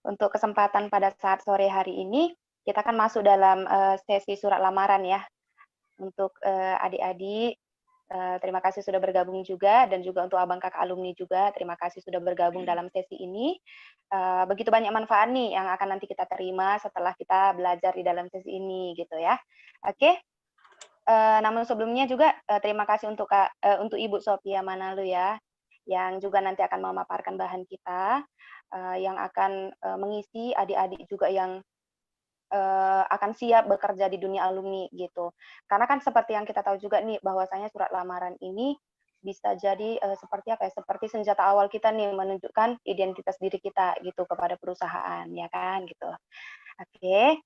Untuk kesempatan pada saat sore hari ini, kita akan masuk dalam sesi surat lamaran ya. Untuk adik-adik, terima kasih sudah bergabung juga, dan juga untuk abang kakak alumni juga, terima kasih sudah bergabung dalam sesi ini. Begitu banyak manfaat nih yang akan nanti kita terima setelah kita belajar di dalam sesi ini gitu ya. Oke. Namun sebelumnya juga terima kasih untuk untuk Ibu Sophia Manalu ya, yang juga nanti akan memaparkan bahan kita, yang akan mengisi adik-adik juga yang akan siap bekerja di dunia alumni gitu. Karena kan seperti yang kita tahu juga nih bahwasanya surat lamaran ini bisa jadi seperti apa ya? Seperti senjata awal kita nih menunjukkan identitas diri kita gitu kepada perusahaan ya kan gitu. Oke,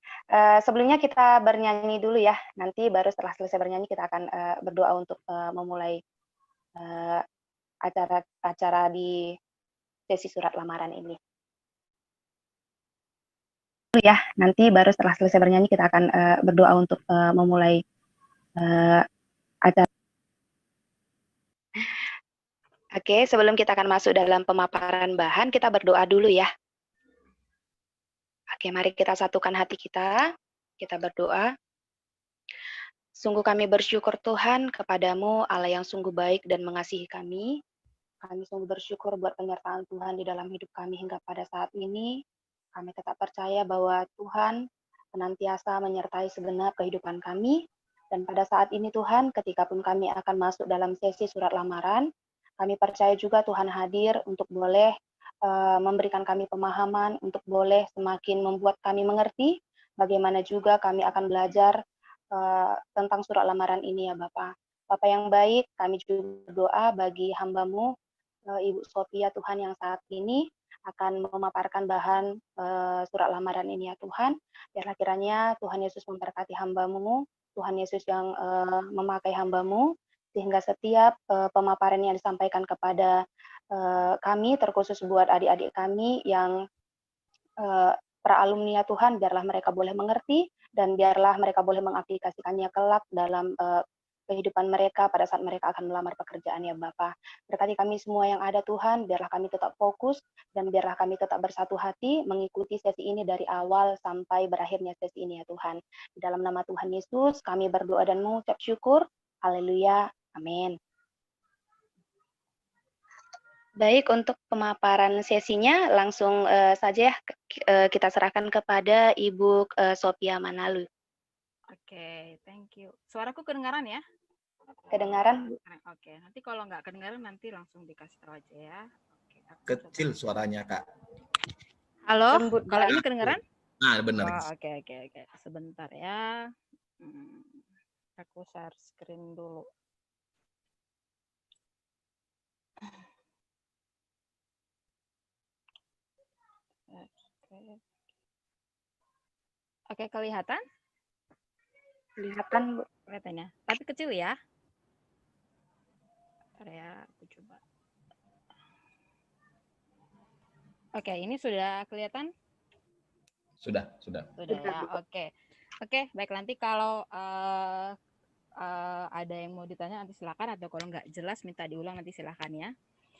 sebelumnya kita bernyanyi dulu ya. Nanti baru setelah selesai bernyanyi kita akan berdoa untuk memulai uh, acara di sesi surat lamaran ini. Ya, nanti baru setelah selesai bernyanyi kita akan berdoa untuk memulai acara. Oke, sebelum kita akan masuk dalam pemaparan bahan, kita berdoa dulu ya. Oke, mari kita satukan hati kita berdoa. Sungguh kami bersyukur Tuhan kepadamu, Allah yang sungguh baik dan mengasihi kami. Kami sungguh bersyukur buat penyertaan Tuhan di dalam hidup kami hingga pada saat ini. Kami tetap percaya bahwa Tuhan senantiasa menyertai segenap kehidupan kami. Dan pada saat ini Tuhan, ketika pun kami akan masuk dalam sesi surat lamaran, kami percaya juga Tuhan hadir untuk boleh memberikan kami pemahaman, untuk boleh semakin membuat kami mengerti bagaimana juga kami akan belajar tentang surat lamaran ini ya Bapak. Bapak yang baik, kami juga berdoa bagi hambamu Ibu Sophia Tuhan yang saat ini akan memaparkan bahan surat lamaran ini ya Tuhan. Biarlah kiranya Tuhan Yesus memberkati hambamu, Tuhan Yesus yang memakai hambamu, sehingga setiap pemaparan yang disampaikan kepada kami, terkhusus buat adik-adik kami yang para alumni ya Tuhan, biarlah mereka boleh mengerti, dan biarlah mereka boleh mengaplikasikannya kelak dalam kehidupan mereka pada saat mereka akan melamar pekerjaan ya Bapak. Berkati kami semua yang ada Tuhan, biarlah kami tetap fokus dan biarlah kami tetap bersatu hati mengikuti sesi ini dari awal sampai berakhirnya sesi ini ya Tuhan. Di dalam nama Tuhan Yesus kami berdoa dan mengucap syukur. Haleluya. Amin. Baik, untuk pemaparan sesinya langsung saja kita serahkan kepada Ibu Sophia Manalu. Oke, thank you. Suaraku kedengaran ya? Kedengaran? Oke, nanti kalau nggak kedengaran nanti langsung dikasih tahu aja ya. Oke, kecil suaranya Kak. Halo, Lembut kalau ini kedengaran? Nah, benar. Oh, oke. Sebentar ya. Aku share screen dulu. Oke, kelihatan? Kelihatan, Bu. Kelihatannya. Tapi kecil ya. Bentar ya, aku coba. Oke, ini sudah kelihatan? Sudah ya. Oke, baik, nanti kalau ada yang mau ditanya nanti silakan, atau kalau nggak jelas minta diulang nanti silakan ya.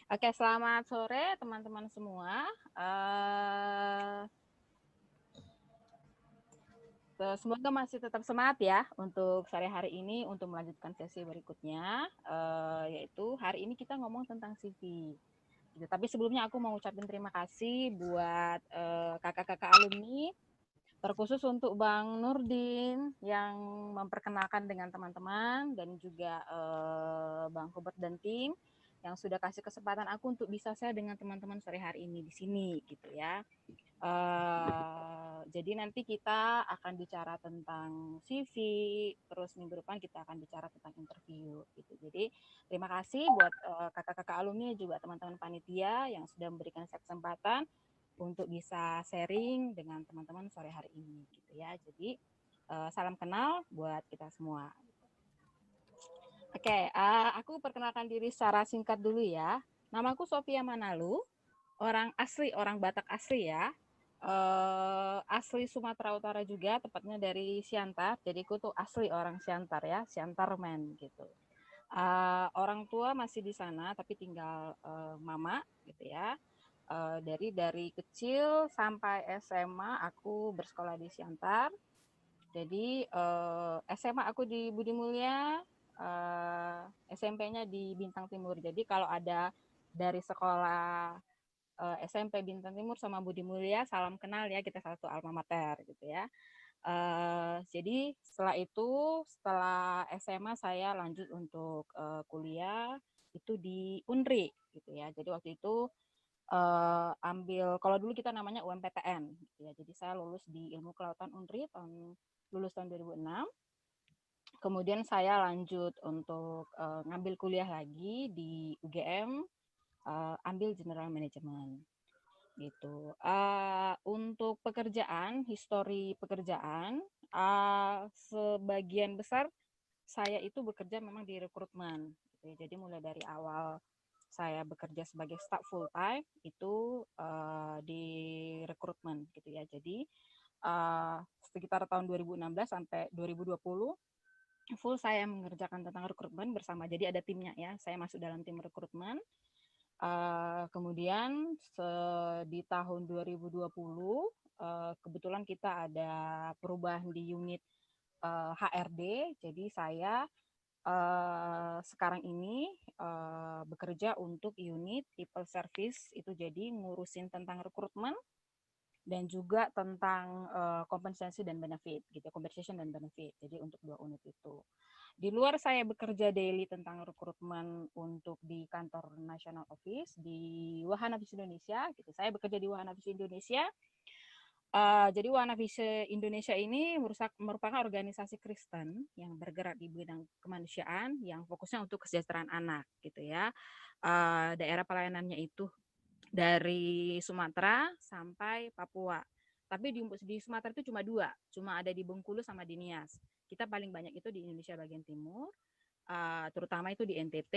Oke, selamat sore teman-teman semua. Semoga masih tetap semangat ya untuk sore hari ini untuk melanjutkan sesi berikutnya, yaitu hari ini kita ngomong tentang CV. Gitu. Tapi sebelumnya aku mau ucapin terima kasih buat kakak-kakak alumni, terkhusus untuk Bang Nurdin yang memperkenalkan dengan teman-teman, dan juga Bang Hubert dan tim yang sudah kasih kesempatan aku untuk bisa share dengan teman-teman sore hari ini di sini gitu ya. Jadi nanti kita akan bicara tentang CV, terus minggu depan kita akan bicara tentang interview gitu. Jadi terima kasih buat kakak-kakak alumni juga teman-teman panitia yang sudah memberikan saya kesempatan untuk bisa sharing dengan teman-teman sore hari ini gitu ya. Jadi salam kenal buat kita semua. Oke, aku perkenalkan diri secara singkat dulu ya. Namaku Sophia Manalu, orang Batak asli ya. Asli Sumatera Utara juga, tepatnya dari Siantar. Jadi aku tuh asli orang Siantar ya, Siantarmen gitu. Orang tua masih di sana, tapi tinggal mama gitu ya. Dari kecil sampai SMA aku bersekolah di Siantar. Jadi SMA aku di Budi Mulia, SMP-nya di Bintang Timur. Jadi kalau ada dari sekolah SMP Bintang Timur sama Budi Mulia, salam kenal ya, kita satu alma mater gitu ya. Jadi setelah SMA saya lanjut untuk kuliah itu di UNRI gitu ya. Jadi waktu itu ambil, kalau dulu kita namanya UMPTN gitu ya. Jadi saya lulus di Ilmu Kelautan UNRI lulus tahun 2006. Kemudian saya lanjut untuk ngambil kuliah lagi di UGM, ambil General Management gitu. Untuk pekerjaan, histori pekerjaan, sebagian besar saya itu bekerja memang di rekrutmen. Gitu. Jadi mulai dari awal saya bekerja sebagai staff full time itu di rekrutmen gitu ya. Jadi sekitar tahun 2016 sampai 2020 full saya mengerjakan tentang rekrutmen bersama. Jadi ada timnya ya. Saya masuk dalam tim rekrutmen. Kemudian di tahun 2020 kebetulan kita ada perubahan di unit HRD. Jadi saya sekarang ini bekerja untuk unit people service, itu jadi ngurusin tentang rekrutmen dan juga tentang kompensasi dan benefit gitu, compensation dan benefit. Jadi untuk 2 unit itu. Di luar saya bekerja daily tentang rekrutmen untuk di kantor National Office di Wahana Visi Indonesia gitu. Saya bekerja di Wahana Visi Indonesia. Jadi Wahana Visi Indonesia ini merupakan organisasi Kristen yang bergerak di bidang kemanusiaan yang fokusnya untuk kesejahteraan anak gitu ya. Daerah pelayanannya itu dari Sumatera sampai Papua. Tapi di Sumatera itu cuma 2, cuma ada di Bengkulu sama di Nias. Kita paling banyak itu di Indonesia bagian timur, terutama itu di NTT,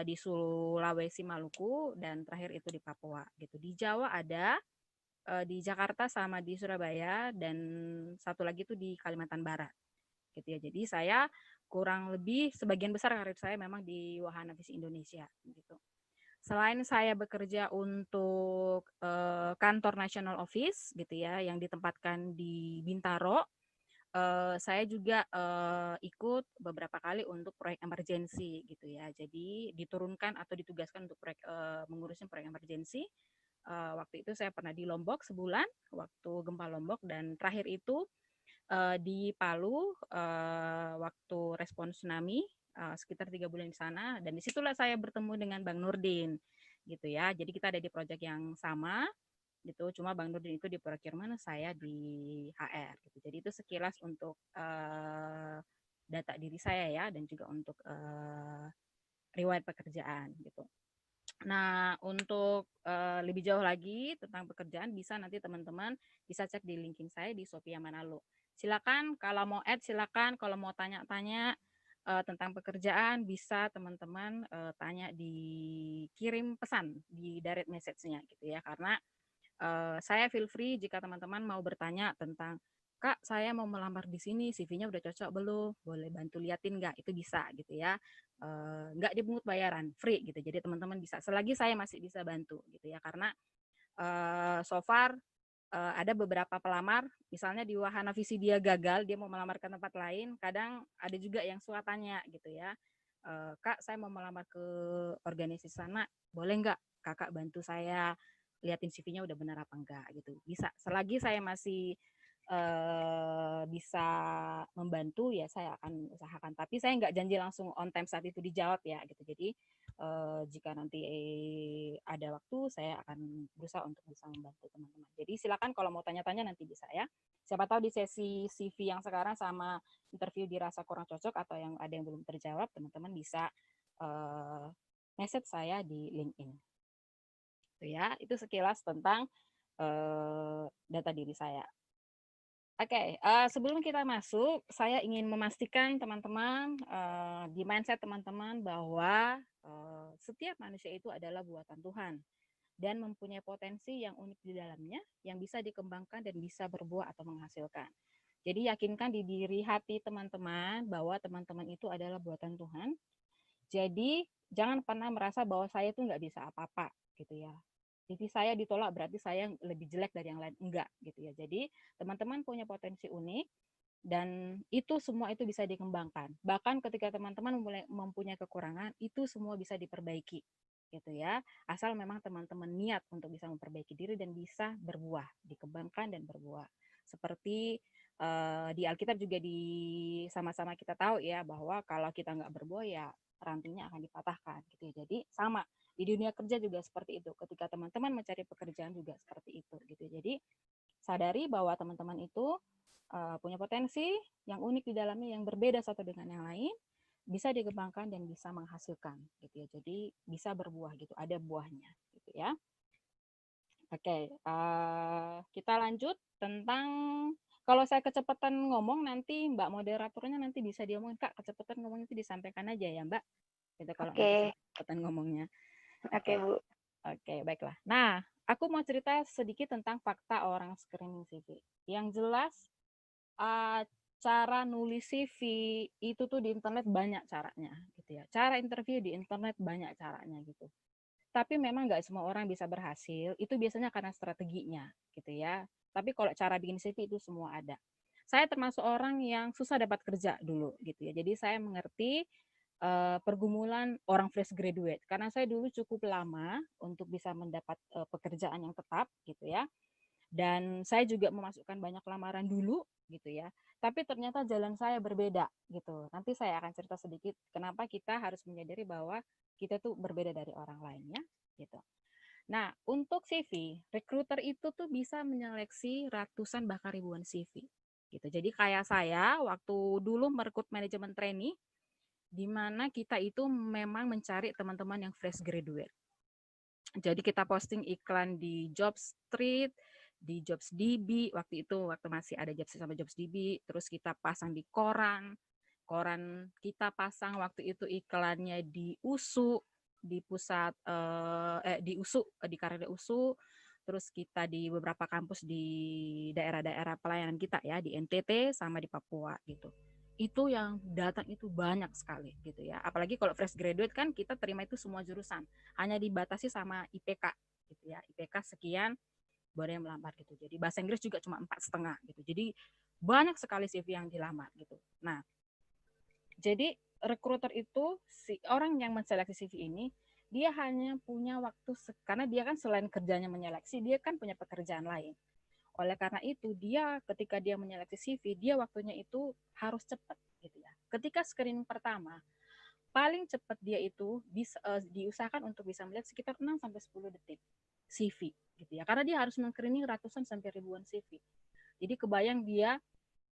di Sulawesi, Maluku, dan terakhir itu di Papua gitu. Di Jawa ada, di Jakarta sama di Surabaya, dan satu lagi itu di Kalimantan Barat gitu ya. Jadi saya kurang lebih sebagian besar karir saya memang di Wahana Visi Indonesia gitu. Selain saya bekerja untuk kantor National Office gitu ya, yang ditempatkan di Bintaro, saya juga ikut beberapa kali untuk proyek emergency gitu ya. Jadi diturunkan atau ditugaskan untuk proyek mengurusin proyek emergency. Waktu itu saya pernah di Lombok sebulan, waktu gempa Lombok, dan terakhir itu di Palu waktu respon tsunami. Sekitar 3 bulan di sana, dan disitulah saya bertemu dengan Bang Nurdin gitu ya. Jadi kita ada di proyek yang sama gitu, cuma Bang Nurdin itu di procurement, saya di HR gitu. Jadi itu sekilas untuk data diri saya ya, dan juga untuk riwayat pekerjaan gitu. Nah, untuk lebih jauh lagi tentang pekerjaan, bisa nanti teman-teman bisa cek di LinkedIn saya di Sophia Manalo. Silakan kalau mau add, silakan kalau mau tanya-tanya tentang pekerjaan, bisa teman-teman tanya, dikirim pesan di direct message-nya gitu ya. Karena saya feel free jika teman-teman mau bertanya tentang, Kak, saya mau melamar di sini, CV-nya udah cocok belum? Boleh bantu liatin nggak? Itu bisa gitu ya. Nggak dipungut bayaran, free gitu. Jadi teman-teman bisa, selagi saya masih bisa bantu gitu ya. Karena so far ada beberapa pelamar, misalnya di Wahana Visi dia gagal, dia mau melamar ke tempat lain, kadang ada juga yang suka tanya gitu ya, Kak, saya mau melamar ke organisasi sana, boleh nggak kakak bantu saya liatin CV-nya udah benar apa enggak gitu. Bisa, selagi saya masih bisa membantu ya saya akan usahakan. Tapi saya nggak janji langsung on time saat itu dijawab ya gitu. Jadi jika nanti ada waktu, saya akan berusaha untuk bisa membantu teman-teman. Jadi silakan kalau mau tanya-tanya nanti bisa ya. Siapa tahu di sesi CV yang sekarang sama interview dirasa kurang cocok atau yang ada yang belum terjawab, teman-teman bisa message saya di LinkedIn. Itu ya, itu sekilas tentang data diri saya. Oke, sebelum kita masuk, saya ingin memastikan teman-teman, di mindset teman-teman bahwa setiap manusia itu adalah buatan Tuhan dan mempunyai potensi yang unik di dalamnya yang bisa dikembangkan dan bisa berbuah atau menghasilkan. Jadi yakinkan di diri hati teman-teman bahwa teman-teman itu adalah buatan Tuhan. Jadi jangan pernah merasa bahwa saya itu nggak bisa apa-apa gitu ya. CV saya ditolak berarti saya lebih jelek dari yang lain. Enggak gitu ya. Jadi teman-teman punya potensi unik dan itu semua itu bisa dikembangkan. Bahkan ketika teman-teman mempunyai kekurangan, itu semua bisa diperbaiki gitu ya. Asal memang teman-teman niat untuk bisa memperbaiki diri dan bisa berbuah, dikembangkan dan berbuah. Seperti di Alkitab juga sama-sama kita tahu ya bahwa kalau kita nggak berbuah ya rantingnya akan dipatahkan gitu ya. Jadi sama di dunia kerja juga seperti itu. Ketika teman-teman mencari pekerjaan juga seperti itu gitu. Jadi sadari bahwa teman-teman itu punya potensi yang unik di dalamnya yang berbeda satu dengan yang lain, bisa dikembangkan dan bisa menghasilkan gitu ya. Jadi bisa berbuah gitu, ada buahnya gitu ya. Oke, kita lanjut tentang kalau saya kecepatan ngomong nanti Mbak moderatornya nanti bisa diomongin Kak, kecepatan ngomong itu disampaikan aja ya Mbak. Gitu kalau nanti Oke, kecepatan ngomongnya. oke Bu. Oke, baiklah. Nah, aku mau cerita sedikit tentang fakta orang screening CV. Yang jelas cara nulis CV itu tuh di internet banyak caranya gitu ya. Cara interview di internet banyak caranya gitu. Tapi memang nggak semua orang bisa berhasil, itu biasanya karena strateginya gitu ya. Tapi kalau cara bikin CV itu semua ada. Saya termasuk orang yang susah dapat kerja dulu gitu ya. Jadi saya mengerti pergumulan orang fresh graduate karena saya dulu cukup lama untuk bisa mendapat pekerjaan yang tetap gitu ya. Dan saya juga memasukkan banyak lamaran dulu gitu ya. Tapi ternyata jalan saya berbeda gitu. Nanti saya akan cerita sedikit kenapa kita harus menyadari bahwa kita tuh berbeda dari orang lain ya gitu. Nah, untuk CV, recruiter itu tuh bisa menyeleksi ratusan bahkan ribuan CV gitu. Jadi kayak saya waktu dulu merekrut manajemen trainee di mana kita itu memang mencari teman-teman yang fresh graduate. Jadi kita posting iklan di Jobstreet, di JobsDB, waktu masih ada Jobstreet sama JobsDB, terus kita pasang di koran kita pasang waktu itu iklannya di USU, di pusat di USU, di Karir USU, terus kita di beberapa kampus di daerah-daerah pelayanan kita ya, di NTT sama di Papua gitu. Itu yang datang itu banyak sekali gitu ya. Apalagi kalau fresh graduate kan kita terima itu semua jurusan, hanya dibatasi sama IPK gitu ya. IPK sekian boleh melamar gitu. Jadi bahasa Inggris juga cuma 4,5 gitu. Jadi banyak sekali CV yang dilamar gitu. Nah, jadi recruiter itu orang yang menseleksi CV ini dia hanya punya waktu karena dia kan selain kerjanya menyeleksi dia kan punya pekerjaan lain. Oleh karena itu dia ketika dia menyeleksi CV dia waktunya itu harus cepat gitu ya. Ketika screening pertama paling cepat dia itu diusahakan untuk bisa melihat sekitar 6 sampai 10 detik CV gitu ya. Karena dia harus men-screening ratusan sampai ribuan CV. Jadi kebayang dia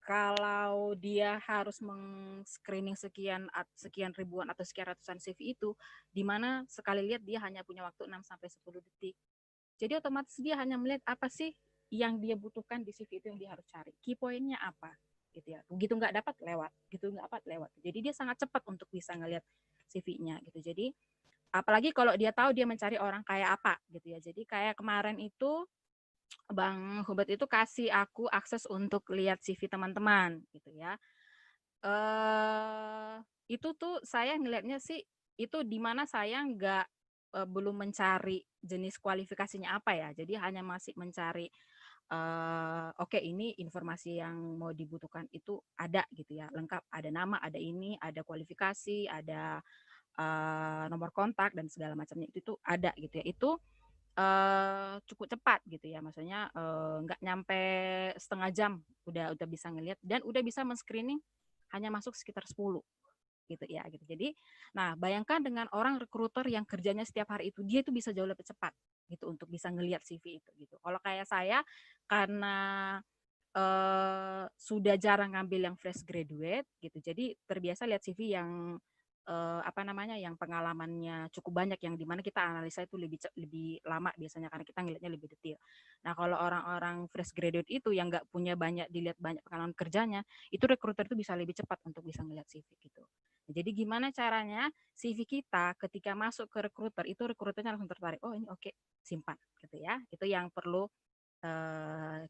kalau dia harus meng-screening sekian ribuan atau sekian ratusan CV itu, di mana sekali lihat dia hanya punya waktu 6 sampai 10 detik. Jadi otomatis dia hanya melihat apa sih yang dia butuhkan di CV itu yang dia harus cari. Key point-nya apa? Gitu ya. Begitu nggak dapat lewat, gitu nggak dapat lewat. Jadi dia sangat cepat untuk bisa ngelihat CV-nya gitu. Jadi apalagi kalau dia tahu dia mencari orang kayak apa gitu ya. Jadi kayak kemarin itu Bang Hubert itu kasih aku akses untuk lihat CV teman-teman gitu ya. Itu tuh saya ngelihatnya sih itu di mana saya nggak belum mencari jenis kualifikasinya apa ya. Jadi hanya masih mencari oke ini informasi yang mau dibutuhkan itu ada gitu ya, lengkap, ada nama, ada ini, ada kualifikasi, ada nomor kontak dan segala macamnya itu tuh ada gitu ya. Itu cukup cepat gitu ya, maksudnya nggak nyampe setengah jam udah bisa ngelihat dan udah bisa men-screening hanya masuk sekitar 10 gitu ya gitu. Jadi, nah bayangkan dengan orang recruiter yang kerjanya setiap hari itu, dia itu bisa jauh lebih cepat gitu untuk bisa ngelihat CV itu gitu. Kalau kayak saya karena sudah jarang ngambil yang fresh graduate gitu, jadi terbiasa lihat CV yang yang pengalamannya cukup banyak yang dimana kita analisa itu lebih lama biasanya karena kita ngelihatnya lebih detail. Nah kalau orang-orang fresh graduate itu yang nggak punya dilihat banyak pengalaman kerjanya, itu recruiter itu bisa lebih cepat untuk bisa ngelihat CV gitu. Nah, jadi gimana caranya CV kita ketika masuk ke recruiter itu recruiternya langsung tertarik, oh ini oke, simpan gitu ya. Itu yang perlu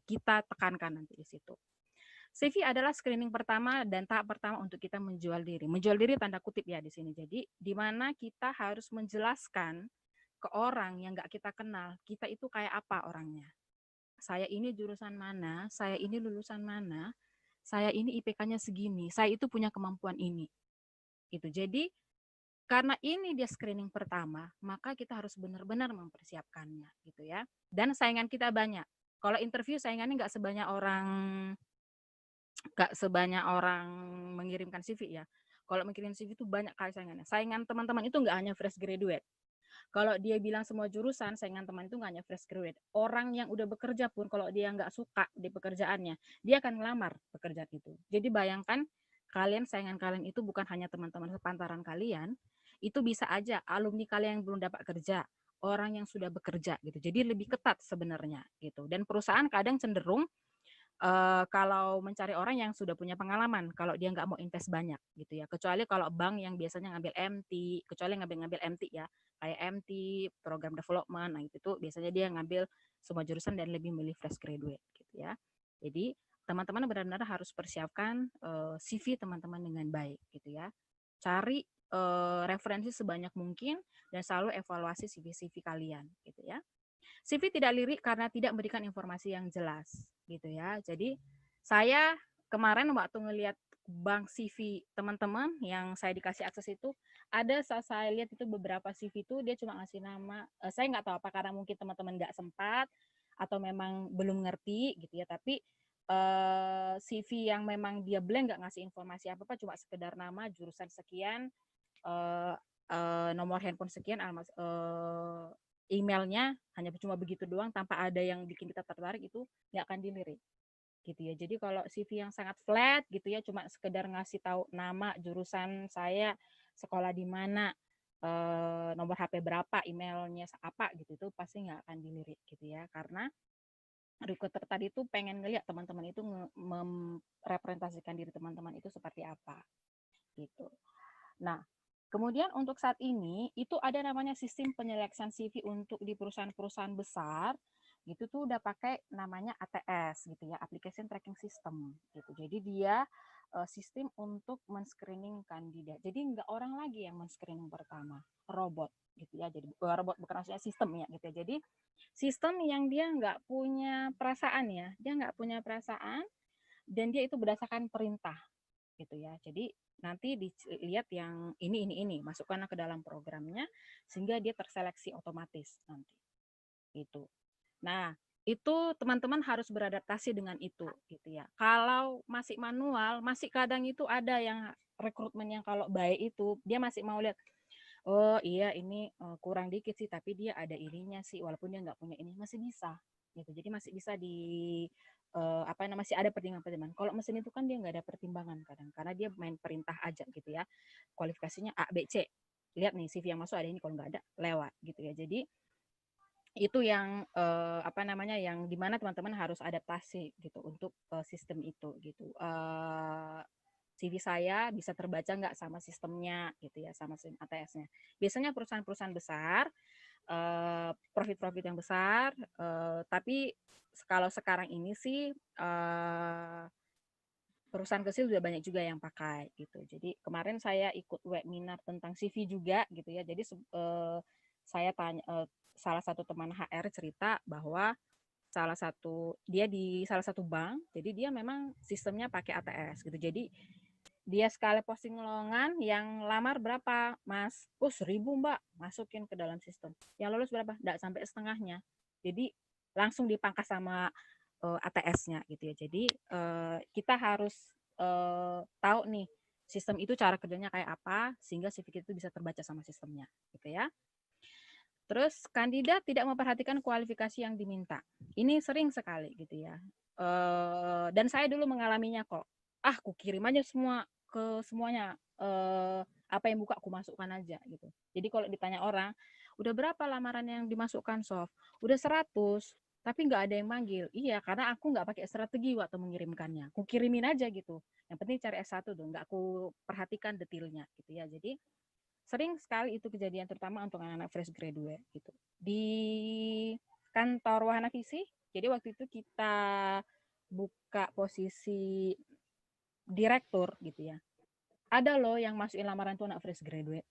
kita tekankan nanti di situ. CV adalah screening pertama dan tahap pertama untuk kita menjual diri. Menjual diri tanda kutip ya di sini. Jadi di mana kita harus menjelaskan ke orang yang nggak kita kenal, kita itu kayak apa orangnya. Saya ini jurusan mana, saya ini lulusan mana, saya ini IPK-nya segini, saya itu punya kemampuan ini. Gitu. Jadi karena ini dia screening pertama, maka kita harus benar-benar mempersiapkannya, gitu ya. Dan saingan kita banyak. Kalau interview saingannya nggak sebanyak orang mengirimkan CV ya. Kalau mengirim CV itu banyak kali saingannya. Saingan teman-teman itu nggak hanya fresh graduate. Kalau dia bilang semua jurusan, saingan teman itu nggak hanya fresh graduate. Orang yang udah bekerja pun kalau dia nggak suka di pekerjaannya, dia akan melamar pekerjaan itu. Jadi bayangkan kalian, saingan kalian itu bukan hanya teman-teman sepantaran kalian, itu bisa aja alumni kalian yang belum dapat kerja, orang yang sudah bekerja gitu. Jadi lebih ketat sebenarnya gitu. Dan perusahaan kadang cenderung kalau mencari orang yang sudah punya pengalaman, kalau dia nggak mau invest banyak gitu ya. Kecuali kalau bank yang biasanya ngambil MT, kecuali ngambil MT ya, kayak MT, program development, nah itu tuh biasanya dia ngambil semua jurusan dan lebih milih fresh graduate gitu ya. Jadi teman-teman benar-benar harus persiapkan CV teman-teman dengan baik gitu ya. Cari referensi sebanyak mungkin dan selalu evaluasi CV-CV kalian gitu ya. CV tidak lirik karena tidak memberikan informasi yang jelas gitu ya. Jadi saya kemarin waktu ngelihat bank CV teman-teman yang saya dikasih akses itu, ada saat saya lihat itu beberapa CV itu dia cuma ngasih nama, saya nggak tahu apa karena mungkin teman-teman nggak sempat atau memang belum ngerti gitu ya, tapi CV yang memang dia blank nggak ngasih informasi apa-apa, cuma sekedar nama, jurusan sekian, nomor handphone sekian, emailnya hanya cuma begitu doang tanpa ada yang bikin kita tertarik, itu nggak akan dilirik gitu ya. Jadi kalau CV yang sangat flat gitu ya, cuma sekedar ngasih tahu nama, jurusan saya, sekolah di mana, nomor HP berapa, emailnya apa gitu, itu pasti nggak akan dilirik gitu ya. Karena recruiter tadi itu pengen ngeliat teman-teman itu merepresentasikan diri teman-teman itu seperti apa gitu. Nah, kemudian untuk saat ini itu ada namanya sistem penyeleksian CV untuk di perusahaan-perusahaan besar, gitu tuh udah pakai namanya ATS gitu ya, Application Tracking System gitu. Jadi dia sistem untuk men-screening kandidat. Jadi nggak orang lagi yang men-screening pertama, robot gitu ya. Jadi robot bukan maksudnya sistem ya gitu ya. Jadi sistem yang dia nggak punya perasaan ya, dia nggak punya perasaan dan dia itu berdasarkan perintah gitu ya. Jadi nanti dilihat yang ini masukkanlah ke dalam programnya sehingga dia terseleksi otomatis nanti gitu. Nah, itu teman-teman harus beradaptasi dengan itu gitu ya. Kalau masih manual, masih kadang itu ada yang rekrutmen yang kalau baik itu dia masih mau lihat, oh iya ini kurang dikit sih tapi dia ada ininya sih walaupun dia nggak punya ini, masih bisa gitu. Jadi masih bisa masih ada pertimbangan-pertimbangan. Kalau mesin itu kan dia nggak ada pertimbangan kadang karena dia main perintah aja gitu ya. Kualifikasinya A, B, C. Lihat nih CV yang masuk ada ini, kalau nggak ada lewat gitu ya. Jadi itu yang yang dimana teman-teman harus adaptasi gitu untuk sistem itu gitu. CV saya bisa terbaca nggak sama sistemnya gitu ya, sama sistem ATS-nya. Biasanya perusahaan-perusahaan besar, profit-profit yang besar, tapi kalau sekarang ini sih perusahaan kecil sudah banyak juga yang pakai gitu. Jadi kemarin saya ikut webinar tentang CV juga gitu ya. Jadi saya tanya salah satu teman HR cerita bahwa dia di salah satu bank, jadi dia memang sistemnya pakai ATS gitu. Jadi dia sekali posting lowongan yang lamar berapa, Mas? Oh 1.000 Mbak, masukin ke dalam sistem. Yang lulus berapa? Nggak sampai setengahnya. Jadi langsung dipangkas sama ATS-nya gitu ya. Jadi kita harus tahu nih sistem itu cara kerjanya kayak apa sehingga CV itu bisa terbaca sama sistemnya gitu ya. Terus kandidat tidak memperhatikan kualifikasi yang diminta. Ini sering sekali gitu ya. Dan saya dulu mengalaminya kok. Aku kirim aja semua ke semuanya. Apa yang buka aku masukkan aja gitu. Jadi kalau ditanya orang, udah berapa lamaran yang dimasukkan Sof? Udah 100, tapi nggak ada yang manggil. Iya, karena aku nggak pakai strategi waktu mengirimkannya. Aku kirimin aja gitu. Yang penting cari S1 dong, nggak aku perhatikan detailnya gitu ya. Jadi sering sekali itu kejadian terutama untuk anak-anak fresh graduate gitu. Di kantor Wahana Visi, jadi waktu itu kita buka posisi direktur gitu ya. Ada loh yang masukin lamaran tuh anak fresh graduate.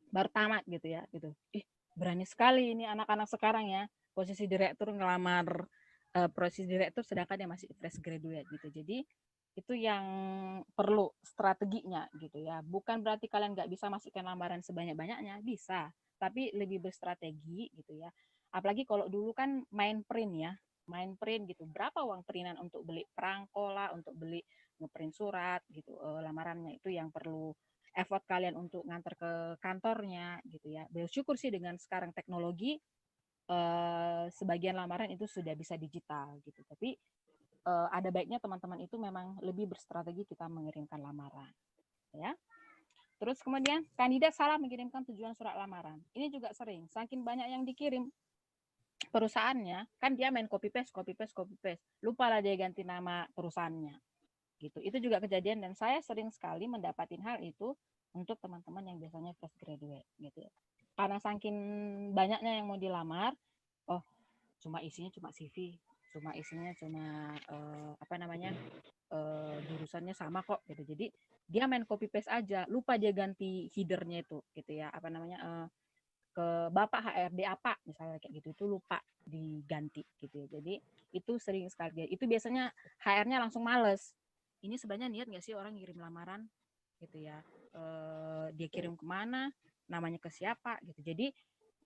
Baru tamat gitu ya gitu. berani sekali ini anak-anak sekarang ya, posisi direktur ngelamar posisi direktur sedangkan dia masih fresh graduate gitu. Jadi itu yang perlu strateginya gitu ya. Bukan berarti kalian nggak bisa masukkan lamaran sebanyak-banyaknya, bisa. Tapi lebih berstrategi gitu ya. Apalagi kalau dulu kan main print ya, main print gitu. Berapa uang printan untuk beli perangko lah, untuk beli ngeprint surat gitu, lamarannya itu yang perlu effort kalian untuk ngantar ke kantornya gitu ya. Bersyukur sih dengan sekarang teknologi sebagian lamaran itu sudah bisa digital gitu. Tapi ada baiknya teman-teman itu memang lebih berstrategi kita mengirimkan lamaran, ya. Terus kemudian kandidat salah mengirimkan tujuan surat lamaran. Ini juga sering, saking banyak yang dikirim perusahaannya, kan dia main copy paste, lupa lah dia ganti nama perusahaannya, gitu. Itu juga kejadian dan saya sering sekali mendapatin hal itu untuk teman-teman yang biasanya fresh graduate, gitu. Karena saking banyaknya yang mau dilamar, oh cuma isinya cuma CV, cuma isinya cuma jurusannya sama kok gitu. Jadi dia main copy paste aja, lupa dia ganti headernya itu gitu ya, ke Bapak HRD apa misalnya kayak gitu, itu lupa diganti gitu ya. Jadi itu sering sekali. Itu biasanya HR-nya langsung males. Ini sebenarnya niat nggak sih orang ngirim lamaran gitu ya? Dia kirim kemana? Namanya ke siapa gitu. Jadi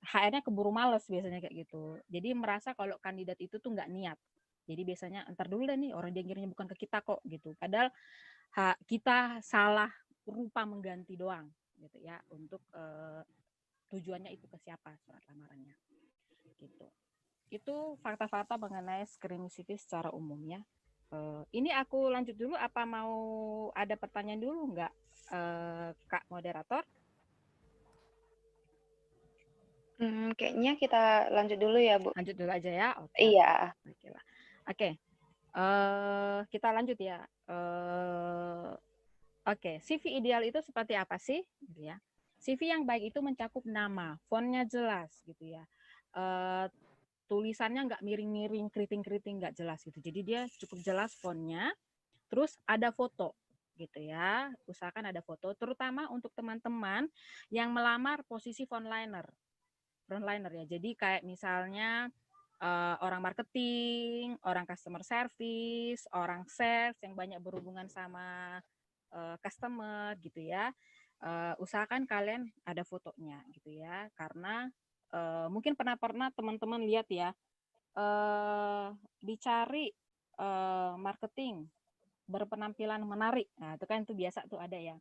HR-nya keburu males biasanya kayak gitu. Jadi merasa kalau kandidat itu tuh nggak niat. Jadi biasanya entar dulu deh nih orang dia ngirimnya bukan ke kita kok gitu. Padahal kita salah rupa mengganti doang gitu ya untuk tujuannya itu ke siapa surat lamarannya gitu. Itu fakta-fakta mengenai screening CV secara umum ya. Ini aku lanjut dulu apa mau ada pertanyaan dulu nggak Kak moderator? Kayaknya kita lanjut dulu ya, Bu. Lanjut dulu aja ya. Oke. Iya. Oke lah. Oke. Kita lanjut ya. Oke, CV ideal itu seperti apa sih? Gitu ya. CV yang baik itu mencakup nama, fontnya jelas gitu ya. Tulisannya nggak miring-miring, keriting-keriting, nggak jelas gitu. Jadi dia cukup jelas fontnya. Terus ada foto gitu ya. Usahakan ada foto, terutama untuk teman-teman yang melamar posisi frontliner. Frontliner ya. Jadi kayak misalnya orang marketing, orang customer service, orang sales yang banyak berhubungan sama customer gitu ya. Usahakan kalian ada fotonya gitu ya, karena mungkin pernah teman-teman lihat ya, dicari marketing berpenampilan menarik. Nah, itu kan itu biasa tuh ada ya.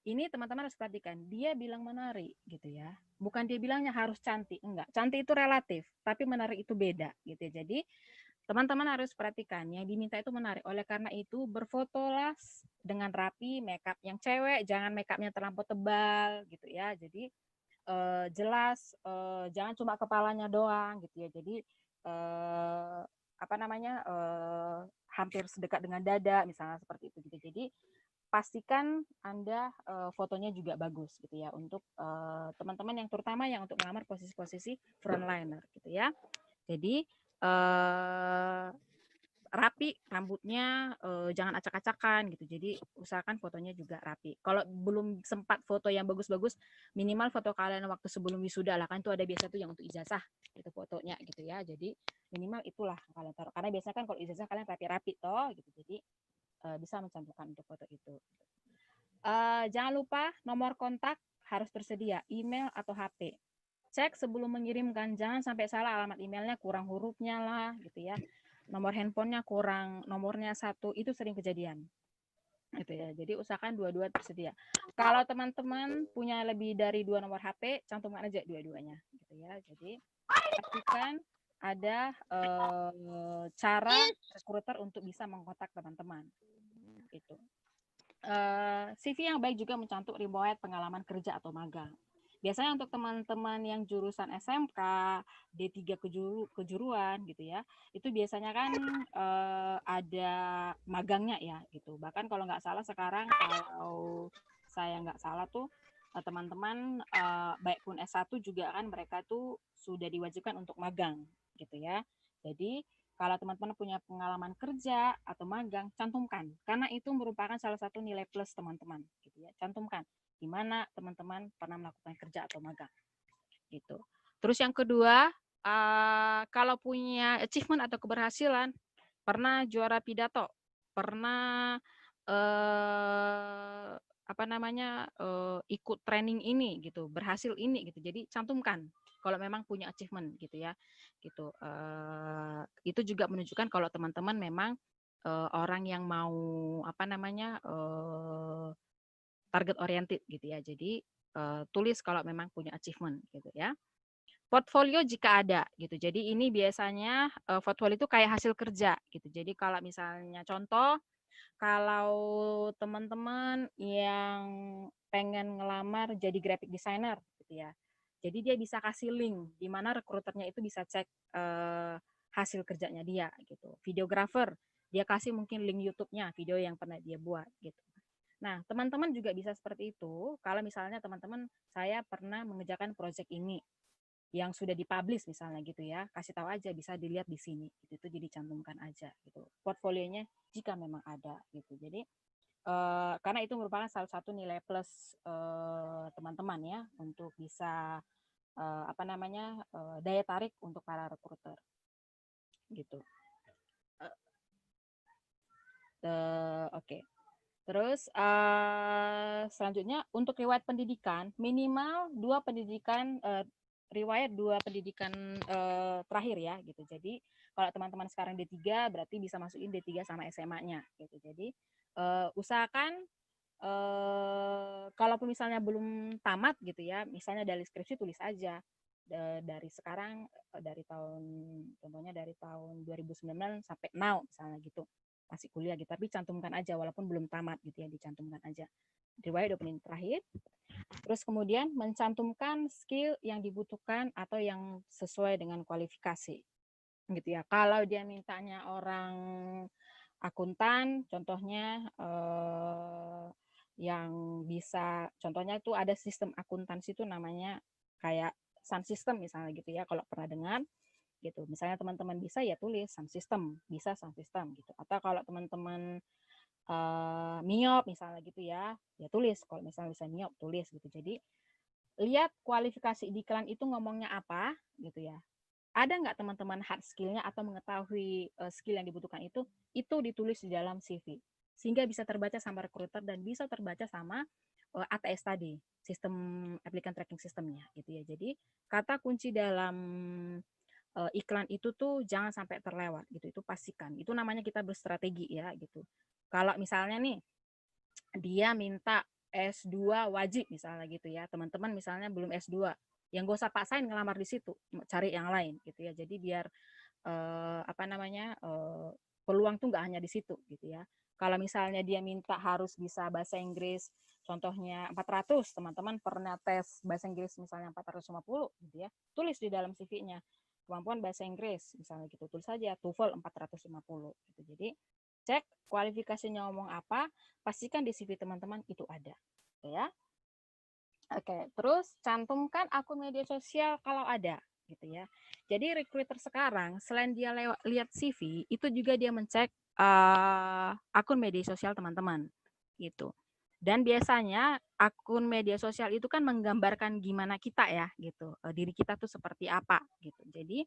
Ini teman-teman harus perhatikan, dia bilang menarik gitu ya. Bukan dia bilangnya harus cantik, enggak. Cantik itu relatif, tapi menarik itu beda gitu ya. Jadi teman-teman harus perhatikan yang diminta itu menarik. Oleh karena itu berfotolah dengan rapi, makeup yang cewek jangan makeupnya terlampau tebal gitu ya. Jadi jelas, jangan cuma kepalanya doang gitu ya. Jadi hampir sedekat dengan dada misalnya seperti itu gitu. Jadi pastikan Anda fotonya juga bagus gitu ya untuk teman-teman yang terutama yang untuk melamar posisi-posisi frontliner gitu ya. Jadi rapi rambutnya, jangan acak-acakan gitu. Jadi usahakan fotonya juga rapi. Kalau belum sempat foto yang bagus-bagus, minimal foto kalian waktu sebelum wisuda lah, kan itu ada biasa tuh yang untuk ijazah itu fotonya gitu ya. Jadi minimal itulah kalian taruh. Karena biasanya kan kalau ijazah kalian rapi-rapi toh gitu. Jadi bisa mencantumkan untuk foto itu. Jangan lupa nomor kontak harus tersedia, email atau HP. Cek sebelum mengirimkan, jangan sampai salah alamat emailnya, kurang hurufnya lah gitu ya. Nomor handphonenya kurang, nomornya 1, itu sering kejadian. Gitu ya. Jadi usahakan dua-dua tersedia. Kalau teman-teman punya lebih dari 2 nomor HP, cantumkan aja dua-duanya gitu ya. Jadi pastikan ada cara recruiter untuk bisa mengkontak teman-teman. Itu. CV yang baik juga mencantum riwayat pengalaman kerja atau magang. Biasanya untuk teman-teman yang jurusan SMK, D3 kejuruan gitu ya, itu biasanya kan ada magangnya ya gitu. Bahkan kalau nggak salah sekarang, kalau saya nggak salah tuh teman-teman baik pun S1 juga kan mereka tuh sudah diwajibkan untuk magang gitu ya. Jadi kalau teman-teman punya pengalaman kerja atau magang, cantumkan. Karena itu merupakan salah satu nilai plus teman-teman. Gitu ya. Cantumkan di mana teman-teman pernah melakukan kerja atau magang. Gitu. Terus yang kedua, kalau punya achievement atau keberhasilan, pernah juara pidato, pernah ikut training ini gitu, berhasil ini gitu. Jadi cantumkan kalau memang punya achievement gitu ya. Gitu. Itu juga menunjukkan kalau teman-teman memang orang yang mau target oriented gitu ya. Jadi tulis kalau memang punya achievement gitu ya. Portfolio jika ada gitu. Jadi ini biasanya portfolio itu kayak hasil kerja gitu. Jadi kalau misalnya contoh, kalau teman-teman yang pengen ngelamar jadi graphic designer gitu ya. Jadi dia bisa kasih link di mana rekruternya itu bisa cek hasil kerjanya dia gitu. Videographer, dia kasih mungkin link YouTube-nya, video yang pernah dia buat gitu. Nah, teman-teman juga bisa seperti itu. Kalau misalnya teman-teman, saya pernah mengerjakan project ini yang sudah dipublish misalnya gitu ya, kasih tahu aja, bisa dilihat di sini gitu, itu jadi cantumkan aja gitu portfolionya jika memang ada gitu. Jadi karena itu merupakan salah satu nilai plus teman-teman ya untuk bisa daya tarik untuk para rekruter gitu. Oke. Terus selanjutnya untuk riwayat pendidikan minimal riwayat 2 pendidikan terakhir ya gitu. Jadi kalau teman-teman sekarang D3 berarti bisa masukin D3 sama SMA-nya gitu. Jadi usahakan kalaupun misalnya belum tamat gitu ya, misalnya dari skripsi tulis aja dari sekarang contohnya dari tahun 2019 sampai now misalnya gitu, masih kuliah gitu, tapi cantumkan aja walaupun belum tamat gitu ya, dicantumkan aja riwayat dokumen terakhir. Terus kemudian mencantumkan skill yang dibutuhkan atau yang sesuai dengan kualifikasi gitu ya. Kalau dia mintanya orang akuntan, contohnya yang bisa, contohnya itu ada sistem akuntansi itu namanya kayak Sun System misalnya gitu ya, kalau pernah dengar gitu. Misalnya teman-teman bisa ya tulis Sun System, bisa Sun System gitu. Atau kalau teman-teman MIOP misalnya gitu ya tulis. Kalau misalnya bisa MIOP tulis gitu. Jadi lihat kualifikasi di iklan itu ngomongnya apa gitu ya. Ada nggak teman-teman hard skill-nya atau mengetahui skill yang dibutuhkan itu ditulis di dalam CV. Sehingga bisa terbaca sama recruiter dan bisa terbaca sama ATS tadi, sistem applicant tracking systemnya gitu ya. Jadi kata kunci dalam iklan itu tuh jangan sampai terlewat gitu. Itu pastikan. Itu namanya kita berstrategi ya gitu. Kalau misalnya nih dia minta S2 wajib misalnya gitu ya. Teman-teman misalnya belum S2, yang gak usah paksain ngelamar di situ, cari yang lain gitu ya. Jadi biar peluang tuh nggak hanya di situ gitu ya. Kalau misalnya dia minta harus bisa bahasa Inggris, contohnya 400, teman-teman pernah tes bahasa Inggris misalnya 450 gitu ya, tulis di dalam CV-nya kemampuan bahasa Inggris misalnya gitu, tulis saja TOEFL 450 gitu. Jadi cek kualifikasinya ngomong apa, pastikan di CV teman-teman itu ada gitu ya. Oke, terus cantumkan akun media sosial kalau ada gitu ya. Jadi recruiter sekarang selain dia lihat CV, itu juga dia mencek akun media sosial teman-teman gitu. Dan biasanya akun media sosial itu kan menggambarkan gimana kita ya gitu, diri kita tuh seperti apa gitu. Jadi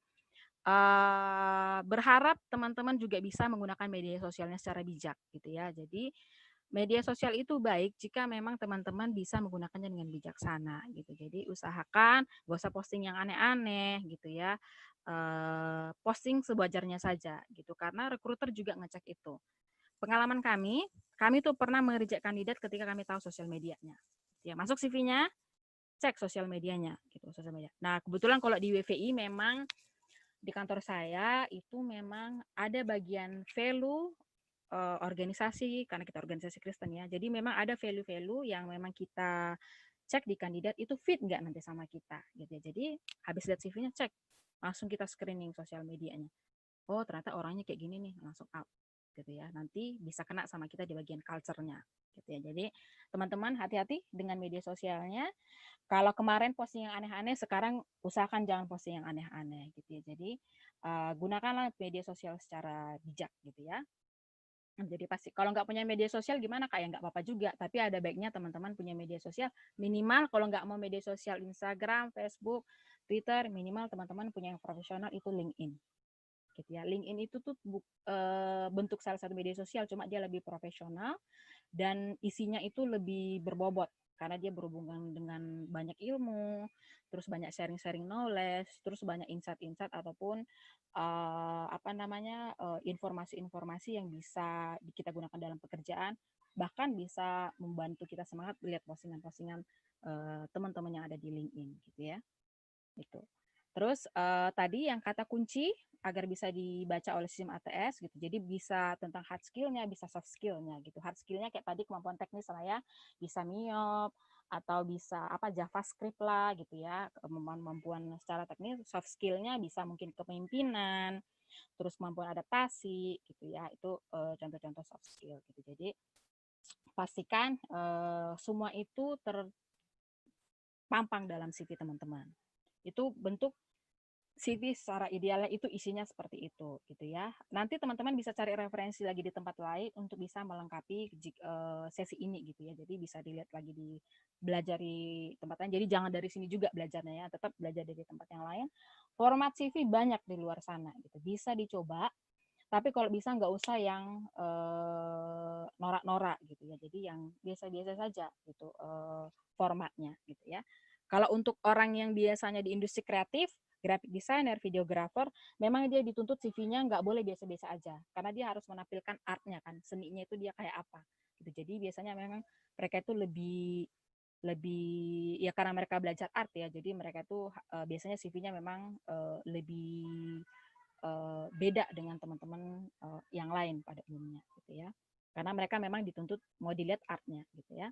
berharap teman-teman juga bisa menggunakan media sosialnya secara bijak gitu ya. Jadi media sosial itu baik jika memang teman-teman bisa menggunakannya dengan bijaksana gitu. Jadi usahakan gak usah posting yang aneh-aneh gitu ya. Posting sewajarnya saja gitu, karena rekruter juga ngecek itu. Pengalaman kami tuh pernah nge-reject kandidat ketika kami tahu sosial medianya. Ya, masuk CV-nya, cek sosial medianya gitu, sosial media. Nah, kebetulan kalau di WVI memang di kantor saya itu memang ada bagian value organisasi, karena kita organisasi Kristen ya. Jadi memang ada value-value yang memang kita cek di kandidat itu fit nggak nanti sama kita gitu ya. Jadi habis lihat CV-nya cek, langsung kita screening sosial medianya. Oh ternyata orangnya kayak gini nih, langsung out gitu ya. Nanti bisa kena sama kita di bagian culture-nya gitu ya. Jadi teman-teman hati-hati dengan media sosialnya. Kalau kemarin posting yang aneh-aneh, sekarang usahakan jangan posting yang aneh-aneh gitu ya. Jadi gunakanlah media sosial secara bijak gitu ya. Jadi pasti kalau nggak punya media sosial gimana Kak, ya nggak apa-apa juga, tapi ada baiknya teman-teman punya media sosial, minimal kalau nggak mau media sosial Instagram, Facebook, Twitter, minimal teman-teman punya yang profesional itu LinkedIn. Gitu ya. LinkedIn itu tuh bentuk salah satu media sosial, cuma dia lebih profesional dan isinya itu lebih berbobot karena dia berhubungan dengan banyak ilmu, terus banyak sharing-sharing knowledge, terus banyak insight-insight ataupun informasi-informasi yang bisa kita gunakan dalam pekerjaan, bahkan bisa membantu kita semangat melihat postingan-postingan teman-teman yang ada di LinkedIn gitu ya. Gitu. Terus tadi yang kata kunci agar bisa dibaca oleh sistem ATS gitu. Jadi bisa tentang hard skill-nya, bisa soft skill-nya gitu. Hard skill-nya kayak tadi kemampuan teknis lah ya, bisa MIOP atau bisa JavaScript lah gitu ya. Kemampuan secara teknis, soft skill-nya bisa mungkin kepemimpinan, terus kemampuan adaptasi gitu ya. Itu contoh-contoh soft skill gitu. Jadi pastikan semua itu terpampang dalam CV teman-teman. Itu bentuk CV secara idealnya itu isinya seperti itu gitu ya. Nanti teman-teman bisa cari referensi lagi di tempat lain untuk bisa melengkapi sesi ini gitu ya. Jadi bisa dilihat lagi belajar di tempat lain. Jadi jangan dari sini juga belajarnya ya, tetap belajar dari tempat yang lain. Format CV banyak di luar sana gitu. Bisa dicoba, tapi kalau bisa nggak usah yang norak-norak gitu ya. Jadi yang biasa-biasa saja gitu formatnya gitu ya. Kalau untuk orang yang biasanya di industri kreatif, graphic designer, videographer, memang dia dituntut CV-nya nggak boleh biasa-biasa aja, karena dia harus menampilkan art-nya kan, seninya itu dia kayak apa. Gitu. Jadi biasanya memang mereka itu lebih ya karena mereka belajar art ya, jadi mereka itu biasanya CV-nya memang lebih beda dengan teman-teman yang lain pada umumnya gitu ya, karena mereka memang dituntut mau dilihat art-nya gitu ya.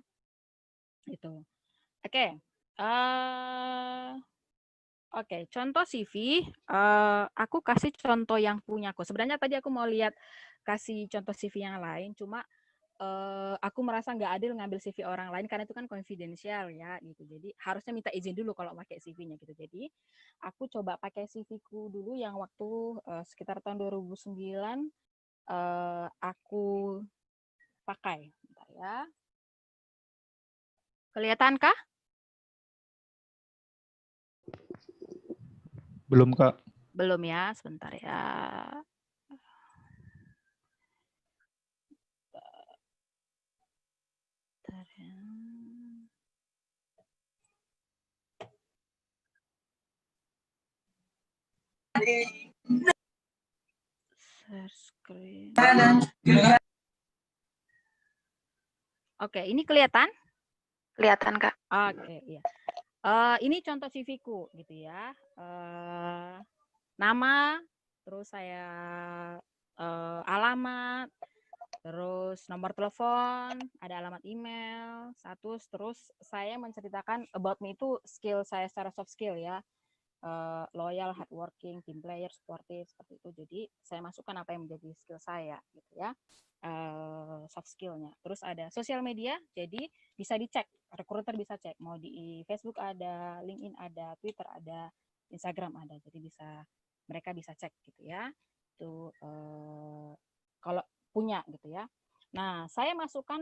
Itu. Oke. Oke, contoh CV, aku kasih contoh yang punyaku. Sebenarnya tadi aku mau lihat kasih contoh CV yang lain, cuma aku merasa nggak adil ngambil CV orang lain karena itu kan confidential ya gitu. Jadi harusnya minta izin dulu kalau pakai CV-nya gitu. Jadi aku coba pakai CV-ku dulu yang waktu sekitar tahun 2009 aku pakai. Bentar ya. Kelihatankah? Belum, Kak. Belum ya, sebentar ya. Share screen. Oke, ini kelihatan? Kelihatan, Kak. Oke, iya. Ini contoh CV-ku gitu ya. Nama, terus saya alamat, terus nomor telepon, ada alamat email, status, terus saya menceritakan about me itu skill saya secara soft skill ya. Loyal, hardworking, team player, sportif, seperti itu. Jadi saya masukkan apa yang menjadi skill saya gitu ya. Soft skill-nya. Terus ada sosial media, jadi bisa dicek, recruiter bisa cek, mau di Facebook ada, LinkedIn ada, Twitter ada, Instagram ada, jadi mereka bisa cek gitu ya. Itu kalau punya gitu ya. Nah, saya masukkan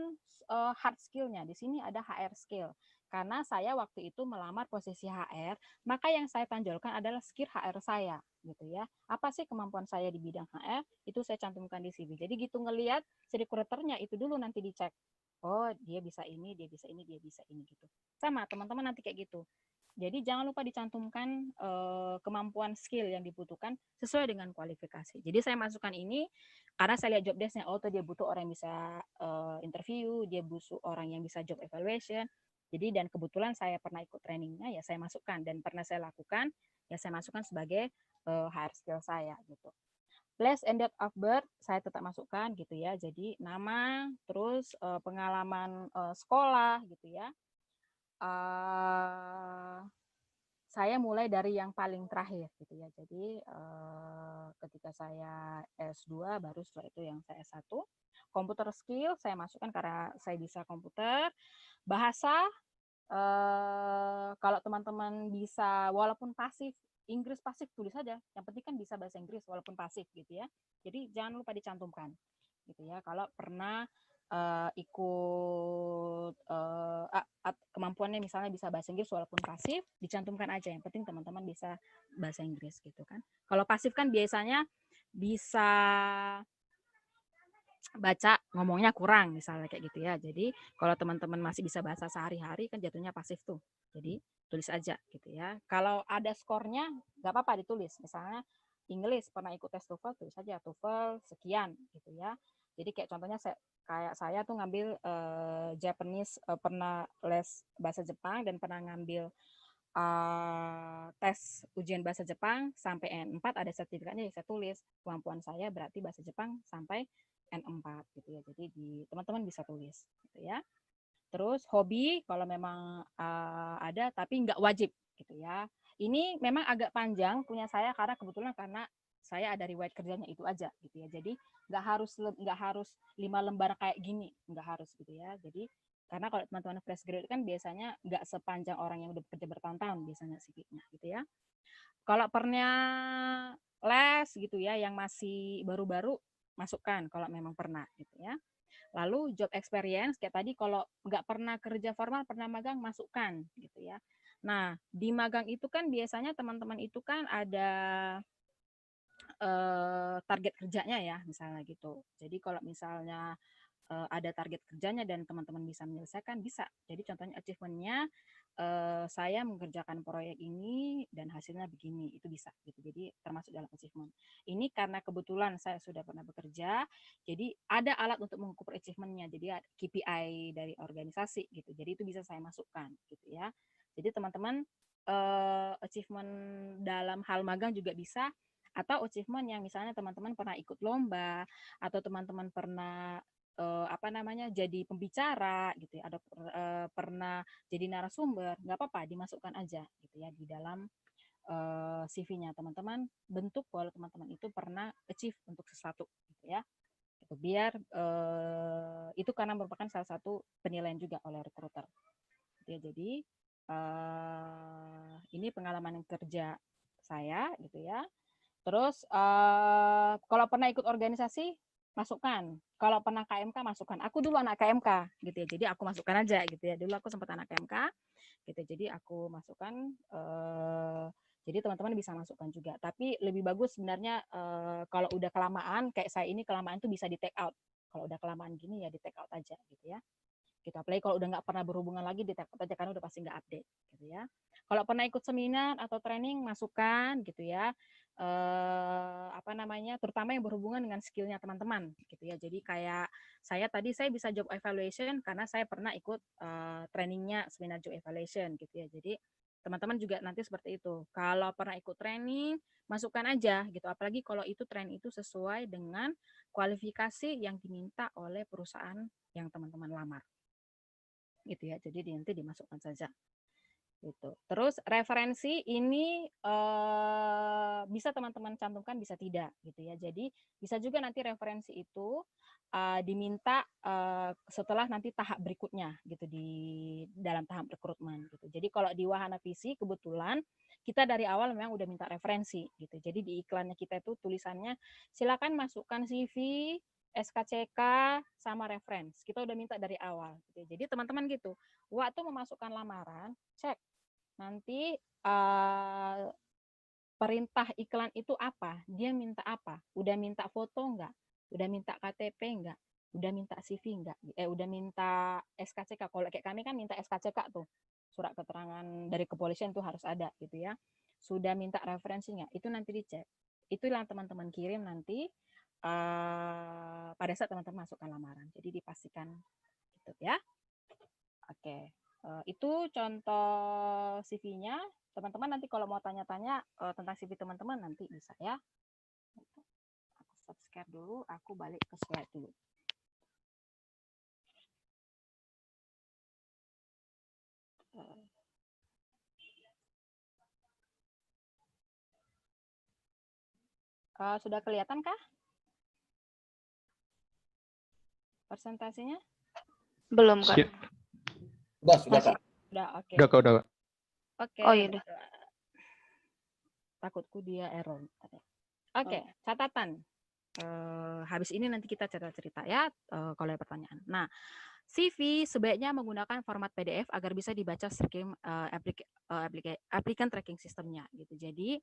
hard skill-nya. Di sini ada HR skill. Karena saya waktu itu melamar posisi HR, maka yang saya tonjolkan adalah skill HR saya gitu ya. Apa sih kemampuan saya di bidang HR? Itu saya cantumkan di CV. Jadi gitu ngelihat si recruiternya itu dulu nanti dicek. Oh, dia bisa ini, dia bisa ini, dia bisa ini gitu. Sama teman-teman nanti kayak gitu. Jadi jangan lupa dicantumkan kemampuan skill yang dibutuhkan sesuai dengan kualifikasi. Jadi saya masukkan ini karena saya lihat job desk-nya, oh dia butuh orang yang bisa interview, dia butuh orang yang bisa job evaluation. Jadi dan kebetulan saya pernah ikut trainingnya, ya saya masukkan dan pernah saya lakukan, ya saya masukkan sebagai HR skill saya gitu. Place and date of birth saya tetap masukkan gitu ya. Jadi nama, terus pengalaman sekolah gitu ya. Saya mulai dari yang paling terakhir gitu ya. Jadi ketika saya S2 baru setelah itu yang saya S1. Computer skill saya masukkan karena saya bisa komputer. Bahasa kalau teman-teman bisa walaupun pasif, Inggris pasif tulis saja. Yang penting kan bisa bahasa Inggris walaupun pasif gitu ya. Jadi jangan lupa dicantumkan gitu ya. Kalau pernah ikut kemampuannya misalnya bisa bahasa Inggris walaupun pasif, dicantumkan aja. Yang penting teman-teman bisa bahasa Inggris gitu kan. Kalau pasif kan biasanya bisa baca ngomongnya kurang misalnya kayak gitu ya. Jadi kalau teman-teman masih bisa bahasa sehari-hari kan jatuhnya pasif tuh. Jadi tulis aja gitu ya. Kalau ada skornya nggak apa-apa ditulis. Misalnya Inggris pernah ikut tes TOEFL, tulis aja TOEFL sekian gitu ya. Jadi kayak contohnya kayak saya tuh ngambil Japanese, pernah les bahasa Jepang dan pernah ngambil tes ujian bahasa Jepang sampai N4, ada sertifikatnya, saya tulis kemampuan saya berarti bahasa Jepang sampai N4 gitu ya. Jadi teman-teman bisa tulis gitu ya. Terus hobi kalau memang ada tapi nggak wajib gitu ya. Ini memang agak panjang punya saya karena kebetulan karena saya ada riwayat kerjanya itu aja gitu ya. Jadi nggak harus 5 lembar kayak gini, nggak harus gitu ya. Jadi karena kalau teman-teman fresh graduate kan biasanya nggak sepanjang orang yang udah bekerja bertahun-tahun biasanya CV-nya gitu ya. Kalau pernah les gitu ya yang masih baru-baru masukkan kalau memang pernah gitu ya. Lalu job experience kayak tadi kalau nggak pernah kerja formal, pernah magang, masukkan gitu ya. Nah, di magang itu kan biasanya teman-teman itu kan ada target kerjanya ya, misalnya gitu. Jadi kalau misalnya ada target kerjanya dan teman-teman bisa menyelesaikan, bisa. Jadi contohnya achievement-nya saya mengerjakan proyek ini dan hasilnya begini, itu bisa gitu. Jadi termasuk dalam achievement. Ini karena kebetulan saya sudah pernah bekerja, jadi ada alat untuk mengukur achievement-nya. Jadi ada KPI dari organisasi gitu. Jadi itu bisa saya masukkan gitu ya. Jadi teman-teman achievement dalam hal magang juga bisa, atau achievement yang misalnya teman-teman pernah ikut lomba atau teman-teman pernah jadi pembicara gitu ya, ada pernah jadi narasumber, nggak apa-apa dimasukkan aja gitu ya di dalam CV-nya teman-teman, bentuk bahwa teman-teman itu pernah achieve untuk sesuatu gitu ya. Gitu, biar itu karena merupakan salah satu penilaian juga oleh recruiter. Gitu ya, jadi ini pengalaman kerja saya gitu ya. Terus kalau pernah ikut organisasi masukkan. Kalau pernah KMK masukkan. Aku dulu anak KMK gitu ya. Jadi aku masukkan aja gitu ya. Dulu aku sempat anak KMK gitu. Jadi aku masukkan. Jadi teman-teman bisa masukkan juga. Tapi lebih bagus sebenarnya kalau udah kelamaan kayak saya ini kelamaan tuh bisa di take out. Kalau udah kelamaan gini ya di take out aja gitu ya. Gitu. Apalagi kalau udah nggak pernah berhubungan lagi di take out aja karena udah pasti nggak update gitu ya. Kalau pernah ikut seminar atau training masukkan gitu ya. Terutama yang berhubungan dengan skillnya teman-teman gitu ya. Jadi kayak saya bisa job evaluation karena saya pernah ikut trainingnya seminar job evaluation gitu ya. Jadi teman-teman juga nanti seperti itu. Kalau pernah ikut training, masukkan aja gitu. Apalagi kalau itu training itu sesuai dengan kualifikasi yang diminta oleh perusahaan yang teman-teman lamar. Gitu ya. Jadi nanti dimasukkan saja. Gitu. Terus referensi ini bisa teman-teman cantumkan, bisa tidak gitu ya. Jadi bisa juga nanti referensi itu diminta setelah nanti tahap berikutnya gitu di dalam tahap rekrutmen gitu. Jadi kalau di Wahana Visi kebetulan kita dari awal memang udah minta referensi gitu. Jadi di iklannya kita itu tulisannya silakan masukkan CV, SKCK sama reference. Kita udah minta dari awal gitu. Jadi teman-teman gitu, waktu memasukkan lamaran, cek nanti perintah iklan itu apa, dia minta apa, udah minta foto enggak, udah minta KTP enggak, udah minta CV enggak, udah minta SKCK. Kalau kayak kami kan minta SKCK tuh, surat keterangan dari kepolisian tuh harus ada gitu ya. Sudah minta referensinya, itu nanti dicek. Itu yang teman-teman kirim nanti pada saat teman-teman masukkan lamaran. Jadi dipastikan gitu ya. Oke. Itu contoh CV-nya. Teman-teman nanti kalau mau tanya-tanya tentang CV teman-teman nanti bisa ya. Aku stop share dulu, aku balik ke slide dulu. Sudah kelihatan kah presentasinya? Belum, Kak. Sudah Kak. Udah, oke. Udah. Oke. Oh, iya udah. Takutku dia error. Oke, catatan. Habis ini nanti kita cerita-cerita ya kalau ada pertanyaan. Nah, CV sebaiknya menggunakan format PDF agar bisa dibaca scheme applicant tracking sistemnya gitu. Jadi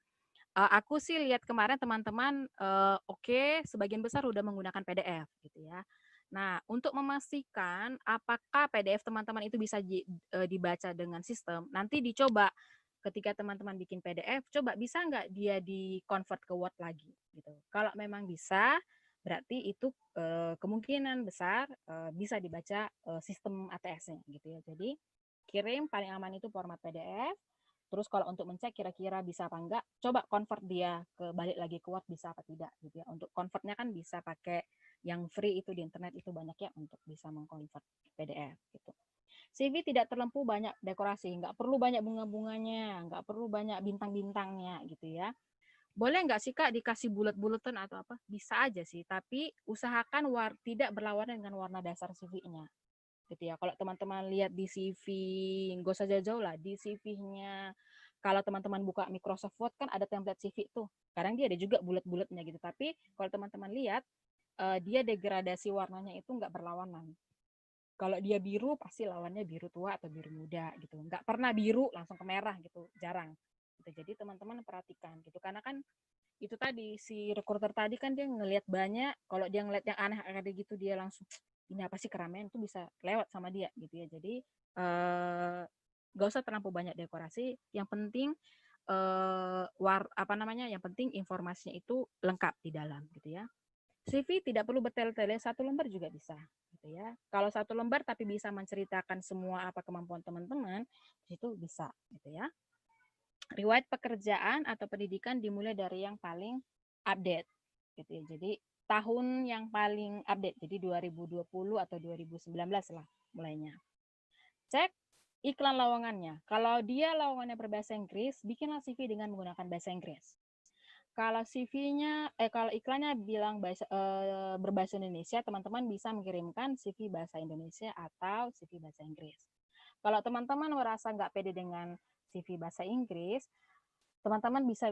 aku sih lihat kemarin teman-teman oke, sebagian besar udah menggunakan PDF gitu ya. Nah, untuk memastikan apakah PDF teman-teman itu bisa dibaca dengan sistem, nanti dicoba ketika teman-teman bikin PDF, coba bisa nggak dia di-convert ke Word lagi gitu. Kalau memang bisa, berarti itu kemungkinan besar bisa dibaca sistem ATS-nya gitu ya. Jadi kirim paling aman itu format PDF. Terus kalau untuk mencek kira-kira bisa apa enggak, coba convert dia ke balik lagi ke Word bisa apa tidak gitu ya. Untuk convertnya kan bisa pakai yang free itu di internet itu banyak ya untuk bisa mengkonvert PDF gitu. CV tidak terlampau banyak dekorasi, nggak perlu banyak bunga-bunganya, nggak perlu banyak bintang-bintangnya gitu ya. Boleh nggak sih Kak dikasih bulat-bulatan atau apa? Bisa aja sih, tapi usahakan tidak berlawanan dengan warna dasar CV-nya. Gitu ya. Kalau teman-teman lihat di CV, nggak usah jauh-jauh lah, di CV-nya kalau teman-teman buka Microsoft Word kan ada template CV tuh. Kadang dia ada juga bulat-bulatnya gitu. Tapi kalau teman-teman lihat, dia degradasi warnanya itu nggak berlawanan. Kalau dia biru pasti lawannya biru tua atau biru muda gitu. Nggak pernah biru langsung ke merah gitu, jarang. Gitu. Jadi teman-teman perhatikan gitu. Karena kan itu tadi si recruiter tadi kan dia ngelihat banyak, kalau dia ngelihat yang aneh kayak gitu dia langsung ini apa sih keramaian itu bisa lewat sama dia gitu ya. Jadi nggak usah terlalu banyak dekorasi. Yang penting yang penting informasinya itu lengkap di dalam gitu ya. CV tidak perlu bertele-tele, satu lembar juga bisa gitu ya. Kalau satu lembar tapi bisa menceritakan semua apa kemampuan teman-teman, itu bisa gitu ya. Riwayat pekerjaan atau pendidikan dimulai dari yang paling update gitu ya. Jadi tahun yang paling update, jadi 2020 atau 2019 lah mulainya. Cek iklan lowongannya. Kalau dia lowongannya berbahasa Inggris, bikinlah CV dengan menggunakan bahasa Inggris. Kalau kalau iklannya bilang berbahasa Indonesia, teman-teman bisa mengirimkan CV bahasa Indonesia atau CV bahasa Inggris. Kalau teman-teman merasa nggak pede dengan CV bahasa Inggris, teman-teman bisa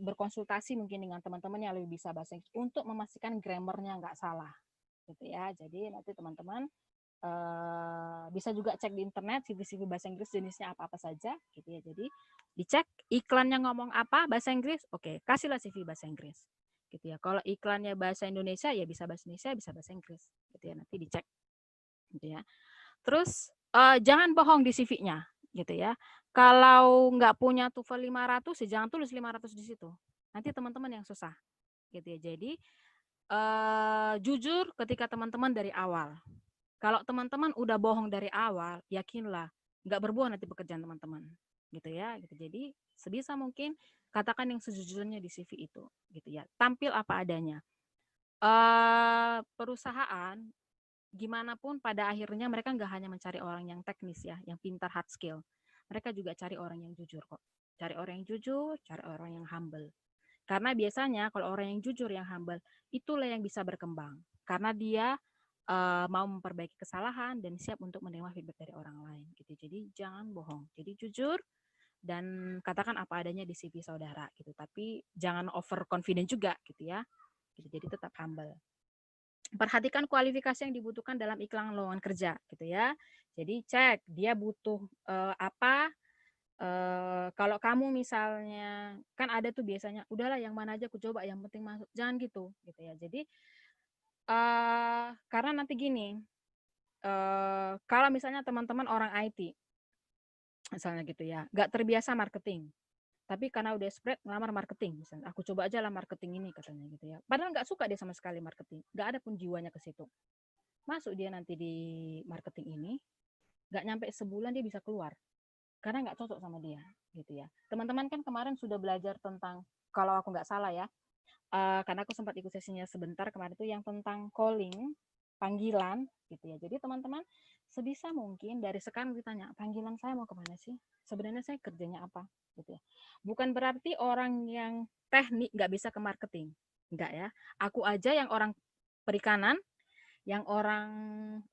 berkonsultasi mungkin dengan teman-teman yang lebih bisa bahasa Inggris untuk memastikan grammarnya nggak salah, gitu ya. Jadi nanti teman-teman bisa juga cek di internet CV-CV bahasa Inggris jenisnya apa-apa saja gitu ya. Jadi dicek iklannya ngomong apa bahasa Inggris, oke, kasihlah CV bahasa Inggris gitu ya. Kalau iklannya bahasa Indonesia ya bisa bahasa Indonesia, bisa bahasa Inggris gitu ya. Nanti dicek gitu ya. Terus jangan bohong di CV-nya gitu ya. Kalau nggak punya TOEFL 500 ya jangan tulis 500 di situ. Nanti teman-teman yang susah gitu ya. Jadi jujur ketika teman-teman dari awal. Kalau teman-teman udah bohong dari awal, yakinlah nggak berbuah nanti pekerjaan teman-teman, gitu ya. Gitu. Jadi sebisa mungkin katakan yang sejujurnya di CV itu, gitu ya. Tampil apa adanya. Perusahaan gimana pun pada akhirnya mereka nggak hanya mencari orang yang teknis ya, yang pintar hard skill. Mereka juga cari orang yang jujur kok. Cari orang yang jujur, cari orang yang humble. Karena biasanya kalau orang yang jujur, yang humble, itulah yang bisa berkembang. Karena dia mau memperbaiki kesalahan dan siap untuk menerima feedback dari orang lain gitu. Jadi jangan bohong. Jadi jujur dan katakan apa adanya di CV saudara gitu. Tapi jangan over confident juga gitu ya. Gitu. Jadi tetap humble. Perhatikan kualifikasi yang dibutuhkan dalam iklan lowongan kerja gitu ya. Jadi cek dia butuh apa. Kalau kamu misalnya kan ada tuh biasanya udahlah yang mana aja aku coba yang penting masuk, jangan gitu ya. Jadi karena nanti gini, kalau misalnya teman-teman orang IT, misalnya gitu ya, nggak terbiasa marketing, tapi karena udah spread ngelamar marketing, misalnya, aku coba aja lah marketing ini katanya gitu ya. Padahal nggak suka dia sama sekali marketing, nggak ada pun jiwanya ke situ. Masuk dia nanti di marketing ini, nggak nyampe sebulan dia bisa keluar, karena nggak cocok sama dia, gitu ya. Teman-teman kan kemarin sudah belajar tentang, kalau aku nggak salah ya, karena aku sempat ikut sesinya sebentar kemarin itu yang tentang calling, panggilan gitu ya. Jadi teman-teman sebisa mungkin dari sekarang ditanya, panggilan saya mau kemana sih? Sebenarnya saya kerjanya apa? Gitu ya. Bukan berarti orang yang teknik nggak bisa ke marketing. Enggak ya. Aku aja yang orang perikanan, yang orang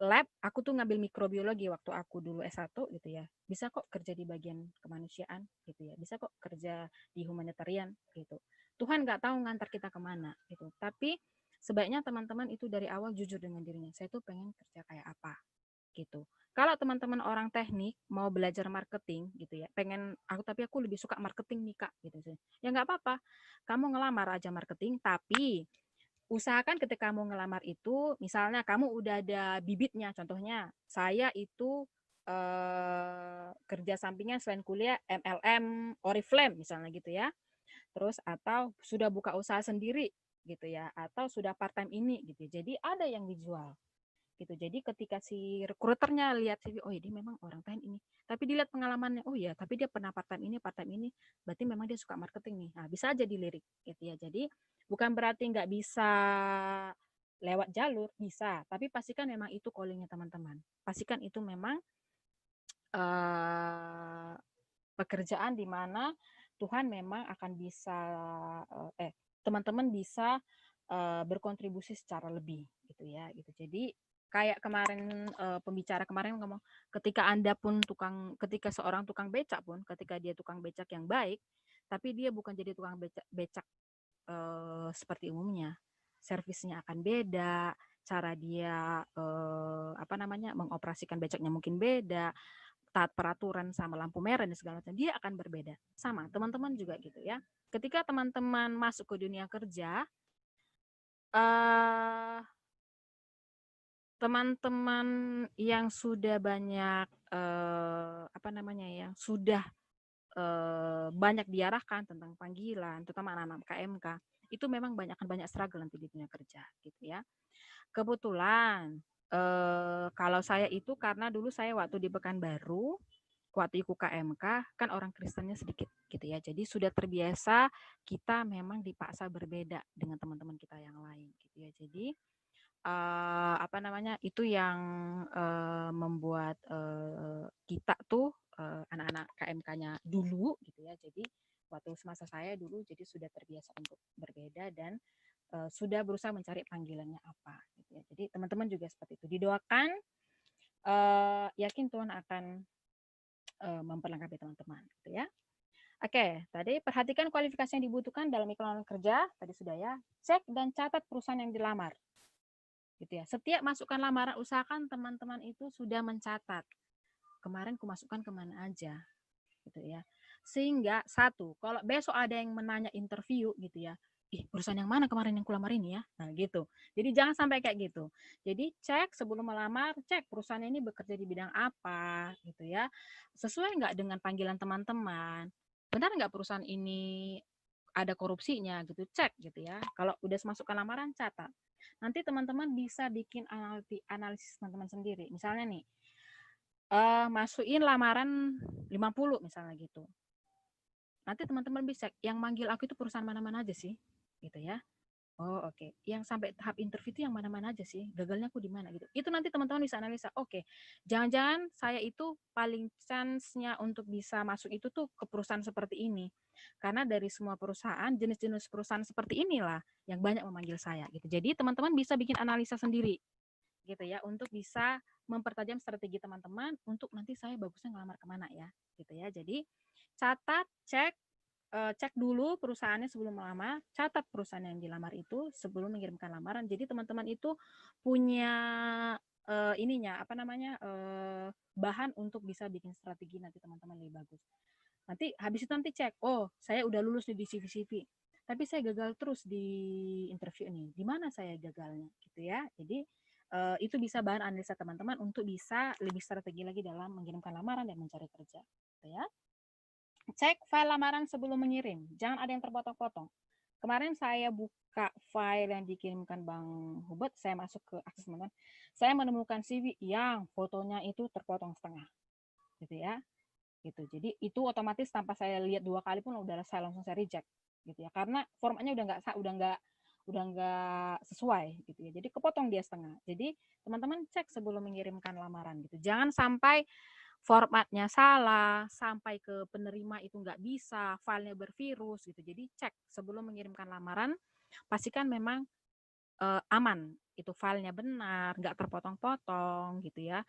lab, aku tuh ngambil mikrobiologi waktu aku dulu S1 gitu ya. Bisa kok kerja di bagian kemanusiaan gitu ya. Bisa kok kerja di humanitarian gitu. Tuhan nggak tahu ngantar kita kemana gitu. Tapi sebaiknya teman-teman itu dari awal jujur dengan dirinya. Saya tuh pengen kerja kayak apa gitu. Kalau teman-teman orang teknik mau belajar marketing gitu ya, pengen tapi aku lebih suka marketing nih Kak gitu sih. Ya nggak apa-apa. Kamu ngelamar aja marketing, tapi usahakan ketika kamu ngelamar itu, misalnya kamu udah ada bibitnya. Contohnya, saya itu kerja sampingnya selain kuliah MLM Oriflame misalnya gitu ya. Terus atau sudah buka usaha sendiri gitu ya, atau sudah part time ini gitu. Jadi ada yang dijual gitu. Jadi ketika si rekruternya lihat CV, oh ya dia memang orang teknik ini. Tapi dilihat pengalamannya, oh ya, tapi dia pernah part time ini, berarti memang dia suka marketing nih. Nah, bisa aja dilirik gitu ya. Jadi bukan berarti nggak bisa lewat jalur, bisa. Tapi pastikan memang itu callingnya teman-teman. Pastikan itu memang pekerjaan di mana Tuhan memang akan bisa teman-teman bisa berkontribusi secara lebih gitu ya gitu. Jadi kayak kemarin pembicara kemarin ngomong, ketika seorang tukang becak pun, ketika dia tukang becak yang baik, tapi dia bukan jadi tukang becak seperti umumnya, servisnya akan beda, cara dia mengoperasikan becaknya mungkin beda, taat peraturan sama lampu merah dan segala macam, dia akan berbeda. Sama, teman-teman juga gitu ya. Ketika teman-teman masuk ke dunia kerja, teman-teman yang sudah banyak yang sudah banyak diarahkan tentang panggilan, terutama anak-anak KMK, itu memang banyak struggle nanti di dunia kerja gitu ya. Kebetulan kalau saya itu karena dulu saya waktu di Pekanbaru, waktu ikut KMK kan orang Kristennya sedikit gitu ya. Jadi sudah terbiasa kita memang dipaksa berbeda dengan teman-teman kita yang lain gitu ya. Jadi itu yang membuat kita tuh anak-anak KMK-nya dulu gitu ya. Jadi waktu semasa saya dulu jadi sudah terbiasa untuk berbeda dan sudah berusaha mencari panggilannya apa gitu ya. Jadi teman-teman juga seperti itu. Didoakan, yakin Tuhan akan memperlengkapi teman-teman gitu ya. Oke, tadi perhatikan kualifikasi yang dibutuhkan dalam iklan kerja, tadi sudah ya. Cek dan catat perusahaan yang dilamar. Gitu ya. Setiap masukkan lamaran, usahakan teman-teman itu sudah mencatat. Kemarin kumasukkan kemana aja. Gitu ya. Sehingga satu, kalau besok ada yang menanya interview gitu ya, perusahaan yang mana kemarin yang kulamar ini ya? Nah gitu. Jadi jangan sampai kayak gitu. Jadi cek sebelum melamar, cek perusahaan ini bekerja di bidang apa gitu ya. Sesuai nggak dengan panggilan teman-teman. Benar nggak perusahaan ini ada korupsinya gitu, cek gitu ya. Kalau udah masukkan lamaran, catat. Nanti teman-teman bisa bikin analisis teman-teman sendiri. Misalnya nih, masukin lamaran 50 misalnya gitu. Nanti teman-teman bisa, yang manggil aku itu perusahaan mana-mana aja sih, gitu ya. Oh oke, yang sampai tahap interview itu yang mana-mana aja sih, gagalnya aku di mana gitu. Itu nanti teman-teman bisa analisa, oke, jangan-jangan saya itu paling chance-nya untuk bisa masuk itu tuh ke perusahaan seperti ini. Karena dari semua perusahaan, jenis-jenis perusahaan seperti inilah yang banyak memanggil saya gitu. Jadi teman-teman bisa bikin analisa sendiri gitu ya, untuk bisa mempertajam strategi teman-teman untuk nanti saya bagusnya ngelamar kemana ya gitu ya. Jadi catat, cek dulu perusahaannya sebelum melamar, catat perusahaan yang dilamar itu sebelum mengirimkan lamaran. Jadi teman-teman itu punya bahan untuk bisa bikin strategi nanti teman-teman lebih bagus. Nanti habis itu nanti cek, oh saya udah lulus di CV, tapi saya gagal terus di interview ini. Di mana saya gagalnya gitu ya. Jadi itu bisa bahan analisa teman-teman untuk bisa lebih strategi lagi dalam mengirimkan lamaran dan mencari kerja gitu ya. Cek file lamaran sebelum mengirim, jangan ada yang terpotong-potong. Kemarin saya buka file yang dikirimkan Bang Hubert, saya masuk ke akses teman-teman, saya menemukan CV yang fotonya itu terpotong setengah gitu ya. Gitu. Jadi itu otomatis tanpa saya lihat 2 kali pun saya langsung reject gitu ya. Karena formatnya udah nggak sesuai gitu ya. Jadi kepotong dia setengah. Jadi teman-teman cek sebelum mengirimkan lamaran gitu. Jangan sampai formatnya salah, sampai ke penerima itu nggak bisa, filenya bervirus gitu. Jadi cek sebelum mengirimkan lamaran, pastikan memang aman itu filenya benar, nggak terpotong-potong gitu ya.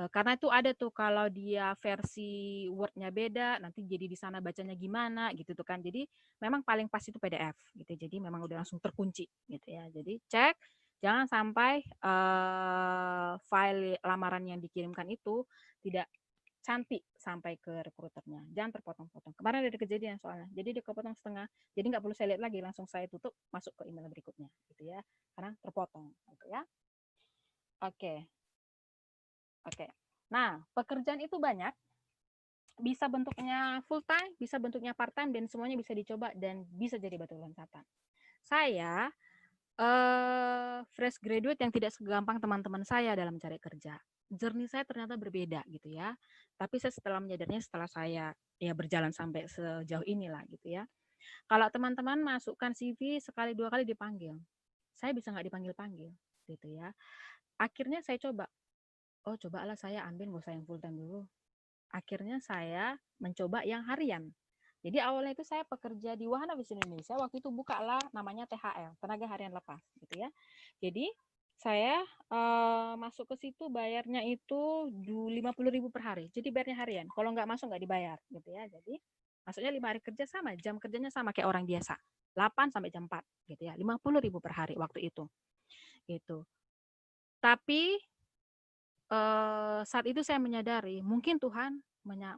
Karena itu ada tuh kalau dia versi Word-nya beda, nanti jadi di sana bacanya gimana gitu tuh kan. Jadi memang paling pas itu PDF gitu. Jadi memang udah langsung terkunci gitu ya. Jadi cek jangan sampai file lamaran yang dikirimkan itu tidak cantik sampai ke rekruternya. Jangan terpotong-potong. Kemarin ada kejadian soalnya. Jadi dia kepotong setengah. Jadi nggak perlu saya lihat lagi, langsung saya tutup, masuk ke email berikutnya, gitu ya. Karena terpotong, gitu ya. Oke. Oke. Nah, pekerjaan itu banyak. Bisa bentuknya full time, bisa bentuknya part time, dan semuanya bisa dicoba dan bisa jadi batu loncatan. Saya fresh graduate yang tidak segampang teman-teman saya dalam mencari kerja. Journey saya ternyata berbeda gitu ya. Tapi saya setelah menyadarinya setelah saya ya berjalan sampai sejauh inilah gitu ya. Kalau teman-teman masukkan CV sekali dua kali dipanggil, saya bisa nggak dipanggil-panggil gitu ya. Akhirnya saya coba, oh cobalah saya ambil nggak usah yang full time dulu. Akhirnya saya mencoba yang harian. Jadi awalnya itu saya pekerja di Wahana Bisnis Indonesia, waktu itu bukalah namanya THL, tenaga harian lepas gitu ya. Jadi saya masuk ke situ bayarnya itu 50.000 per hari. Jadi bayarnya harian. Kalau nggak masuk nggak dibayar gitu ya. Jadi masuknya 5 hari kerja sama, jam kerjanya sama kayak orang biasa. 8 sampai jam 4 gitu ya. 50.000 per hari waktu itu. Gitu. Tapi saat itu saya menyadari mungkin Tuhan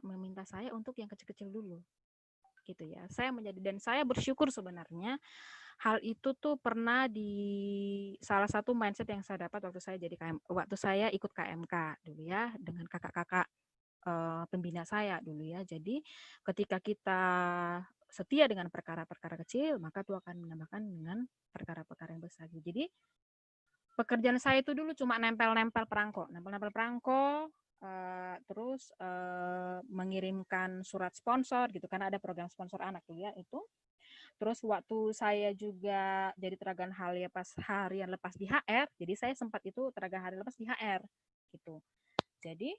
meminta saya untuk yang kecil-kecil dulu gitu ya. Saya menjadi dan saya bersyukur sebenarnya hal itu tuh pernah di salah satu mindset yang saya dapat waktu saya jadi waktu saya ikut KMK dulu ya dengan kakak-kakak pembina saya dulu ya. Jadi ketika kita setia dengan perkara-perkara kecil, maka Tuhan akan menambahkan dengan perkara-perkara yang besar. Jadi pekerjaan saya itu dulu cuma nempel-nempel perangko, terus mengirimkan surat sponsor gitu karena ada program sponsor anak tuh ya itu. Terus waktu saya juga jadi tenaga harian lepas di HR, jadi saya sempat itu tenaga harian lepas di HR gitu. Jadi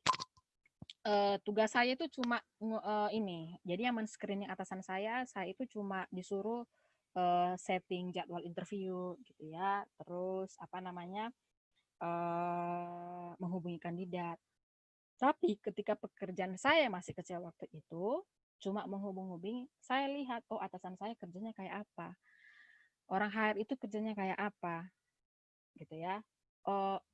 tugas saya itu cuma ini. Jadi yang men-screening atasan saya itu cuma disuruh setting jadwal interview gitu ya. Terus apa namanya? Menghubungi kandidat. Tapi ketika pekerjaan saya masih kecil waktu itu, cuma menghubung-hubungi, saya lihat, oh atasan saya kerjanya kayak apa. Orang HR itu kerjanya kayak apa. Gitu ya.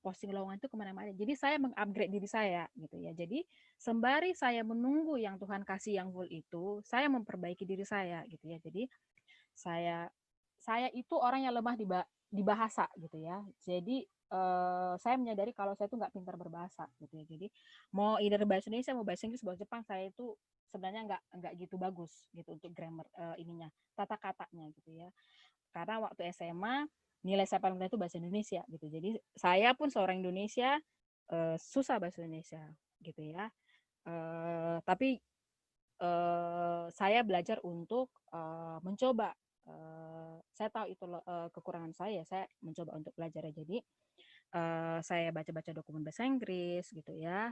Posting lowongan itu kemana-mana. Jadi saya mengupgrade diri saya gitu ya. Jadi sembari saya menunggu yang Tuhan kasih yang full itu, saya memperbaiki diri saya gitu ya. Jadi saya itu orang yang lemah di bahasa gitu ya. Jadi saya menyadari kalau saya itu nggak pintar berbahasa gitu ya. Jadi mau either bahasa Indonesia mau bahasa Inggris bahasa Jepang saya itu sebenarnya nggak gitu bagus gitu untuk grammar ininya tata katanya gitu ya. Karena waktu SMA nilai saya paling rendah itu bahasa Indonesia gitu. Jadi saya pun seorang Indonesia susah bahasa Indonesia gitu ya. Tapi saya belajar untuk mencoba. Saya tahu itu kekurangan saya mencoba untuk belajar ya. Jadi saya baca-baca dokumen bahasa Inggris gitu ya.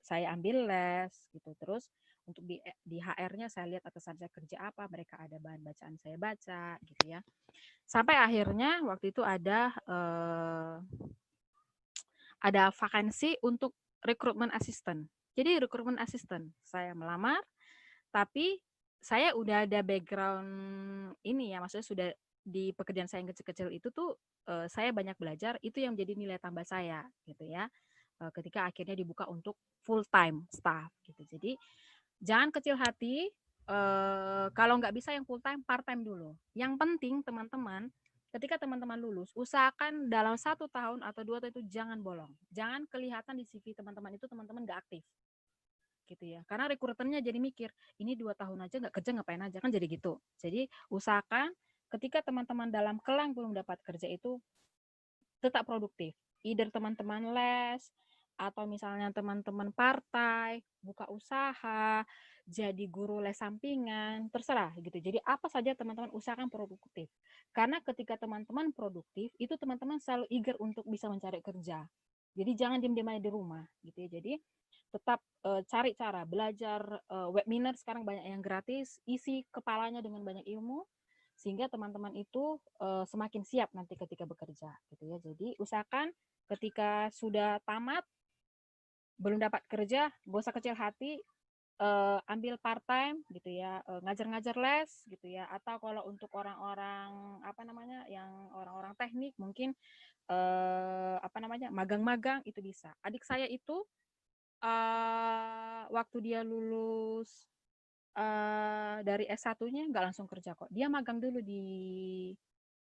Saya ambil les gitu. Terus untuk di HR-nya saya lihat atasan saya kerja apa, mereka ada bahan bacaan saya baca gitu ya. Sampai akhirnya waktu itu ada vakansi untuk rekrutmen asisten. Jadi rekrutmen asisten saya melamar, tapi saya udah ada background ini ya, maksudnya sudah di pekerjaan saya yang kecil-kecil itu tuh saya banyak belajar, itu yang jadi nilai tambah saya gitu ya. Ketika akhirnya dibuka untuk full time staff gitu. Jadi jangan kecil hati, kalau nggak bisa yang full time, part time dulu. Yang penting teman-teman, ketika teman-teman lulus, usahakan dalam 1 tahun atau 2 tahun itu jangan bolong. Jangan kelihatan di CV teman-teman itu teman-teman nggak aktif gitu ya. Karena rekruternya jadi mikir, ini 2 tahun aja nggak kerja ngapain aja, kan jadi gitu. Jadi usahakan ketika teman-teman dalam kelang belum dapat kerja itu tetap produktif. Either teman-teman les, atau misalnya teman-teman partai, buka usaha, jadi guru les sampingan, terserah gitu. Jadi apa saja teman-teman usahakan produktif. Karena ketika teman-teman produktif, itu teman-teman selalu eager untuk bisa mencari kerja. Jadi jangan diam-diam aja di rumah gitu ya. Jadi tetap cari cara belajar webinar sekarang banyak yang gratis, isi kepalanya dengan banyak ilmu sehingga teman-teman itu semakin siap nanti ketika bekerja gitu ya. Jadi usahakan ketika sudah tamat belum dapat kerja, gak usah kecil hati, ambil part time gitu ya, ngajar-ngajar les gitu ya, atau kalau untuk orang-orang apa namanya yang orang-orang teknik mungkin apa namanya magang-magang itu bisa. Adik saya itu waktu dia lulus dari S1-nya nggak langsung kerja kok. Dia magang dulu di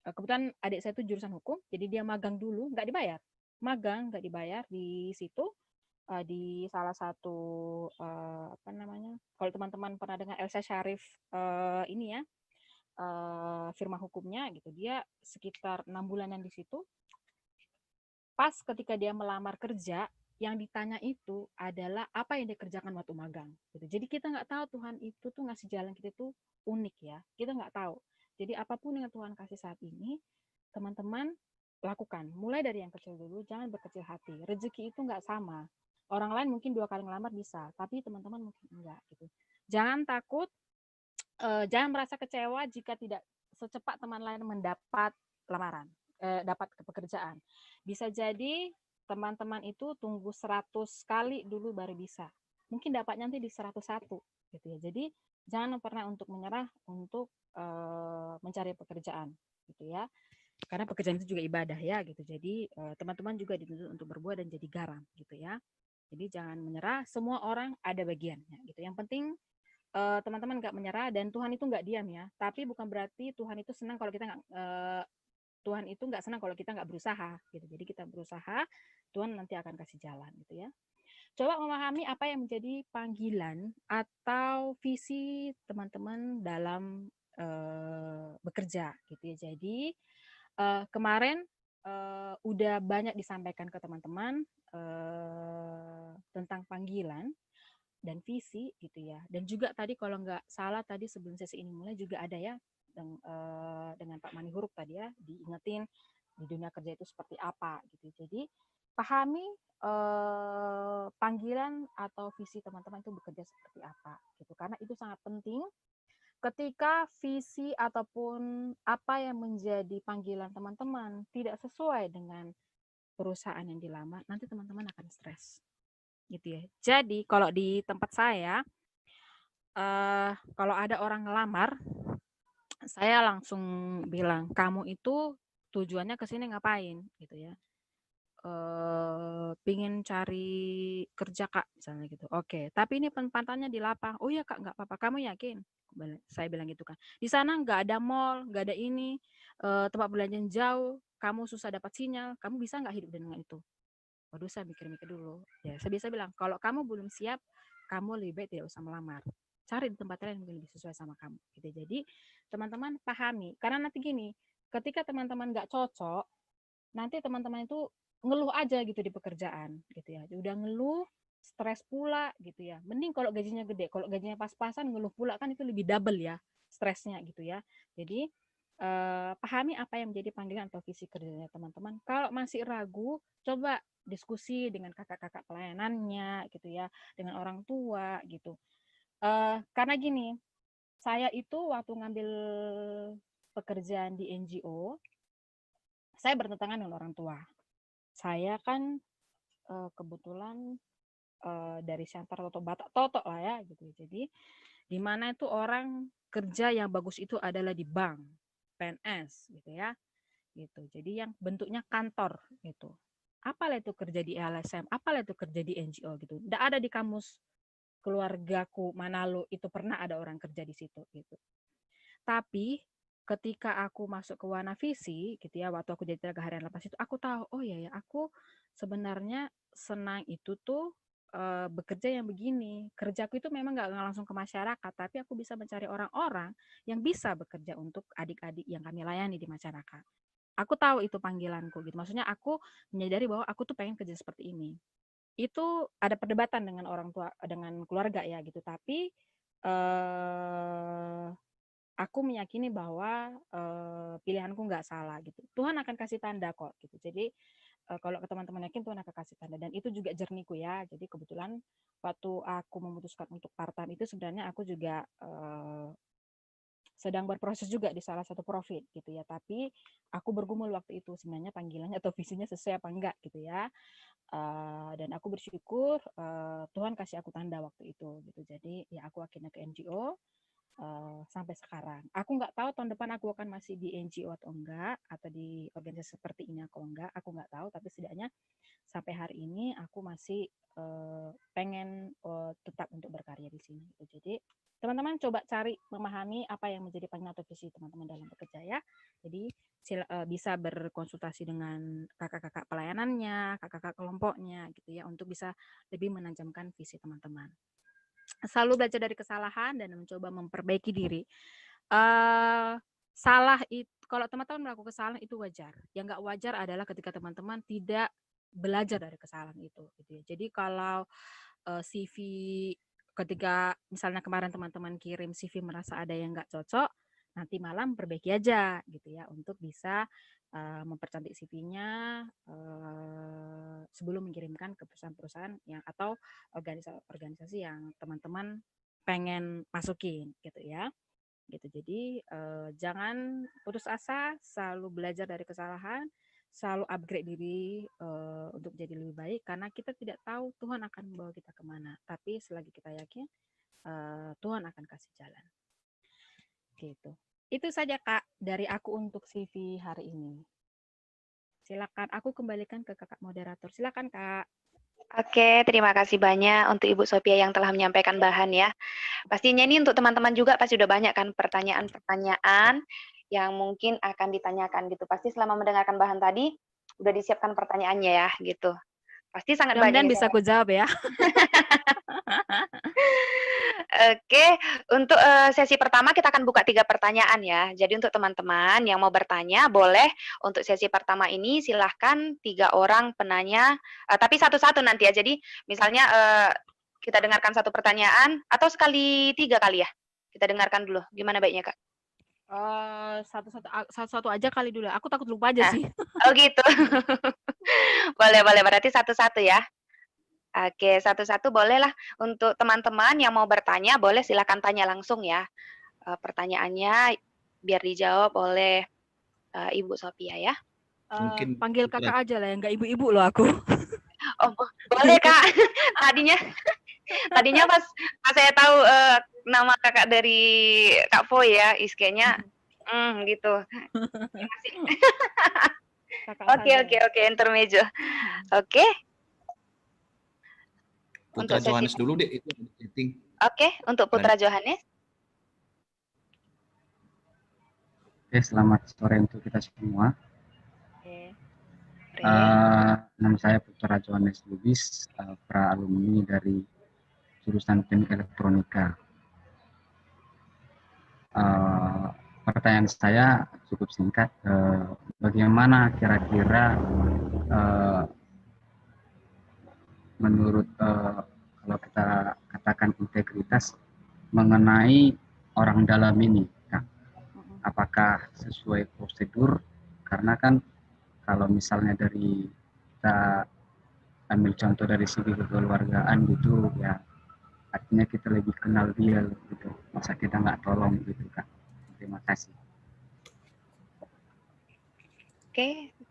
kebetulan adik saya itu jurusan hukum, jadi dia magang dulu, nggak dibayar. Magang nggak dibayar di situ di salah satu apa namanya? Kalau teman-teman pernah dengar Elsa Syarif ini ya firma hukumnya gitu, dia sekitar 6 bulanan di situ. Pas ketika dia melamar kerja, yang ditanya itu adalah apa yang dia kerjakan waktu magang. Gitu. Jadi kita nggak tahu Tuhan itu tuh ngasih jalan kita itu unik ya. Kita nggak tahu. Jadi apapun yang Tuhan kasih saat ini, teman-teman lakukan. Mulai dari yang kecil dulu, jangan berkecil hati. Rezeki itu nggak sama. Orang lain mungkin 2 kali ngelamar bisa, tapi teman-teman mungkin enggak. Gitu. Jangan takut, jangan merasa kecewa jika tidak secepat teman lain mendapat lamaran, dapat pekerjaan. Bisa jadi teman-teman itu tunggu 100 kali dulu baru bisa. Mungkin dapat nanti di 101 gitu ya. Jadi jangan pernah untuk menyerah untuk mencari pekerjaan gitu ya. Karena pekerjaan itu juga ibadah ya gitu. Jadi teman-teman juga dituntut untuk berbuat dan jadi garam gitu ya. Jadi jangan menyerah, semua orang ada bagiannya gitu. Yang penting teman-teman nggak menyerah dan Tuhan itu nggak diam ya. Tapi bukan berarti Tuhan itu senang kalau kita nggak Tuhan itu nggak senang kalau kita nggak berusaha gitu. Jadi kita berusaha, Tuhan nanti akan kasih jalan gitu ya. Coba memahami apa yang menjadi panggilan atau visi teman-teman dalam bekerja gitu ya. Jadi kemarin udah banyak disampaikan ke teman-teman tentang panggilan dan visi gitu ya. Dan juga tadi kalau nggak salah tadi sebelum sesi ini mulai juga ada ya dengan Pak Mani Huruf tadi ya diingetin di dunia kerja itu seperti apa gitu. Jadi pahami panggilan atau visi teman-teman itu bekerja seperti apa gitu. Karena itu sangat penting ketika visi ataupun apa yang menjadi panggilan teman-teman tidak sesuai dengan perusahaan yang dilamar, nanti teman-teman akan stres gitu ya. Jadi kalau di tempat saya kalau ada orang ngelamar, saya langsung bilang, kamu itu tujuannya ke sini ngapain gitu ya. Pingin cari kerja Kak, misalnya gitu. Oke, tapi ini penempatannya di lapang. Oh iya Kak, nggak apa-apa. Kamu yakin? Saya bilang gitu kan. Di sana nggak ada mall, nggak ada ini, tempat belanja jauh, kamu susah dapat sinyal, kamu bisa nggak hidup dengan itu? Waduh, saya mikir-mikir dulu. Ya, saya biasa bilang, kalau kamu belum siap, kamu lebih baik tidak usah melamar. Cari di tempat lain yang mungkin lebih sesuai sama kamu. Gitu. Jadi, teman-teman pahami. Karena nanti gini, ketika teman-teman nggak cocok, nanti teman-teman itu ngeluh aja gitu di pekerjaan. Gitu ya. Udah ngeluh, stres pula gitu ya. Mending kalau gajinya gede. Kalau gajinya pas-pasan, ngeluh pula kan itu lebih double ya stresnya gitu ya. Jadi, pahami apa yang menjadi panggilan atau visi kerjanya teman-teman. Kalau masih ragu, coba diskusi dengan kakak-kakak pelayanannya gitu ya, dengan orang tua gitu. Karena gini, saya itu waktu ngambil pekerjaan di NGO, saya bertentangan dengan orang tua. Saya kan kebetulan dari Siantar Toto Batak Toto lah ya gitu. Jadi di mana itu orang kerja yang bagus itu adalah di bank, PNS gitu ya. Gitu. Jadi yang bentuknya kantor gitu. Apalah itu kerja di LSM, apalah itu kerja di NGO gitu. Tidak ada di kamus keluargaku Manalo itu pernah ada orang kerja di situ gitu. Tapi ketika aku masuk ke Wana Visi gitu ya, waktu aku jadi tenaga harian lepas itu aku tahu, oh ya aku sebenarnya senang itu tuh bekerja yang begini. Kerjaku itu memang nggak langsung ke masyarakat, tapi aku bisa mencari orang-orang yang bisa bekerja untuk adik-adik yang kami layani di masyarakat. Aku tahu itu panggilanku gitu. Maksudnya aku menyadari bahwa aku tuh pengen kerja seperti ini. Itu ada perdebatan dengan orang tua, dengan keluarga ya gitu. Tapi aku meyakini bahwa pilihanku nggak salah gitu. Tuhan akan kasih tanda kok gitu. Jadi kalau ke teman-teman yakin Tuhan akan kasih tanda dan itu juga jernihku ya. Jadi kebetulan waktu aku memutuskan untuk part time itu sebenarnya aku juga sedang berproses juga di salah satu profit gitu ya. Tapi aku bergumul waktu itu sebenarnya panggilannya atau visinya sesuai apa enggak gitu ya. Dan aku bersyukur Tuhan kasih aku tanda waktu itu gitu. Jadi ya aku akhirnya ke NGO sampai sekarang. Aku nggak tahu tahun depan aku akan masih di NGO atau enggak, atau di organisasi seperti ini atau enggak, aku nggak tahu. Tapi setidaknya sampai hari ini aku masih pengen tetap untuk berkarya di sini. Gitu. Jadi teman-teman coba cari memahami apa yang menjadi panggilan atau visi teman-teman dalam bekerja ya. Jadi bisa berkonsultasi dengan kakak-kakak pelayanannya, kakak-kakak kelompoknya gitu ya, untuk bisa lebih menajamkan visi teman-teman. Selalu belajar dari kesalahan dan mencoba memperbaiki diri. Salah itu, kalau teman-teman melakukan kesalahan itu wajar. Yang nggak wajar adalah ketika teman-teman tidak belajar dari kesalahan itu. Gitu ya. Jadi kalau CV ketika misalnya kemarin teman-teman kirim CV merasa ada yang nggak cocok, nanti malam perbaiki aja gitu ya untuk bisa mempercantik CV-nya sebelum mengirimkan ke perusahaan-perusahaan yang atau organisasi yang teman-teman pengen masukin gitu ya. Gitu. Jadi jangan putus asa, selalu belajar dari kesalahan, selalu upgrade diri untuk jadi lebih baik karena kita tidak tahu Tuhan akan membawa kita kemana. Tapi selagi kita yakin Tuhan akan kasih jalan. Gitu. Itu saja Kak dari aku untuk CV hari ini. Silakan aku kembalikan ke Kakak moderator. Silakan Kak. Oke, terima kasih banyak untuk Ibu Sophia yang telah menyampaikan bahan ya. Pastinya ini untuk teman-teman juga pasti udah banyak kan pertanyaan-pertanyaan yang mungkin akan ditanyakan gitu. Pasti selama mendengarkan bahan tadi udah disiapkan pertanyaannya ya gitu. Pasti sangat banyak Mudah-mudahan nih. bisa aku jawab ya. Oke, untuk sesi pertama kita akan buka 3 pertanyaan ya. Jadi untuk teman-teman yang mau bertanya boleh untuk sesi pertama ini silahkan 3 orang penanya, tapi satu-satu nanti ya. Jadi misalnya kita dengarkan satu pertanyaan atau sekali 3 kali ya? Kita dengarkan dulu, gimana baiknya Kak? Satu-satu aja kali dulu. Aku takut lupa aja Nah, sih. oh gitu. Boleh boleh, berarti satu-satu ya. Oke, satu-satu bolehlah. Untuk teman-teman yang mau bertanya boleh silakan tanya langsung ya. Pertanyaannya biar dijawab oleh Ibu Sophia ya. Mungkin Panggil kakak aja lah ya, nggak ibu-ibu loh aku. Oh, boleh Kak. Tadinya tadinya pas saya tahu nama kakak dari Kak Foy ya, kayaknya gitu. Masih. Kakak Oke saja oke lah. oke, intermezzo. Oke, Putra untuk sesi Johannes dulu deh, itu setting. Oke, untuk Putra Johannes. Oke, selamat sore untuk kita semua. Oke. Nama saya Putra Johannes Lubis, pra alumni dari jurusan Teknik Elektronika. Pertanyaan saya cukup singkat. Bagaimana kira-kira menurut kalau kita katakan integritas mengenai orang dalam ini, Kak? Apakah sesuai prosedur? Karena kan kalau misalnya dari kita ambil contoh dari segi kekeluargaan gitu ya, artinya kita lebih kenal dia gitu, masa kita nggak tolong gitu Kak. Terima kasih.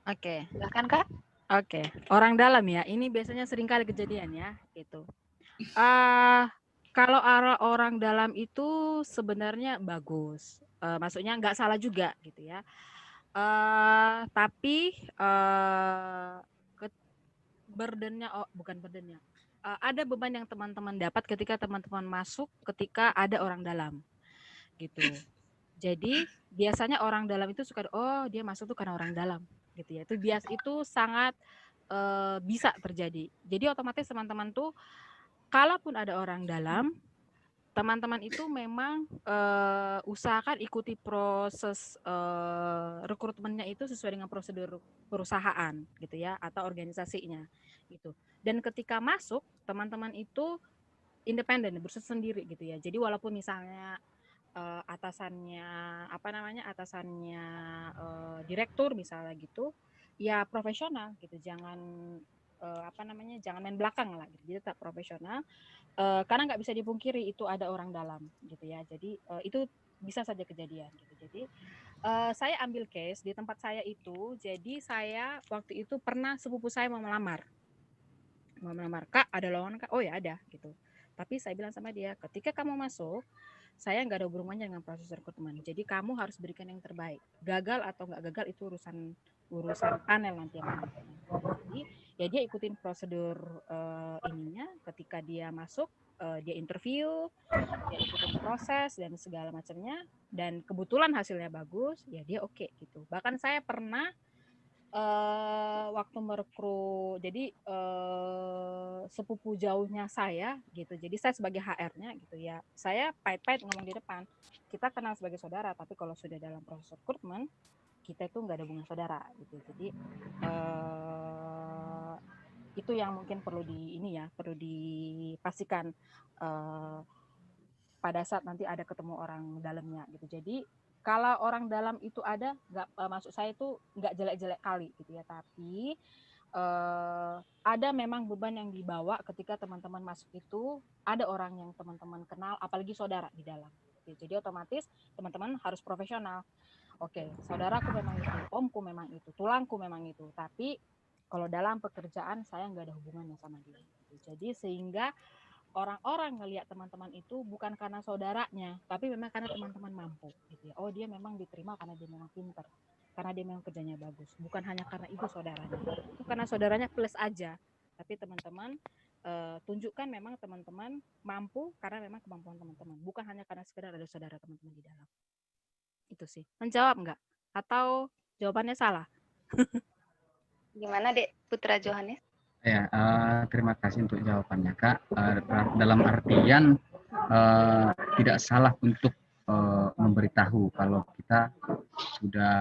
Oke, silakan Kak. Oke, orang dalam ya, ini biasanya sering kali kejadian ya, gitu. Kalau orang dalam itu sebenarnya bagus, maksudnya nggak salah juga gitu ya. Tapi burdennya, bukan burdennya, ada beban yang teman-teman dapat ketika teman-teman masuk ketika ada orang dalam, gitu. Jadi biasanya orang dalam itu suka, oh dia masuk tuh karena orang dalam, gitu ya. Itu sangat bisa terjadi. Jadi otomatis teman-teman tuh, kalaupun ada orang dalam, teman-teman itu memang usahakan ikuti proses rekrutmennya itu sesuai dengan prosedur perusahaan gitu ya, atau organisasinya gitu. Dan ketika masuk, teman-teman itu independen, berusaha sendiri gitu ya. Jadi walaupun misalnya atasannya direktur misalnya gitu, ya profesional gitu, jangan jangan main belakang lah gitu. Jadi tetap profesional, karena nggak bisa dipungkiri itu ada orang dalam gitu ya. Jadi itu bisa saja kejadian gitu. Jadi saya ambil case di tempat saya itu. Jadi saya waktu itu pernah sepupu saya mau melamar, Kak ada lowongan Kak, oh ya ada gitu. Tapi saya bilang sama dia, ketika kamu masuk, saya nggak ada hubungannya dengan proses rekrutmen. Jadi kamu harus berikan yang terbaik. Gagal atau nggak gagal itu urusan panel nanti yang menentukan. Jadi ya dia ikutin prosedur ininya. Ketika dia masuk, dia interview, dia ikutin proses dan segala macamnya. Dan kebetulan hasilnya bagus, ya dia oke gitu. Bahkan saya pernah waktu merekrut, jadi sepupu jauhnya saya gitu. Jadi saya sebagai HR-nya gitu ya. Saya pahit-pahit ngomong di depan. Kita kenal sebagai saudara, tapi kalau sudah dalam proses rekrutmen, kita itu nggak ada hubungan saudara gitu. Jadi itu yang mungkin perlu perlu dipastikan pada saat nanti ada ketemu orang dalamnya gitu. Jadi kalau orang dalam itu ada, maksud saya itu nggak jelek-jelek kali gitu ya, tapi ada memang beban yang dibawa ketika teman-teman masuk itu, ada orang yang teman-teman kenal, apalagi saudara di dalam. Jadi otomatis teman-teman harus profesional. Oke, saudaraku memang itu, omku memang itu, tulangku memang itu, tapi kalau dalam pekerjaan saya nggak ada hubungannya sama dia. Jadi sehingga orang-orang ngelihat teman-teman itu bukan karena saudaranya, tapi memang karena teman-teman mampu gitu ya. Oh, dia memang diterima karena dia memang pintar, karena dia memang kerjanya bagus, bukan hanya karena itu saudaranya. Itu karena saudaranya plus aja. Tapi teman-teman tunjukkan memang teman-teman mampu karena memang kemampuan teman-teman, bukan hanya karena sekedar ada saudara teman-teman di dalam. Itu sih. Menjawab enggak? Atau jawabannya salah? Gimana Dek Putra Johannes? Ya, terima kasih untuk jawabannya Kak. Dalam artian tidak salah untuk memberitahu kalau kita sudah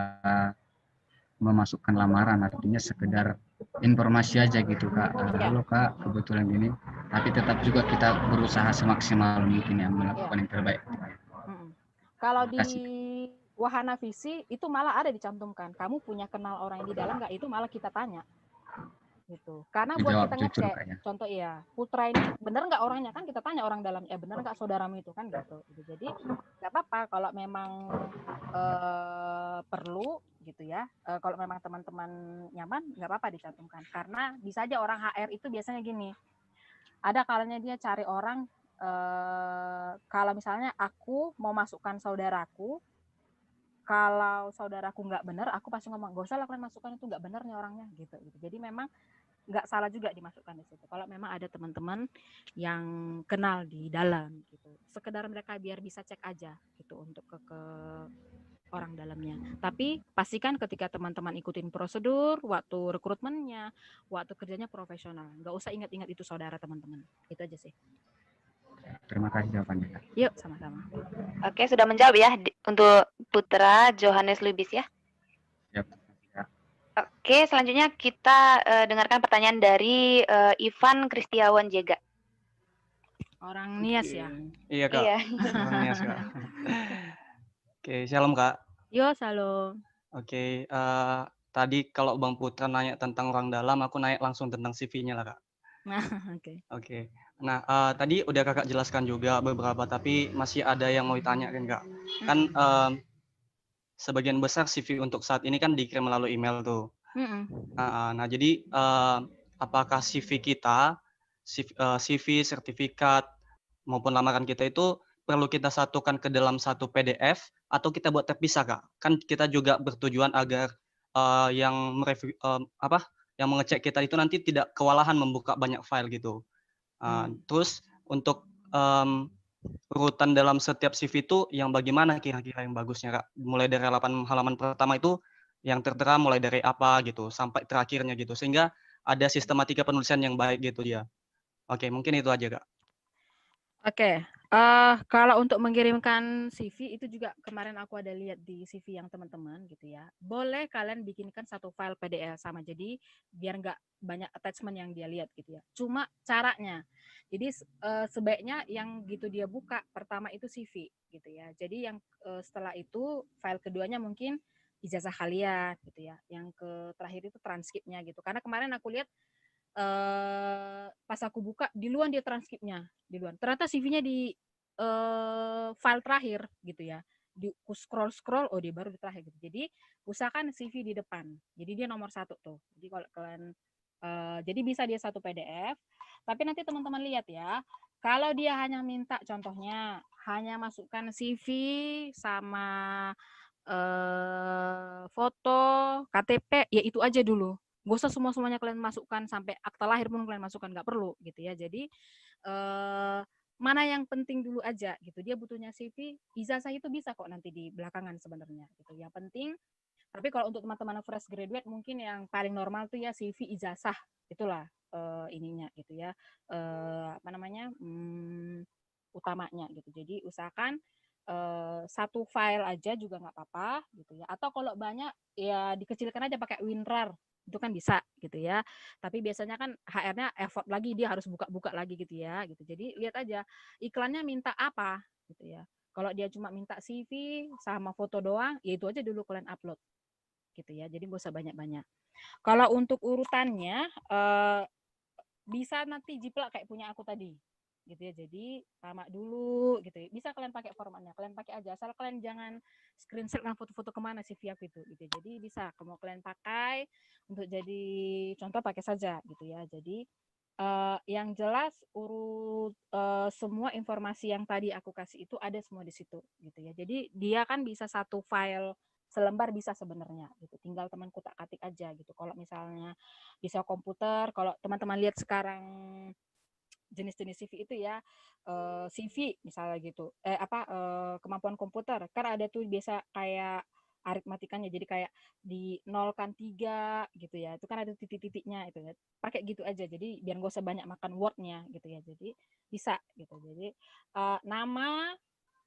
memasukkan lamaran, artinya sekedar informasi aja gitu Kak. Halo Kak, kebetulan ini, tapi tetap juga kita berusaha semaksimal mungkin ya melakukan yang terbaik. Kalau di Wahana Visi itu malah ada dicantumkan, kamu punya kenal orang yang di dalam nggak? Itu malah kita tanya gitu, karena buat kita ngecek ya. Contoh ya, Putra ini bener nggak orangnya, kan kita tanya orang dalam, bener nggak saudaramu itu kan gitu. Jadi nggak apa-apa kalau memang perlu gitu ya, kalau memang teman-teman nyaman nggak apa-apa dicantumkan, karena bisa aja orang HR itu biasanya gini, ada kalanya dia cari orang, kalau misalnya aku mau masukkan saudaraku, kalau saudaraku nggak benar, aku pasti ngomong, gak usah lah kalian masukkan, itu nggak benar nih orangnya gitu. Jadi memang nggak salah juga dimasukkan di situ. Kalau memang ada teman-teman yang kenal di dalam gitu, sekedar mereka biar bisa cek aja gitu untuk ke orang dalamnya. Tapi pastikan ketika teman-teman ikutin prosedur, waktu rekrutmennya, waktu kerjanya profesional. Nggak usah ingat-ingat itu saudara teman-teman. Itu aja sih. Terima kasih jawabannya. Yuk, sama-sama. Oke, sudah menjawab ya untuk Putra Johannes Lubis ya. Yep. Oke, selanjutnya kita dengarkan pertanyaan dari Ivan Kristiawan Jega. Orang Nias ya? Iya Kak. Iya. Orang Nias Kak. Oke, shalom Kak. Yo, shalom. Oke, tadi kalau Bang Putra nanya tentang orang dalam, aku nanya langsung tentang CV-nya lah Kak. Oke. Nah, tadi udah Kakak jelaskan juga beberapa, tapi masih ada yang mau ditanyakan Kak. Kan sebagian besar CV untuk saat ini kan dikirim melalui email tuh. Nah, jadi apakah CV kita, CV, sertifikat maupun lamaran kita itu perlu kita satukan ke dalam satu PDF atau kita buat terpisah Kak? Kan kita juga bertujuan agar yang mereview yang mengecek kita itu nanti tidak kewalahan membuka banyak file gitu. Terus untuk urutan dalam setiap CV itu yang bagaimana kira-kira yang bagusnya Kak? Mulai dari halaman pertama itu yang tertera mulai dari apa gitu sampai terakhirnya gitu, sehingga ada sistematika penulisan yang baik gitu dia. Oke, mungkin itu aja Kak. Oke, kalau untuk mengirimkan CV itu juga kemarin aku ada lihat di CV yang teman-teman gitu ya. Boleh kalian bikinkan satu file PDF sama, jadi biar nggak banyak attachment yang dia lihat gitu ya. Cuma caranya, jadi sebaiknya yang gitu dia buka pertama itu CV gitu ya. Jadi yang setelah itu file keduanya mungkin ijazah kalian gitu ya. Yang terakhir itu transkripnya gitu. Karena kemarin aku lihat pas aku buka di luar dia transkripnya, di luar ternyata CV-nya di file terakhir gitu ya, ku scroll, oh dia baru di terakhir gitu. Jadi usahakan CV di depan. Jadi dia nomor 1 tuh. Jadi kalau kalian jadi bisa dia satu PDF, tapi nanti teman-teman lihat ya, kalau dia hanya minta contohnya hanya masukkan CV sama foto, KTP, ya itu aja dulu. Gak usah semua-semuanya kalian masukkan, sampai akta lahir pun kalian masukkan, nggak perlu gitu ya. Jadi mana yang penting dulu aja gitu. Dia butuhnya CV, ijazah itu bisa kok nanti di belakangan sebenarnya gitu. Yang penting, tapi kalau untuk teman-teman fresh graduate mungkin yang paling normal tuh ya CV, ijazah, itulah ininya gitu ya. Apa namanya? Utamanya gitu. Jadi usahakan satu file aja juga nggak apa-apa gitu ya. Atau kalau banyak ya dikecilkan aja pakai WinRAR, itu kan bisa gitu ya. Tapi biasanya kan HR-nya effort lagi, dia harus buka-buka lagi gitu ya gitu. Jadi lihat aja iklannya minta apa gitu ya. Kalau dia cuma minta CV sama foto doang, ya itu aja dulu kalian upload gitu ya. Jadi nggak usah banyak-banyak. Kalau untuk urutannya bisa nanti jiplak kayak punya aku tadi gitu ya. Jadi sama dulu gitu ya. Bisa kalian pakai formatnya, kalian pakai aja, asal kalian jangan screenshot dengan foto-foto kemana CV aku itu gitu. Jadi bisa kalau kalian pakai untuk jadi contoh, pakai saja gitu ya. Jadi yang jelas urut semua informasi yang tadi aku kasih itu ada semua di situ gitu ya. Jadi dia kan bisa satu file selembar bisa sebenarnya gitu. Tinggal teman kutak-katik aja gitu. Kalau misalnya bisa komputer, kalau teman-teman lihat sekarang jenis-jenis CV itu ya, CV misalnya gitu, kemampuan komputer, kan ada tuh biasa kayak aritmatikanya, jadi kayak di nolkan 3 gitu ya, itu kan ada titik-titiknya itu ya, pakai gitu aja, jadi biar gak usah banyak makan word-nya gitu ya, jadi bisa gitu. Jadi nama,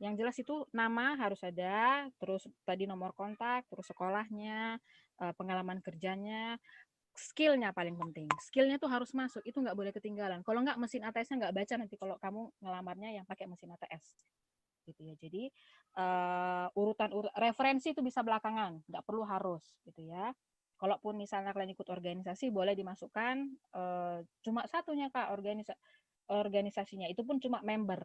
yang jelas itu nama harus ada, terus tadi nomor kontak, terus sekolahnya, pengalaman kerjanya, skill-nya paling penting. Skill-nya tuh harus masuk, itu nggak boleh ketinggalan. Kalau nggak mesin ATS-nya nggak baca nanti kalau kamu ngelamarnya yang pakai mesin ATS. Gitu ya. Jadi referensi itu bisa belakangan, nggak perlu harus gitu ya. Kalaupun misalnya kalian ikut organisasi boleh dimasukkan cuma satunya Kak, organisasinya itu pun cuma member.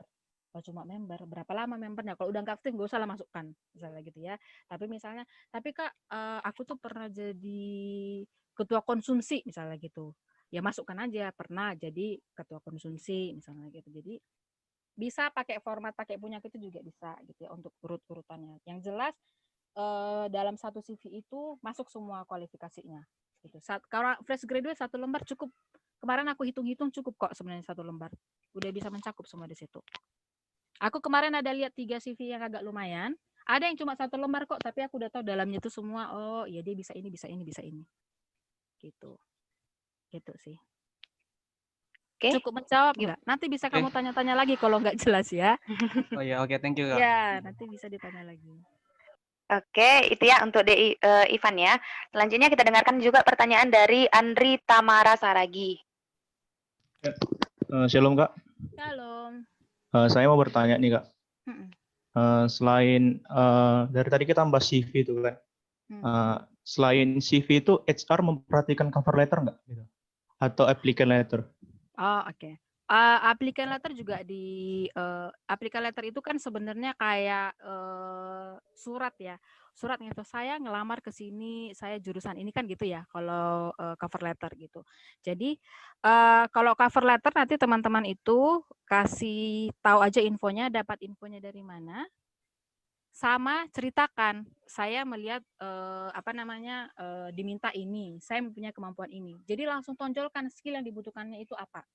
Kalau cuma member, berapa lama membernya? Kalau udah nggak aktif nggak usah lah masukkan, misalnya gitu ya. Tapi misalnya, tapi Kak, aku tuh pernah jadi ketua konsumsi misalnya gitu. Ya masukkan aja, pernah jadi ketua konsumsi misalnya gitu. Jadi bisa pakai format, pakai punya itu juga bisa gitu ya untuk urut-urutannya. Yang jelas dalam satu CV itu masuk semua kualifikasinya. Gitu. Kalau fresh graduate satu lembar cukup. Kemarin aku hitung-hitung cukup kok sebenarnya satu lembar. Udah bisa mencakup semua di situ. Aku kemarin ada lihat 3 CV yang agak lumayan. Ada yang cuma satu lembar kok, tapi aku udah tahu dalamnya itu semua. Oh, iya dia bisa ini, bisa ini, bisa ini. Gitu. Gitu sih. Oke. Cukup menjawab nggak? Nanti bisa kamu tanya-tanya lagi kalau nggak jelas ya. Oh ya, oke, thank you Kak. Ya, nanti bisa ditanya lagi. Oke, itu ya untuk Ivan ya. Selanjutnya kita dengarkan juga pertanyaan dari Andri Tamara Saragi. Shalom Kak. Shalom. Saya mau bertanya nih Kak. Selain dari tadi kita bahas CV itu kan, selain CV itu HR memperhatikan cover letter nggak? Gitu? Atau applicant letter? Oh oke. Applicant letter juga applicant letter itu kan sebenarnya kayak surat ya. Surat gitu, saya ngelamar ke sini, saya jurusan ini kan gitu ya kalau cover letter gitu. Jadi kalau cover letter nanti teman-teman itu kasih tahu aja infonya, dapat infonya dari mana. Sama ceritakan, saya melihat diminta ini, saya mempunyai kemampuan ini. Jadi langsung tonjolkan skill yang dibutuhkannya itu apa.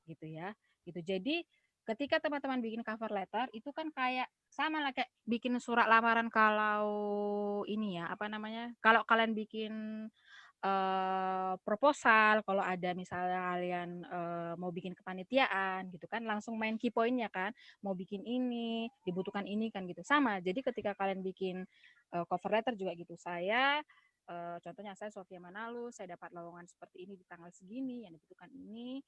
Gitu ya. Gitu. Jadi ketika teman-teman bikin cover letter itu kan kayak sama lah kayak bikin surat lamaran kalau ini ya, kalau kalian bikin proposal, kalau ada misalnya kalian mau bikin kepanitiaan gitu kan, langsung main key point-nya kan, mau bikin ini, dibutuhkan ini kan gitu. Sama, jadi ketika kalian bikin cover letter juga gitu, contohnya saya Sofia Manalu, saya dapat lowongan seperti ini di tanggal segini, yang dibutuhkan ini,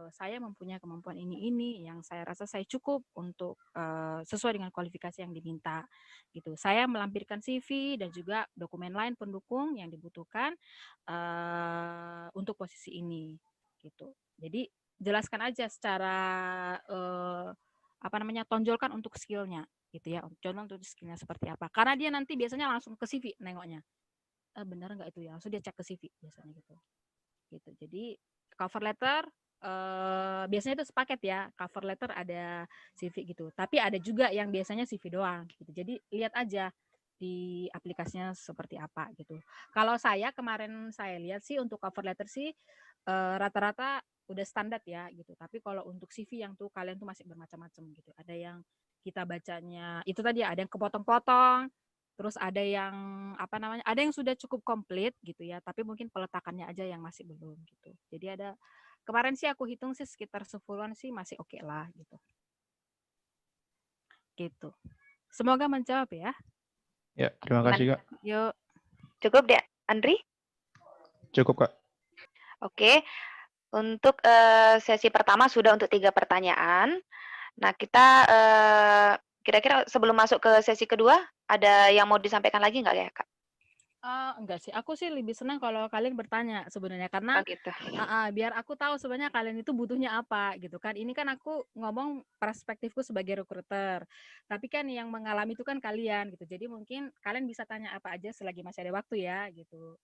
saya mempunyai kemampuan ini, yang saya rasa saya cukup untuk sesuai dengan kualifikasi yang diminta. Gitu. Saya melampirkan CV dan juga dokumen lain pendukung yang dibutuhkan untuk posisi ini. Gitu. Jadi jelaskan aja secara tonjolkan untuk skillnya. gitu ya. Contoh untuk skillnya seperti apa. Karena dia nanti biasanya langsung ke CV nengoknya. Benar nggak itu ya? Langsung dia cek ke CV biasanya gitu. Gitu. Jadi cover letter biasanya itu sepaket ya. Cover letter ada CV gitu. Tapi ada juga yang biasanya CV doang gitu. Jadi lihat aja di aplikasinya seperti apa gitu. Kalau kemarin saya lihat sih untuk cover letter sih rata-rata udah standar ya gitu. Tapi kalau untuk CV yang tuh kalian tuh masih bermacam-macam gitu. Ada yang kita bacanya itu tadi ada yang kepotong-potong, terus ada yang apa namanya? Ada yang sudah cukup komplit gitu ya, tapi mungkin peletakannya aja yang masih belum gitu. Jadi ada kemarin sih aku hitung sih sekitar 10-an sih masih oke lah gitu. Gitu. Semoga menjawab ya. Ya, terima kasih Kak. Yuk. Cukup deh, Andri? Cukup Kak. Oke, untuk sesi pertama sudah untuk 3 pertanyaan. Nah, kita kira-kira sebelum masuk ke sesi kedua, ada yang mau disampaikan lagi nggak ya, Kak? Enggak sih, aku sih lebih senang kalau kalian bertanya sebenarnya karena Oh gitu. biar aku tahu sebenarnya kalian itu butuhnya apa gitu kan. Ini kan aku ngomong perspektifku sebagai recruiter, tapi kan yang mengalami itu kan kalian gitu. Jadi mungkin kalian bisa tanya apa aja selagi masih ada waktu ya gitu.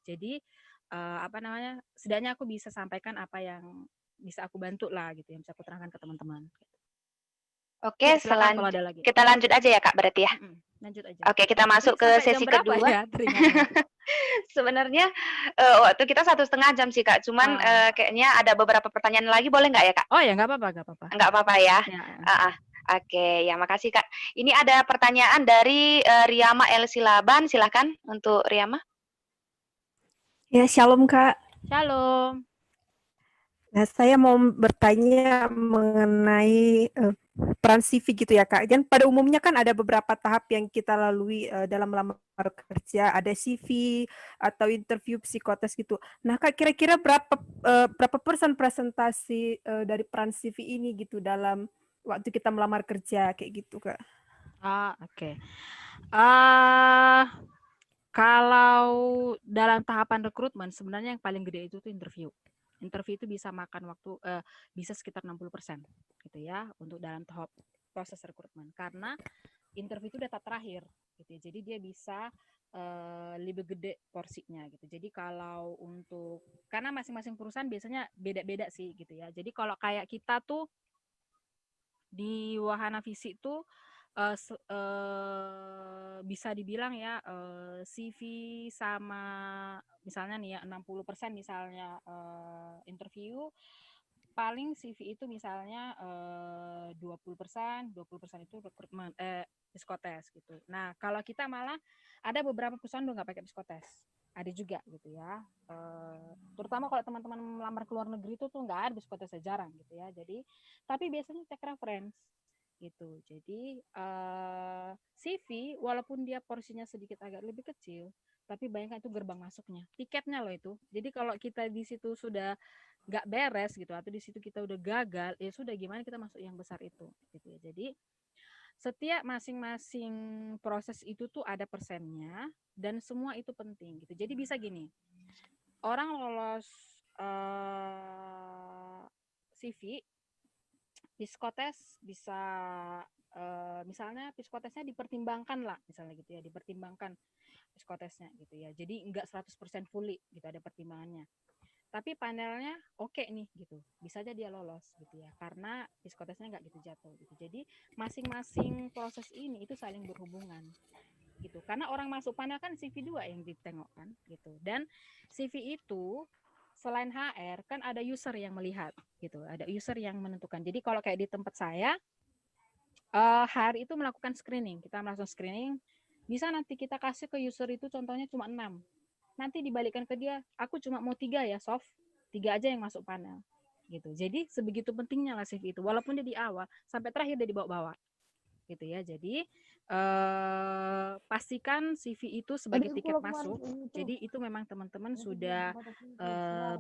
Jadi apa namanya? Setidaknya aku bisa sampaikan apa yang bisa aku bantu lah gitu, yang bisa aku terangkan ke teman-teman. Oke, silakan kalau ada lagi. kita lanjut aja ya Kak berarti ya. Lanjut aja. Oke, kita masuk ke Sampai sesi jam berapa kedua. ya teringanya? Sebenarnya waktu kita 1,5 jam sih Kak, cuman kayaknya ada beberapa pertanyaan lagi, boleh nggak ya Kak? Oh ya, nggak apa-apa, nggak apa-apa. Nggak apa-apa ya. Ya. Oke, ya makasih Kak. Ini ada pertanyaan dari Riyama El Silaban, silahkan untuk Riyama. Ya, shalom Kak. Shalom. Nah, saya mau bertanya mengenai peran CV gitu ya Kak. Dan pada umumnya kan ada beberapa tahap yang kita lalui dalam melamar kerja. Ada CV atau interview psikotes gitu. Nah Kak, kira-kira berapa persen presentasi dari peran CV ini gitu dalam waktu kita melamar kerja kayak gitu Kak? Oke. Kalau dalam tahapan rekrutmen sebenarnya yang paling gede itu tuh interview. Interview itu bisa makan waktu bisa sekitar 60% gitu ya untuk dalam tahap proses rekrutmen karena interview itu data terakhir gitu ya. Jadi dia bisa lebih gede porsinya gitu. Jadi kalau untuk karena masing-masing perusahaan biasanya beda-beda sih gitu ya. Jadi kalau kayak kita tuh di Wahana Visi tuh bisa dibilang ya CV sama misalnya nih ya 60% misalnya interview, paling CV itu misalnya 20% itu rekrutmen psikotes gitu. Nah kalau kita malah ada beberapa perusahaan udah nggak pakai psikotes, ada juga gitu ya. Terutama kalau teman-teman melamar ke luar negeri itu tuh nggak ada psikotesnya, jarang gitu ya. Jadi tapi biasanya cek reference gitu. Jadi CV walaupun dia porsinya sedikit agak lebih kecil, tapi bayangkan itu gerbang masuknya, tiketnya loh itu. Jadi kalau kita di situ sudah nggak beres gitu atau di situ kita udah gagal, ya sudah gimana kita masuk yang besar itu gitu ya. Jadi setiap masing-masing proses itu tuh ada persennya dan semua itu penting gitu. Jadi bisa gini, orang lolos CV psikotes bisa misalnya psikotesnya dipertimbangkan lah misalnya gitu ya, dipertimbangkan psikotesnya gitu ya. Jadi enggak 100% fully gitu, ada pertimbangannya. Tapi panelnya oke nih gitu, bisa aja dia lolos gitu ya, karena psikotesnya nggak gitu jatuh gitu. Jadi masing-masing proses ini itu saling berhubungan gitu, karena orang masuk panel kan CV 2 yang ditengok kan gitu. Dan CV itu selain HR kan ada user yang melihat gitu, ada user yang menentukan. Jadi kalau kayak di tempat saya HR itu melakukan screening, kita melakukan screening, bisa nanti kita kasih ke user itu contohnya cuma 6, nanti dibalikkan ke dia, aku cuma mau 3 ya soft, 3 aja yang masuk panel gitu. Jadi sebegitu pentingnya lah CV itu, walaupun dia di awal sampai terakhir dia dibawa-bawa gitu ya. Jadi pastikan CV itu sebagai tiket masuk. Jadi itu memang teman-teman sudah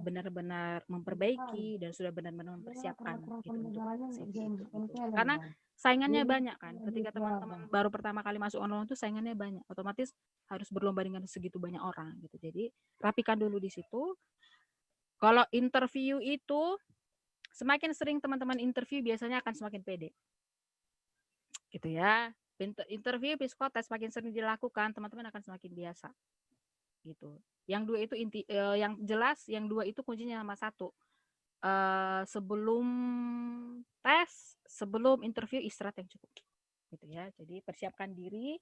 benar-benar memperbaiki dan sudah benar-benar mempersiapkan gitu untuk CV itu gitu. Karena saingannya banyak kan. Ketika teman-teman baru pertama kali masuk online itu saingannya banyak, otomatis harus berlomba dengan segitu banyak orang gitu. Jadi rapikan dulu di situ. Kalau interview itu semakin sering teman-teman interview biasanya akan semakin pede gitu ya. Interview psikotes makin sering dilakukan, teman-teman akan semakin biasa gitu. Yang dua itu yang jelas, yang dua itu kuncinya sama satu. Sebelum tes, sebelum interview istirahat yang cukup gitu ya. Jadi persiapkan diri,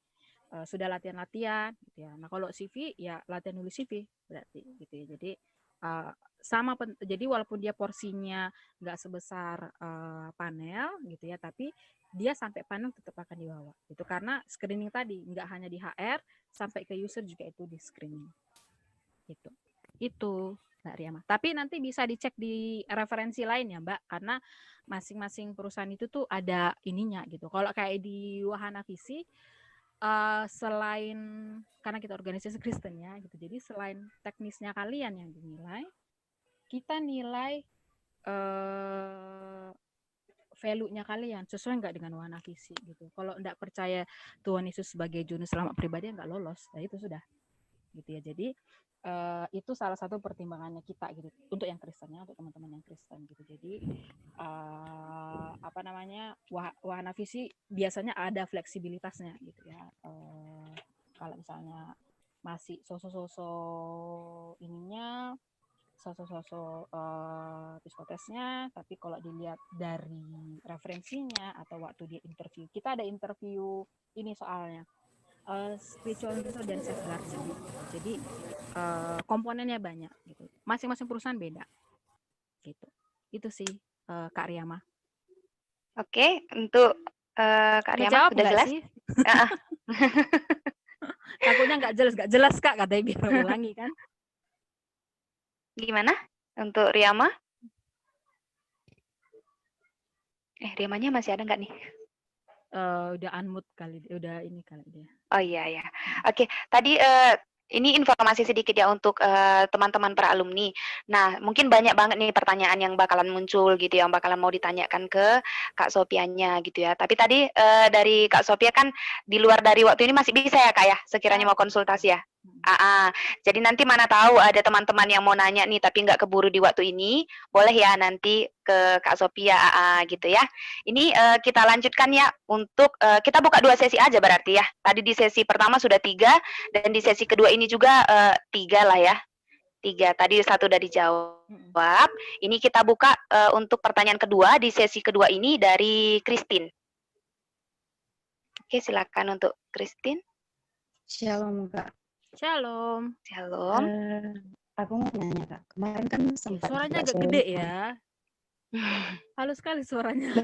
sudah latihan-latihan gitu ya. Nah, kalau CV ya latihan nulis CV berarti gitu ya. Jadi jadi walaupun dia porsinya nggak sebesar panel gitu ya, tapi dia sampai panel tetap akan dibawa gitu, karena screening tadi nggak hanya di HR, sampai ke user juga itu di screening gitu. Itu Mbak Riama. Tapi nanti bisa dicek di referensi lain ya Mbak, karena masing-masing perusahaan itu tuh ada ininya gitu. Kalau kayak di Wahana Visi, selain karena kita organisasi Kristen ya gitu, jadi selain teknisnya kalian yang dinilai, kita nilai value-nya kalian sesuai nggak dengan Wahana Visi gitu. Kalau nggak percaya Tuhan Yesus sebagai juru selamat pribadi, nggak lolos. Nah itu sudah gitu ya. Jadi itu salah satu pertimbangannya kita gitu untuk yang Kristennya, untuk teman-teman yang Kristen gitu. Jadi Wahana Visi biasanya ada fleksibilitasnya gitu ya. Kalau misalnya masih sosok ininya, sosok psikotesnya, tapi kalau dilihat dari referensinya atau waktu dia interview, kita ada interview ini soalnya spiritual investor dan safeguarding. Jadi komponennya banyak gitu. Masing-masing perusahaan beda. Gitu. Itu sih Kak Riama. Oke, untuk Kak Riama sudah jelas? Sih? Takutnya nggak jelas Kak, katanya biar ulangi kan. Gimana untuk Riama? Riamanya masih ada nggak nih? Udah unmute kali, udah ini kali dia. Oh iya ya. Oke, tadi ini informasi sedikit ya untuk teman-teman para alumni. Nah, mungkin banyak banget nih pertanyaan yang bakalan muncul gitu, yang bakalan mau ditanyakan ke Kak Sofianya gitu ya. Tapi tadi dari Kak Sofia kan di luar dari waktu ini masih bisa ya Kak ya, sekiranya mau konsultasi ya. Jadi nanti mana tahu ada teman-teman yang mau nanya nih tapi nggak keburu di waktu ini, boleh ya nanti ke Kak Sofia gitu ya. Ini kita lanjutkan ya untuk kita buka 2 sesi aja berarti ya. Tadi di sesi pertama sudah 3 dan di sesi kedua ini juga 3 lah ya. 3 tadi 1 udah dijawab. Ini kita buka untuk pertanyaan kedua di sesi kedua ini dari Christine. Oke, silakan untuk Christine. Shalom Kak. Shalom. Shalom. Aku mau nanya Kak, kemarin kan sempat suaranya agak gede ya. Halus sekali suaranya.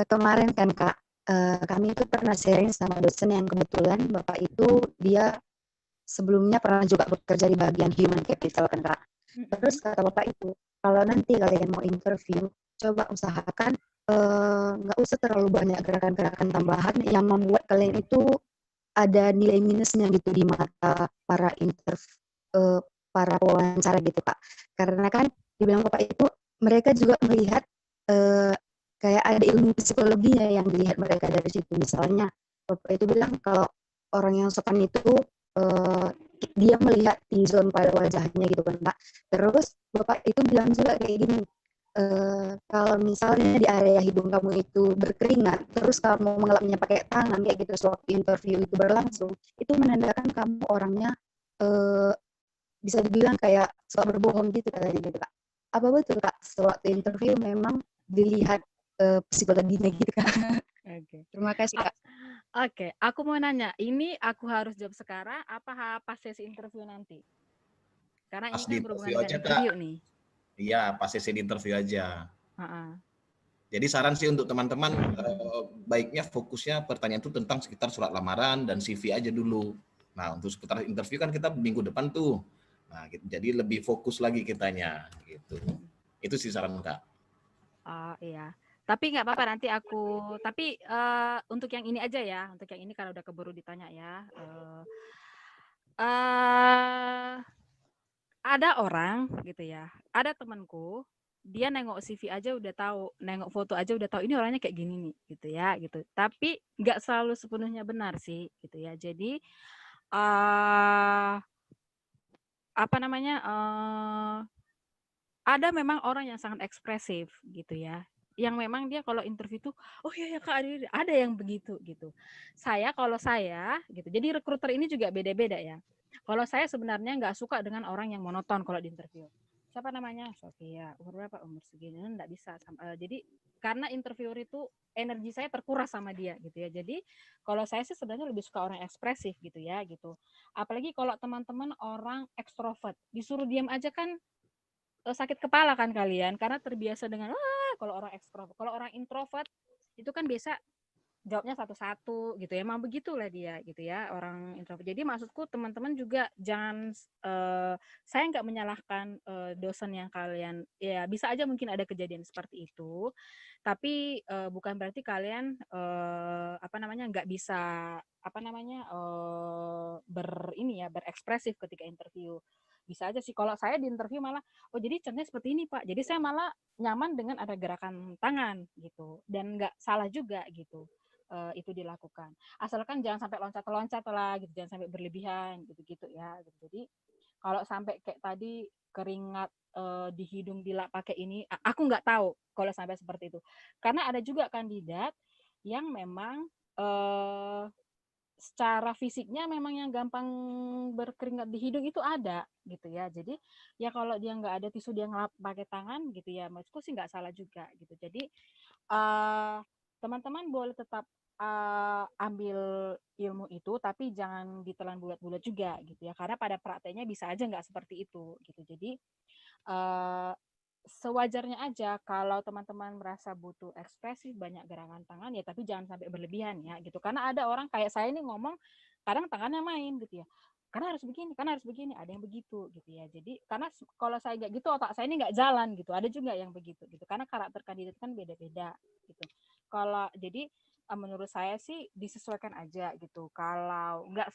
Kemarin kan Kak, kami itu pernah sharing sama dosen yang kebetulan Bapak itu dia sebelumnya pernah juga bekerja di bagian human capital kan Kak. Terus kata Bapak itu, kalau nanti kalian mau interview, coba usahakan nggak usah terlalu banyak gerakan-gerakan tambahan yang membuat kalian itu ada nilai minusnya gitu di mata para para wawancara gitu Kak. Karena kan dibilang Bapak itu mereka juga melihat kayak ada ilmu psikologinya yang dilihat mereka dari situ. Misalnya Bapak itu bilang kalau orang yang sopan itu dia melihat T-zone pada wajahnya gitu kan Kak. Terus Bapak itu bilang juga kayak gini, kalau misalnya di area hidung kamu itu berkeringat, terus kamu mengelapnya pakai tangan kayak gitu sewaktu interview itu berlangsung, itu menandakan kamu orangnya bisa dibilang kayak suka berbohong gitu katanya gitu Kak. Apa betul Kak sewaktu interview memang dilihat psikologinya gitu Kak? Oke. Terima kasih Kak. Oke, aku mau nanya, ini aku harus jawab sekarang apa pas sesi interview nanti? Karena Pas ini kan berhubungan dengan interview nih. Iya, pas sesi interview aja. Jadi saran sih untuk teman-teman baiknya fokusnya pertanyaan itu tentang sekitar surat lamaran dan CV aja dulu. Nah, untuk seputar interview kan kita minggu depan tuh. Nah, jadi lebih fokus lagi kitanya gitu. Itu sih saran Kak. Iya. Tapi nggak apa-apa nanti aku. Tapi untuk yang ini aja ya. Untuk yang ini kalau udah keburu ditanya ya. Ada orang gitu ya. Ada temanku. Dia nengok CV aja udah tahu, nengok foto aja udah tahu ini orangnya kayak gini nih, gitu ya, gitu. Tapi nggak selalu sepenuhnya benar sih, gitu ya. Jadi ada memang orang yang sangat ekspresif gitu ya, yang memang dia kalau interview tuh, oh iya ya Kak, ada yang begitu gitu. Kalau saya gitu. Jadi rekruter ini juga beda-beda ya. Kalau saya sebenarnya nggak suka dengan orang yang monoton kalau di interview. Siapa namanya? Sofia. Umur berapa? Umur segini. Nggak bisa. Jadi karena interviewer itu energi saya terkuras sama dia gitu ya. Jadi kalau saya sih sebenarnya lebih suka orang ekspresif gitu ya gitu. Apalagi kalau teman-teman orang ekstrovert, disuruh diam aja kan sakit kepala kan kalian karena terbiasa dengan kalau orang ekstrovert. Kalau orang introvert itu kan biasa jawabnya satu-satu gitu ya. Emang begitulah dia gitu ya, orang introvert. Jadi maksudku teman-teman juga jangan saya nggak menyalahkan dosen yang kalian ya bisa aja mungkin ada kejadian seperti itu. Tapi bukan berarti kalian nggak bisa berekspresif ketika interview. Bisa aja sih kalau saya di interview malah oh jadi contohnya seperti ini Pak. Jadi saya malah nyaman dengan ada gerakan tangan gitu dan nggak salah juga gitu. Itu dilakukan. Asalkan jangan sampai loncat-loncat lah gitu, jangan sampai berlebihan gitu-gitu ya. Gitu. Jadi kalau sampai kayak tadi keringat di hidung dilap pakai ini, aku nggak tahu kalau sampai seperti itu. Karena ada juga kandidat yang memang secara fisiknya memang yang gampang berkeringat di hidung itu ada gitu ya. Jadi ya kalau dia nggak ada tisu dia ngelap pakai tangan gitu ya, maksudku sih nggak salah juga gitu. Jadi teman-teman boleh tetap ambil ilmu itu tapi jangan ditelan bulat-bulat juga gitu ya. Karena pada prakteknya bisa aja nggak seperti itu gitu. Jadi sewajarnya aja kalau teman-teman merasa butuh ekspresif banyak gerakan tangan ya tapi jangan sampai berlebihan ya gitu karena ada orang kayak saya ini ngomong kadang tangannya main gitu ya karena harus begini ada yang begitu gitu ya jadi karena kalau saya nggak gitu otak saya ini nggak jalan gitu ada juga yang begitu gitu karena karakter kandidat kan beda-beda gitu kalau jadi menurut saya sih disesuaikan aja gitu kalau nggak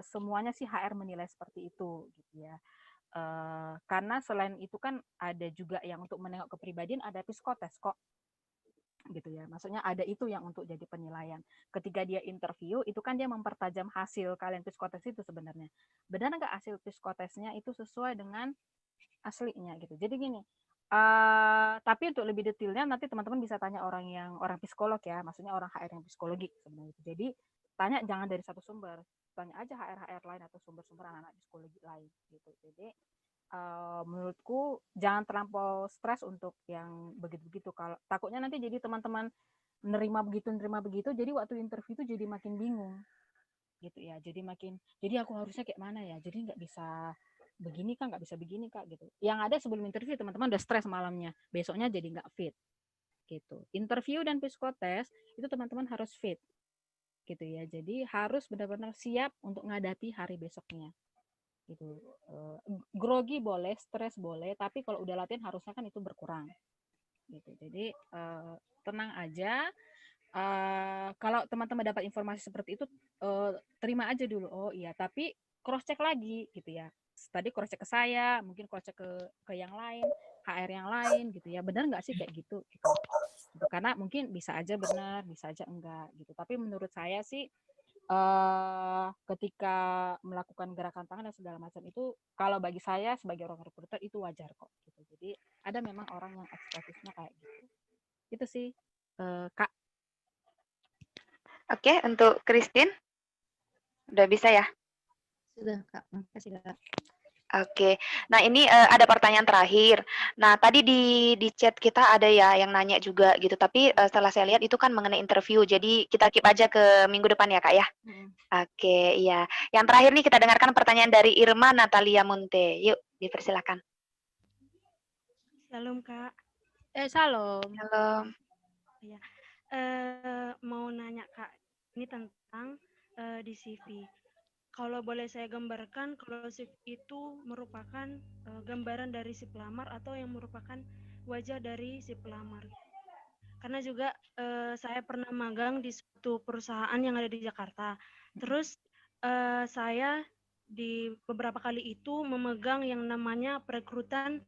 semuanya sih HR menilai seperti itu gitu ya. Karena selain itu kan ada juga yang untuk menengok kepribadian ada psikotes kok gitu ya maksudnya ada itu yang untuk jadi penilaian ketika dia interview itu kan dia mempertajam hasil kalian psikotes itu sebenarnya benar nggak hasil psikotesnya itu sesuai dengan aslinya gitu jadi gini tapi untuk lebih detailnya nanti teman-teman bisa tanya orang psikolog ya maksudnya orang HR yang psikologi sebenarnya itu jadi tanya jangan dari satu sumber tanya aja HR lain atau sumber-sumber anak-anak psikologi lain gitu jadi menurutku jangan terlampau stres untuk yang begitu-begitu kalau takutnya nanti jadi teman-teman nerima begitu jadi waktu interview itu jadi makin bingung gitu ya jadi aku harusnya kayak mana ya jadi nggak bisa begini kak nggak bisa begini kak gitu yang ada sebelum interview teman-teman udah stres malamnya besoknya jadi nggak fit gitu interview dan psikotes itu teman-teman harus fit gitu ya jadi harus benar-benar siap untuk menghadapi hari besoknya gitu grogi boleh stres boleh tapi kalau udah latihan harusnya kan itu berkurang gitu jadi tenang aja kalau teman-teman dapat informasi seperti itu terima aja dulu oh iya tapi cross check lagi gitu ya tadi cross check ke saya mungkin cross check ke yang lain HR yang lain gitu ya benar nggak sih kayak gitu gitu karena mungkin bisa aja benar bisa aja enggak gitu tapi menurut saya sih ketika melakukan gerakan tangan dan segala macam itu kalau bagi saya sebagai orang recruiter itu wajar kok gitu jadi ada memang orang yang ekspresifnya kayak gitu itu sih Kak. Oke, untuk Christine udah bisa ya? Sudah Kak, makasih Kak. Oke, nah ini ada pertanyaan terakhir. Nah tadi di chat kita ada ya yang nanya juga gitu, tapi setelah saya lihat itu kan mengenai interview, jadi kita keep aja ke minggu depan ya Kak ya. Oke, iya. Yang terakhir nih kita dengarkan pertanyaan dari Irma Natalia Munte. Yuk, dipersilakan. Shalom Kak. Shalom. Shalom. Ya, mau nanya Kak, ini tentang di CV. Kalau boleh saya gambarkan, kalau CV itu merupakan gambaran dari si pelamar atau yang merupakan wajah dari si pelamar. Karena juga saya pernah magang di suatu perusahaan yang ada di Jakarta. Terus saya di beberapa kali itu memegang yang namanya perekrutan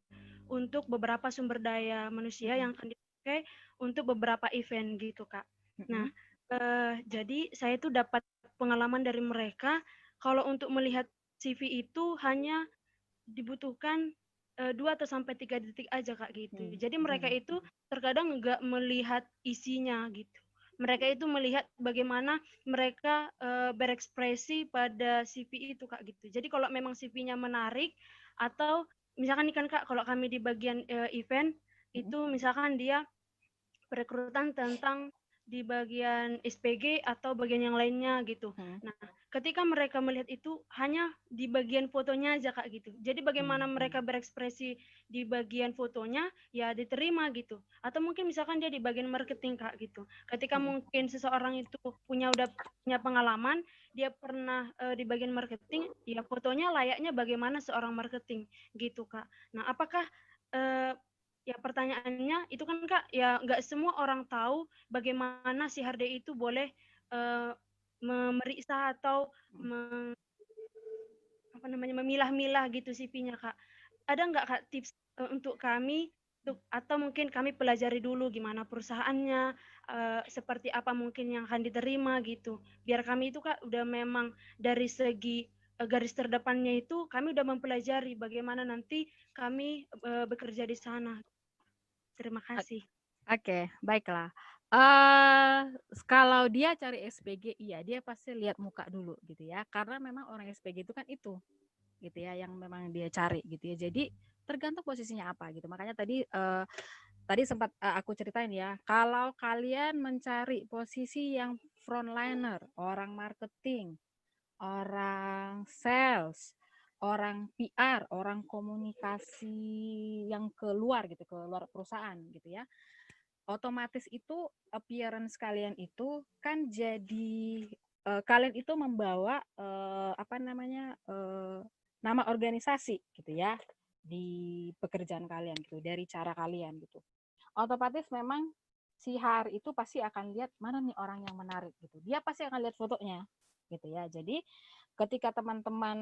untuk beberapa sumber daya manusia yang akan dipakai untuk beberapa event gitu Kak. Nah, jadi saya itu dapat pengalaman dari mereka kalau untuk melihat CV itu hanya dibutuhkan 2 atau sampai 3 detik aja Kak gitu. Jadi mereka itu terkadang nggak melihat isinya gitu. Mereka itu melihat bagaimana mereka berekspresi pada CV itu Kak gitu. Jadi kalau memang CV-nya menarik atau misalkan nih kan Kak, kalau kami di bagian event itu misalkan dia perekrutan tentang di bagian SPG atau bagian yang lainnya gitu. Nah, ketika mereka melihat itu hanya di bagian fotonya aja Kak gitu. Jadi bagaimana mereka berekspresi di bagian fotonya ya diterima gitu. Atau mungkin misalkan dia di bagian marketing Kak gitu. Ketika mungkin seseorang itu udah punya pengalaman, dia pernah di bagian marketing, ya fotonya layaknya bagaimana seorang marketing gitu Kak. Nah, apakah ya pertanyaannya itu kan Kak, ya nggak semua orang tahu bagaimana si Harde itu boleh memeriksa atau memilah-milah gitu CV-nya Kak. Ada nggak Kak tips untuk kami atau mungkin kami pelajari dulu gimana perusahaannya, seperti apa mungkin yang akan diterima gitu. Biar kami itu Kak udah memang dari segi garis terdepannya itu kami udah mempelajari bagaimana nanti kami bekerja di sana. Terima kasih. Oke, baiklah. Kalau dia cari SPG, iya dia pasti lihat muka dulu gitu ya. Karena memang orang SPG itu kan itu, gitu ya, yang memang dia cari gitu ya. Jadi tergantung posisinya apa gitu. Makanya tadi sempat aku ceritain ya. Kalau kalian mencari posisi yang frontliner, orang marketing, orang sales, orang PR, orang komunikasi yang keluar gitu, keluar perusahaan gitu ya. Otomatis itu appearance kalian itu kan jadi kalian itu membawa nama organisasi gitu ya di pekerjaan kalian gitu, dari cara kalian gitu. Otomatis memang si HR itu pasti akan lihat mana nih orang yang menarik gitu. Dia pasti akan lihat fotonya gitu ya. Jadi ketika teman-teman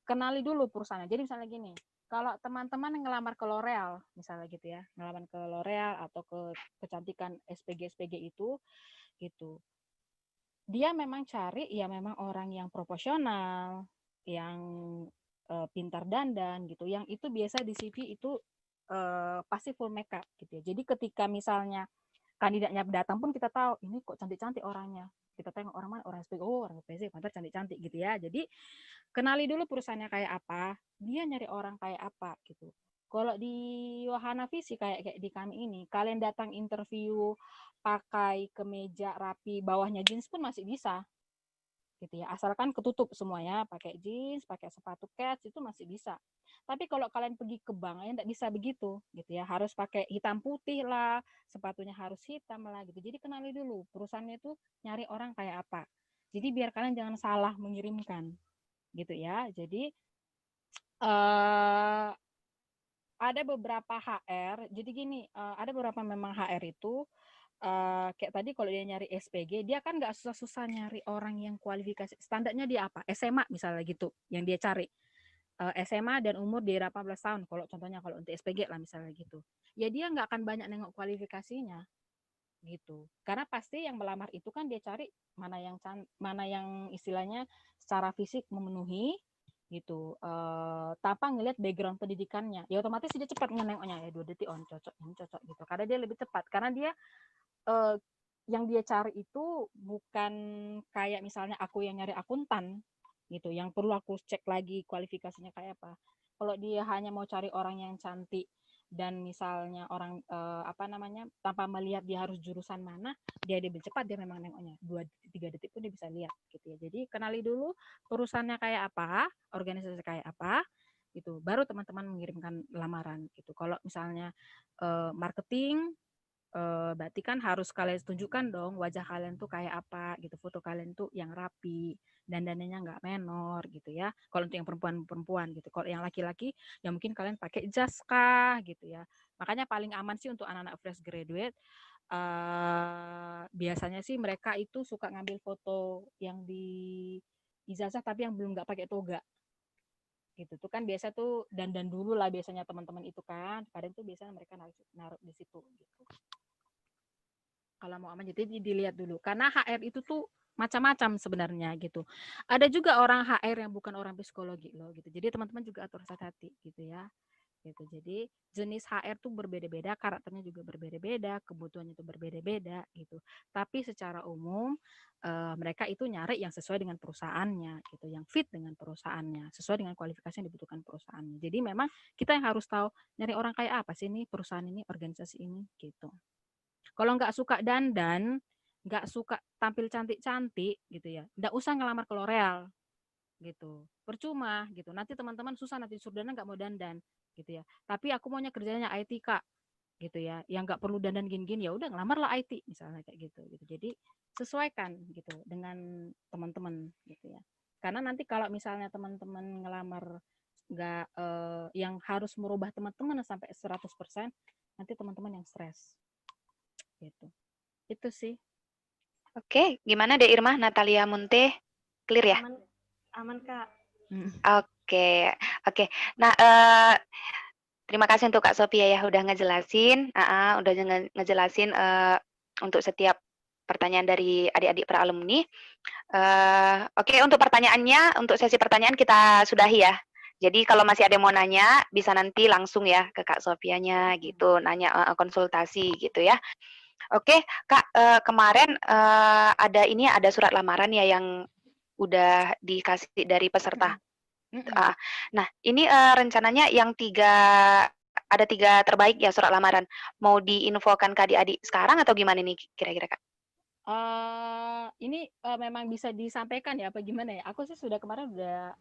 kenali dulu perusahaannya. Jadi misalnya gini, kalau teman-teman yang ngelamar ke L'Oreal misalnya gitu ya, ngelamar ke L'Oreal atau ke kecantikan SPG itu gitu. Dia memang cari ya memang orang yang proporsional, yang pintar dandan gitu, yang itu biasa di CV itu pasti full makeup gitu ya. Jadi ketika misalnya kandidatnya datang pun kita tahu ini kok cantik-cantik orangnya. Kita tengok orang mana, orang SPG, oh orang SPG, pantas cantik-cantik gitu ya. Jadi kenali dulu perusahaannya kayak apa, dia nyari orang kayak apa gitu. Kalau di Wahana Visi kayak di kami ini, kalian datang interview pakai kemeja rapi, bawahnya jeans pun masih bisa gitu ya, asalkan ketutup semuanya, pakai jeans, pakai sepatu kets itu masih bisa. Tapi kalau kalian pergi ke bank ya tidak bisa begitu gitu ya, harus pakai hitam putih lah, sepatunya harus hitam lah gitu. Jadi kenali dulu perusahaannya itu nyari orang kayak apa, jadi biar kalian jangan salah mengirimkan gitu ya. Jadi ada beberapa HR, jadi gini, ada beberapa memang HR itu kayak tadi kalau dia nyari SPG, dia kan nggak susah-susah nyari orang yang kualifikasi standarnya dia apa, SMA misalnya gitu yang dia cari, SMA dan umur di 18 tahun kalau contohnya, kalau untuk SPG lah misalnya gitu ya, dia nggak akan banyak nengok kualifikasinya gitu, karena pasti yang melamar itu kan dia cari mana yang istilahnya secara fisik memenuhi gitu, tanpa ngelihat background pendidikannya, ya otomatis dia cepat nengoknya ya 2 detik on cocok, ini cocok gitu, karena dia lebih cepat, karena dia yang dia cari itu bukan kayak misalnya aku yang nyari akuntan gitu, yang perlu aku cek lagi kualifikasinya kayak apa. Kalau dia hanya mau cari orang yang cantik dan misalnya orang tanpa melihat dia harus jurusan mana, dia lebih cepat, dia memang nengoknya 2-3 detik pun dia bisa lihat gitu ya. Jadi kenali dulu perusahaannya kayak apa, organisasi kayak apa gitu, baru teman-teman mengirimkan lamaran gitu. Kalau misalnya marketing, berarti kan harus kalian tunjukkan dong wajah kalian tuh kayak apa gitu, foto kalian tuh yang rapi, dandanannya nggak menor gitu ya. Kalau untuk yang perempuan gitu, kalau yang laki-laki ya mungkin kalian pakai jas kah gitu ya. Makanya paling aman sih untuk anak-anak fresh graduate, biasanya sih mereka itu suka ngambil foto yang di ijazah tapi yang belum nggak pakai toga gitu tuh kan, biasa tuh dandan dulu lah biasanya teman-teman itu kan, kadang tuh biasanya mereka naruh di situ gitu. Kalau mau aman jadi dilihat dulu, karena HR itu tuh macam-macam sebenarnya gitu. Ada juga orang HR yang bukan orang psikologi loh gitu. Jadi teman-teman juga harus hati-hati gitu ya. gitu. Jadi jenis HR tuh berbeda-beda, karakternya juga berbeda-beda, kebutuhannya itu berbeda-beda gitu. Tapi secara umum mereka itu nyari yang sesuai dengan perusahaannya gitu, yang fit dengan perusahaannya, sesuai dengan kualifikasi yang dibutuhkan perusahaannya. Jadi memang kita yang harus tahu nyari orang kayak apa sih nih perusahaan ini, organisasi ini gitu. Kalau nggak suka dandan, nggak suka tampil cantik-cantik gitu ya, nggak usah ngelamar ke L'Oreal gitu. Percuma gitu. Nanti teman-teman susah nanti suruh dandan nggak mau dandan gitu ya. Tapi aku maunya kerjanya IT Kak gitu ya. Yang nggak perlu dandan gini-gini ya udah ngelamarlah IT misalnya kayak gitu. Jadi sesuaikan gitu dengan teman-teman gitu ya. Karena nanti kalau misalnya teman-teman ngelamar nggak yang harus merubah teman-teman sampai 100%, nanti teman-teman yang stres gitu. Itu sih. Oke, gimana deh Irma, Natalia Munte? Clear ya? Aman Kak. Oke. Nah, terima kasih untuk Kak Sophia ya udah ngejelasin, ngejelasin untuk setiap pertanyaan dari adik-adik para alumni. Oke, untuk pertanyaannya, untuk sesi pertanyaan kita sudahi ya. Jadi kalau masih ada yang mau nanya, bisa nanti langsung ya ke Kak Sofianya gitu, nanya konsultasi gitu ya. Oke, Kak, kemarin ada surat lamaran ya yang udah dikasih dari peserta. Nah, ini rencananya yang ada 3 terbaik ya surat lamaran. Mau diinfokan ke adik-adik sekarang atau gimana nih kira-kira Kak? Ini memang bisa disampaikan ya apa gimana ya? Aku sih sudah kemarin udah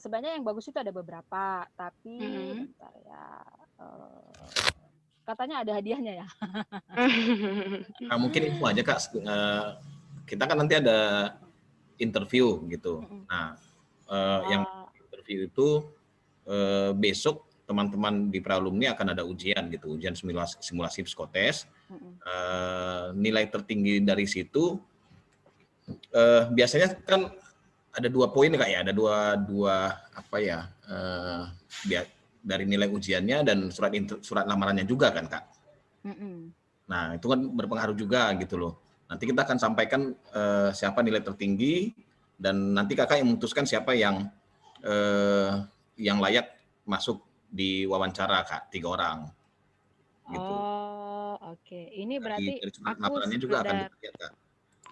sebenarnya yang bagus itu ada beberapa, tapi bentar ya. Katanya ada hadiahnya ya. Nah, mungkin info aja Kak, kita kan nanti ada interview gitu. Nah, yang interview itu besok teman-teman di Pralumni akan ada ujian gitu, ujian simulasi psikotes. Nilai tertinggi dari situ biasanya kan ada 2 poin Kak ya, ada dua apa ya, dari nilai ujiannya dan surat lamarannya juga kan Kak. Nah itu kan berpengaruh juga gitu loh. Nanti kita akan sampaikan siapa nilai tertinggi dan nanti Kakak yang memutuskan siapa yang layak masuk di wawancara Kak, 3 orang. Gitu. Oke. Ini berarti aku juga akan dilihat Kak.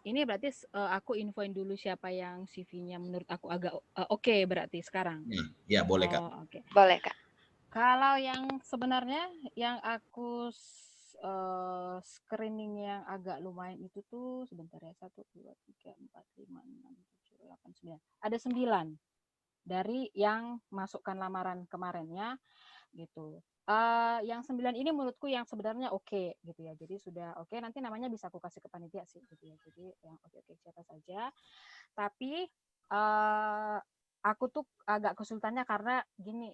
Ini berarti aku infoin dulu siapa yang CV-nya menurut aku agak oke berarti sekarang. Ya boleh Kak. Oke. Boleh Kak. Kalau yang sebenarnya yang aku screening yang agak lumayan itu tuh sebentar ya 1, 2, 3, 4, 5, 6, 7, 8, 9. Ada 9 dari yang masukkan lamaran kemarinnya gitu. Yang 9 ini menurutku yang sebenarnya oke gitu ya. Jadi sudah oke, nanti namanya bisa aku kasih ke panitia sih gitu ya. Jadi yang oke siapa saja. Tapi aku tuh agak kesulitannya karena gini,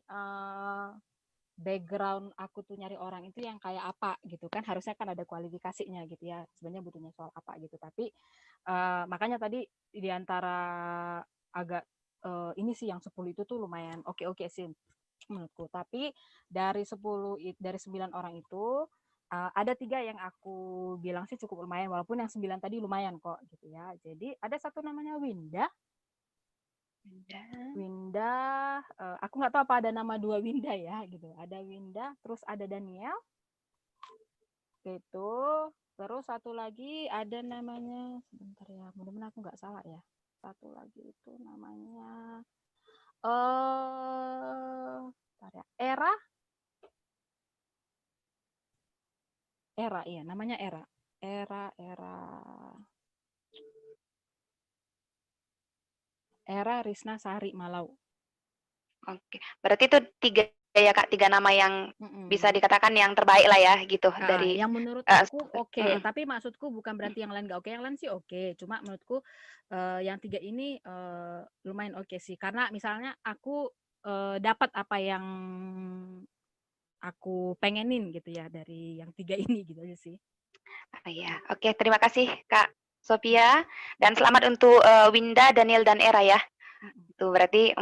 background aku tuh nyari orang itu yang kayak apa gitu kan, harusnya kan ada kualifikasinya gitu ya, sebenarnya butuhnya soal apa gitu. Tapi makanya tadi di antara agak ini sih yang 10 itu tuh lumayan oke sih menurutku. Tapi dari 9 orang itu ada 3 yang aku bilang sih cukup lumayan, walaupun yang 9 tadi lumayan kok gitu ya. Jadi ada satu namanya Winda, aku nggak tahu apa ada nama 2 Winda ya gitu. Ada Winda, terus ada Daniel gitu. Terus satu lagi ada namanya, sebentar ya, mudah-mudahan aku nggak salah ya. Satu lagi itu namanya Era, iya namanya Era Risna Sari Malau. Oke, berarti itu 3 ya Kak, 3 nama yang bisa dikatakan yang terbaik lah ya gitu dari yang menurut aku oke. Tapi maksudku bukan berarti yang lain nggak oke, yang lain sih oke. Cuma menurutku yang 3 ini lumayan oke sih, karena misalnya aku dapat apa yang aku pengenin gitu ya dari yang 3 ini gitu aja sih. Iya, oke, terima kasih Kak Sophia dan selamat untuk Winda, Daniel dan Era ya. Itu berarti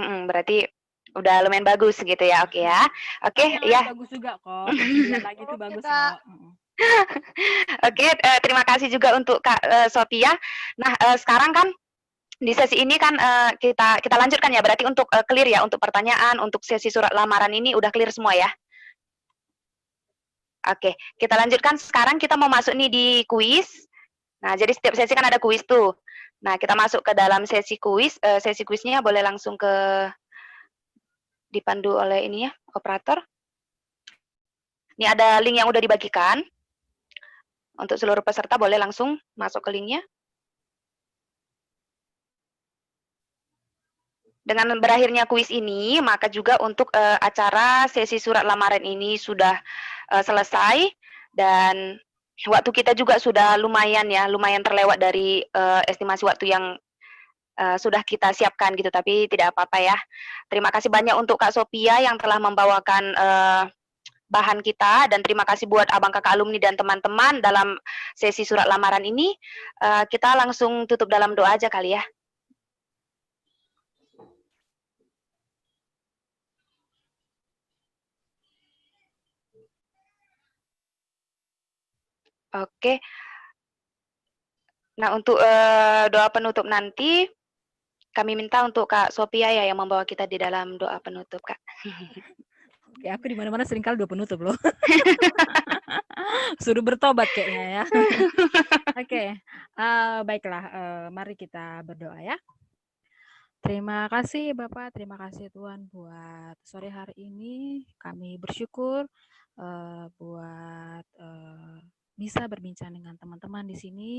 udah lumayan bagus gitu ya. Oke ya. Oke ya. Bagus juga kok. Lagi itu bagus kok. Oke, terima kasih juga untuk Kak Sophia. Nah, sekarang kan di sesi ini kan kita lanjutkan ya, berarti untuk clear ya untuk pertanyaan, untuk sesi surat lamaran ini udah clear semua ya. Oke, kita lanjutkan. Sekarang kita mau masuk nih di kuis. Nah, jadi setiap sesi kan ada kuis tuh. Nah, kita masuk ke dalam sesi kuis. Sesi kuisnya boleh langsung dipandu oleh ini ya, operator. Ini ada link yang udah dibagikan. Untuk seluruh peserta boleh langsung masuk ke linknya. Dengan berakhirnya kuis ini, maka juga untuk acara sesi surat lamaran ini sudah selesai, dan waktu kita juga sudah lumayan terlewat dari estimasi waktu yang sudah kita siapkan gitu, tapi tidak apa-apa ya. Terima kasih banyak untuk Kak Sophia yang telah membawakan bahan kita, dan terima kasih buat abang kakak alumni dan teman-teman dalam sesi surat lamaran ini. Kita langsung tutup dalam doa aja kali ya. Oke. Nah, untuk doa penutup nanti, kami minta untuk Kak Sophia ya yang membawa kita di dalam doa penutup, Kak. Oke, aku di mana-mana seringkali doa penutup loh. Suruh bertobat kayaknya ya. Oke, baiklah, mari kita berdoa ya. Terima kasih Bapak, terima kasih Tuhan buat sore hari ini. Kami bersyukur buat bisa berbincang dengan teman-teman di sini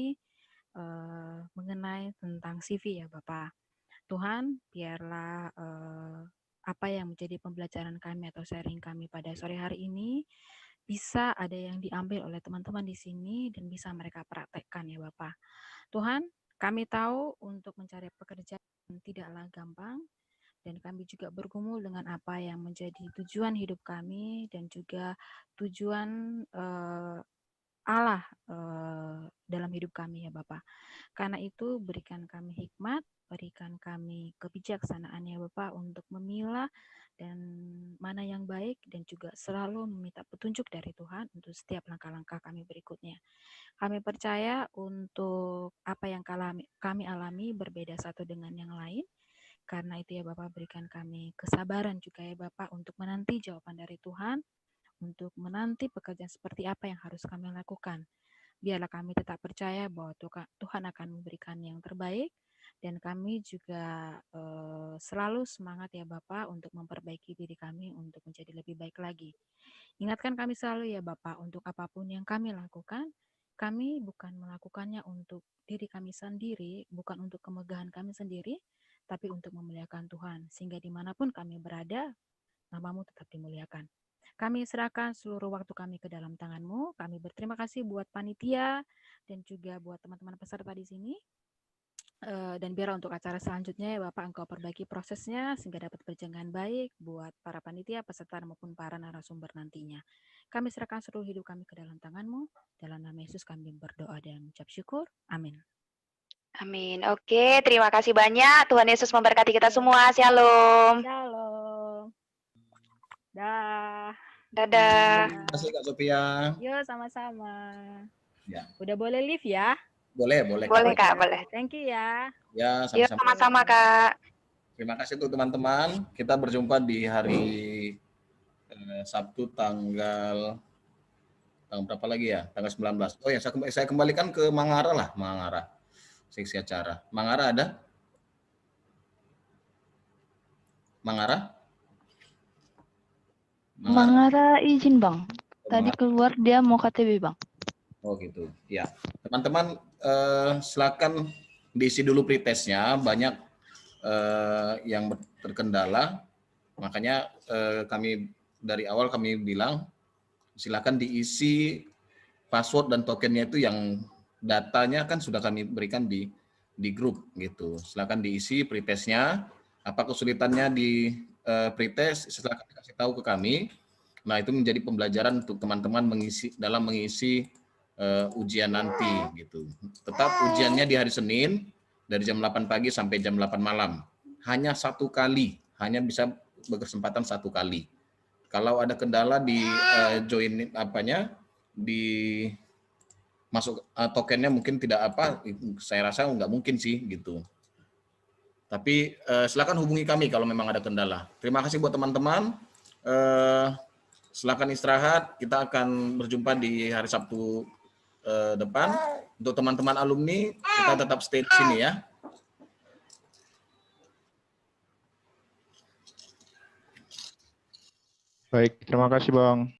mengenai tentang CV ya Bapak. Tuhan, biarlah apa yang menjadi pembelajaran kami atau sharing kami pada sore hari ini bisa ada yang diambil oleh teman-teman di sini dan bisa mereka praktekkan ya Bapak. Tuhan, kami tahu untuk mencari pekerjaan tidaklah gampang, dan kami juga bergumul dengan apa yang menjadi tujuan hidup kami dan juga tujuan Allah dalam hidup kami ya Bapak. Karena itu berikan kami hikmat, berikan kami kebijaksanaan ya Bapak untuk memilah dan mana yang baik, dan juga selalu meminta petunjuk dari Tuhan untuk setiap langkah-langkah kami berikutnya. Kami percaya untuk apa yang kami alami berbeda satu dengan yang lain. Karena itu ya Bapak, berikan kami kesabaran juga ya Bapak untuk menanti jawaban dari Tuhan, untuk menanti pekerjaan seperti apa yang harus kami lakukan. Biarlah kami tetap percaya bahwa Tuhan akan memberikan yang terbaik, dan kami juga selalu semangat ya Bapak untuk memperbaiki diri kami untuk menjadi lebih baik lagi. Ingatkan kami selalu ya Bapak, untuk apapun yang kami lakukan, kami bukan melakukannya untuk diri kami sendiri, bukan untuk kemegahan kami sendiri, tapi untuk memuliakan Tuhan, sehingga dimanapun kami berada, nama-Mu tetap dimuliakan. Kami serahkan seluruh waktu kami ke dalam tangan-Mu. Kami berterima kasih buat panitia dan juga buat teman-teman peserta di sini. Dan biar untuk acara selanjutnya ya Bapak, Engkau perbaiki prosesnya sehingga dapat berjalan baik buat para panitia, peserta maupun para narasumber nantinya. Kami serahkan seluruh hidup kami ke dalam tangan-Mu. Dalam nama Yesus kami berdoa dan mengucap syukur. Amin. Amin. Oke, terima kasih banyak. Tuhan Yesus memberkati kita semua. Shalom. Shalom. Dah. Dadah. Terima kasih Kak Sophia. Yo, sama-sama. Ya. Udah boleh live ya? Boleh. Boleh Kak, boleh. Thank you ya. Ya, Yuk, sama-sama Kak. Terima kasih untuk teman-teman. Kita berjumpa di hari Sabtu tanggal berapa lagi ya? Tanggal 19. Oh ya, saya kembalikan ke Mangara lah, Mangara. Seksi acara. Mangara ada? Mangara? Mangara izin Bang. Tadi keluar dia mau KTB Bang. Oh gitu. Ya, teman-teman silakan diisi dulu pretestnya. Banyak yang terkendala, makanya kami dari awal kami bilang silakan diisi password dan tokennya itu yang datanya kan sudah kami berikan di grup gitu. Silakan diisi pretestnya. Apa kesulitannya di pretest, silakan kasih tahu ke kami. Nah, itu menjadi pembelajaran untuk teman-teman mengisi ujian nanti gitu. Tetap ujiannya di hari Senin dari jam 8 pagi sampai jam 8 malam. Hanya satu kali, hanya bisa berkesempatan satu kali. Kalau ada kendala di join di masuk tokennya mungkin tidak saya rasa nggak mungkin sih gitu. Tapi silakan hubungi kami kalau memang ada kendala. Terima kasih buat teman-teman. silakan istirahat. Kita akan berjumpa di hari Sabtu depan. Untuk teman-teman alumni, kita tetap stay di sini ya. Baik, terima kasih Bang.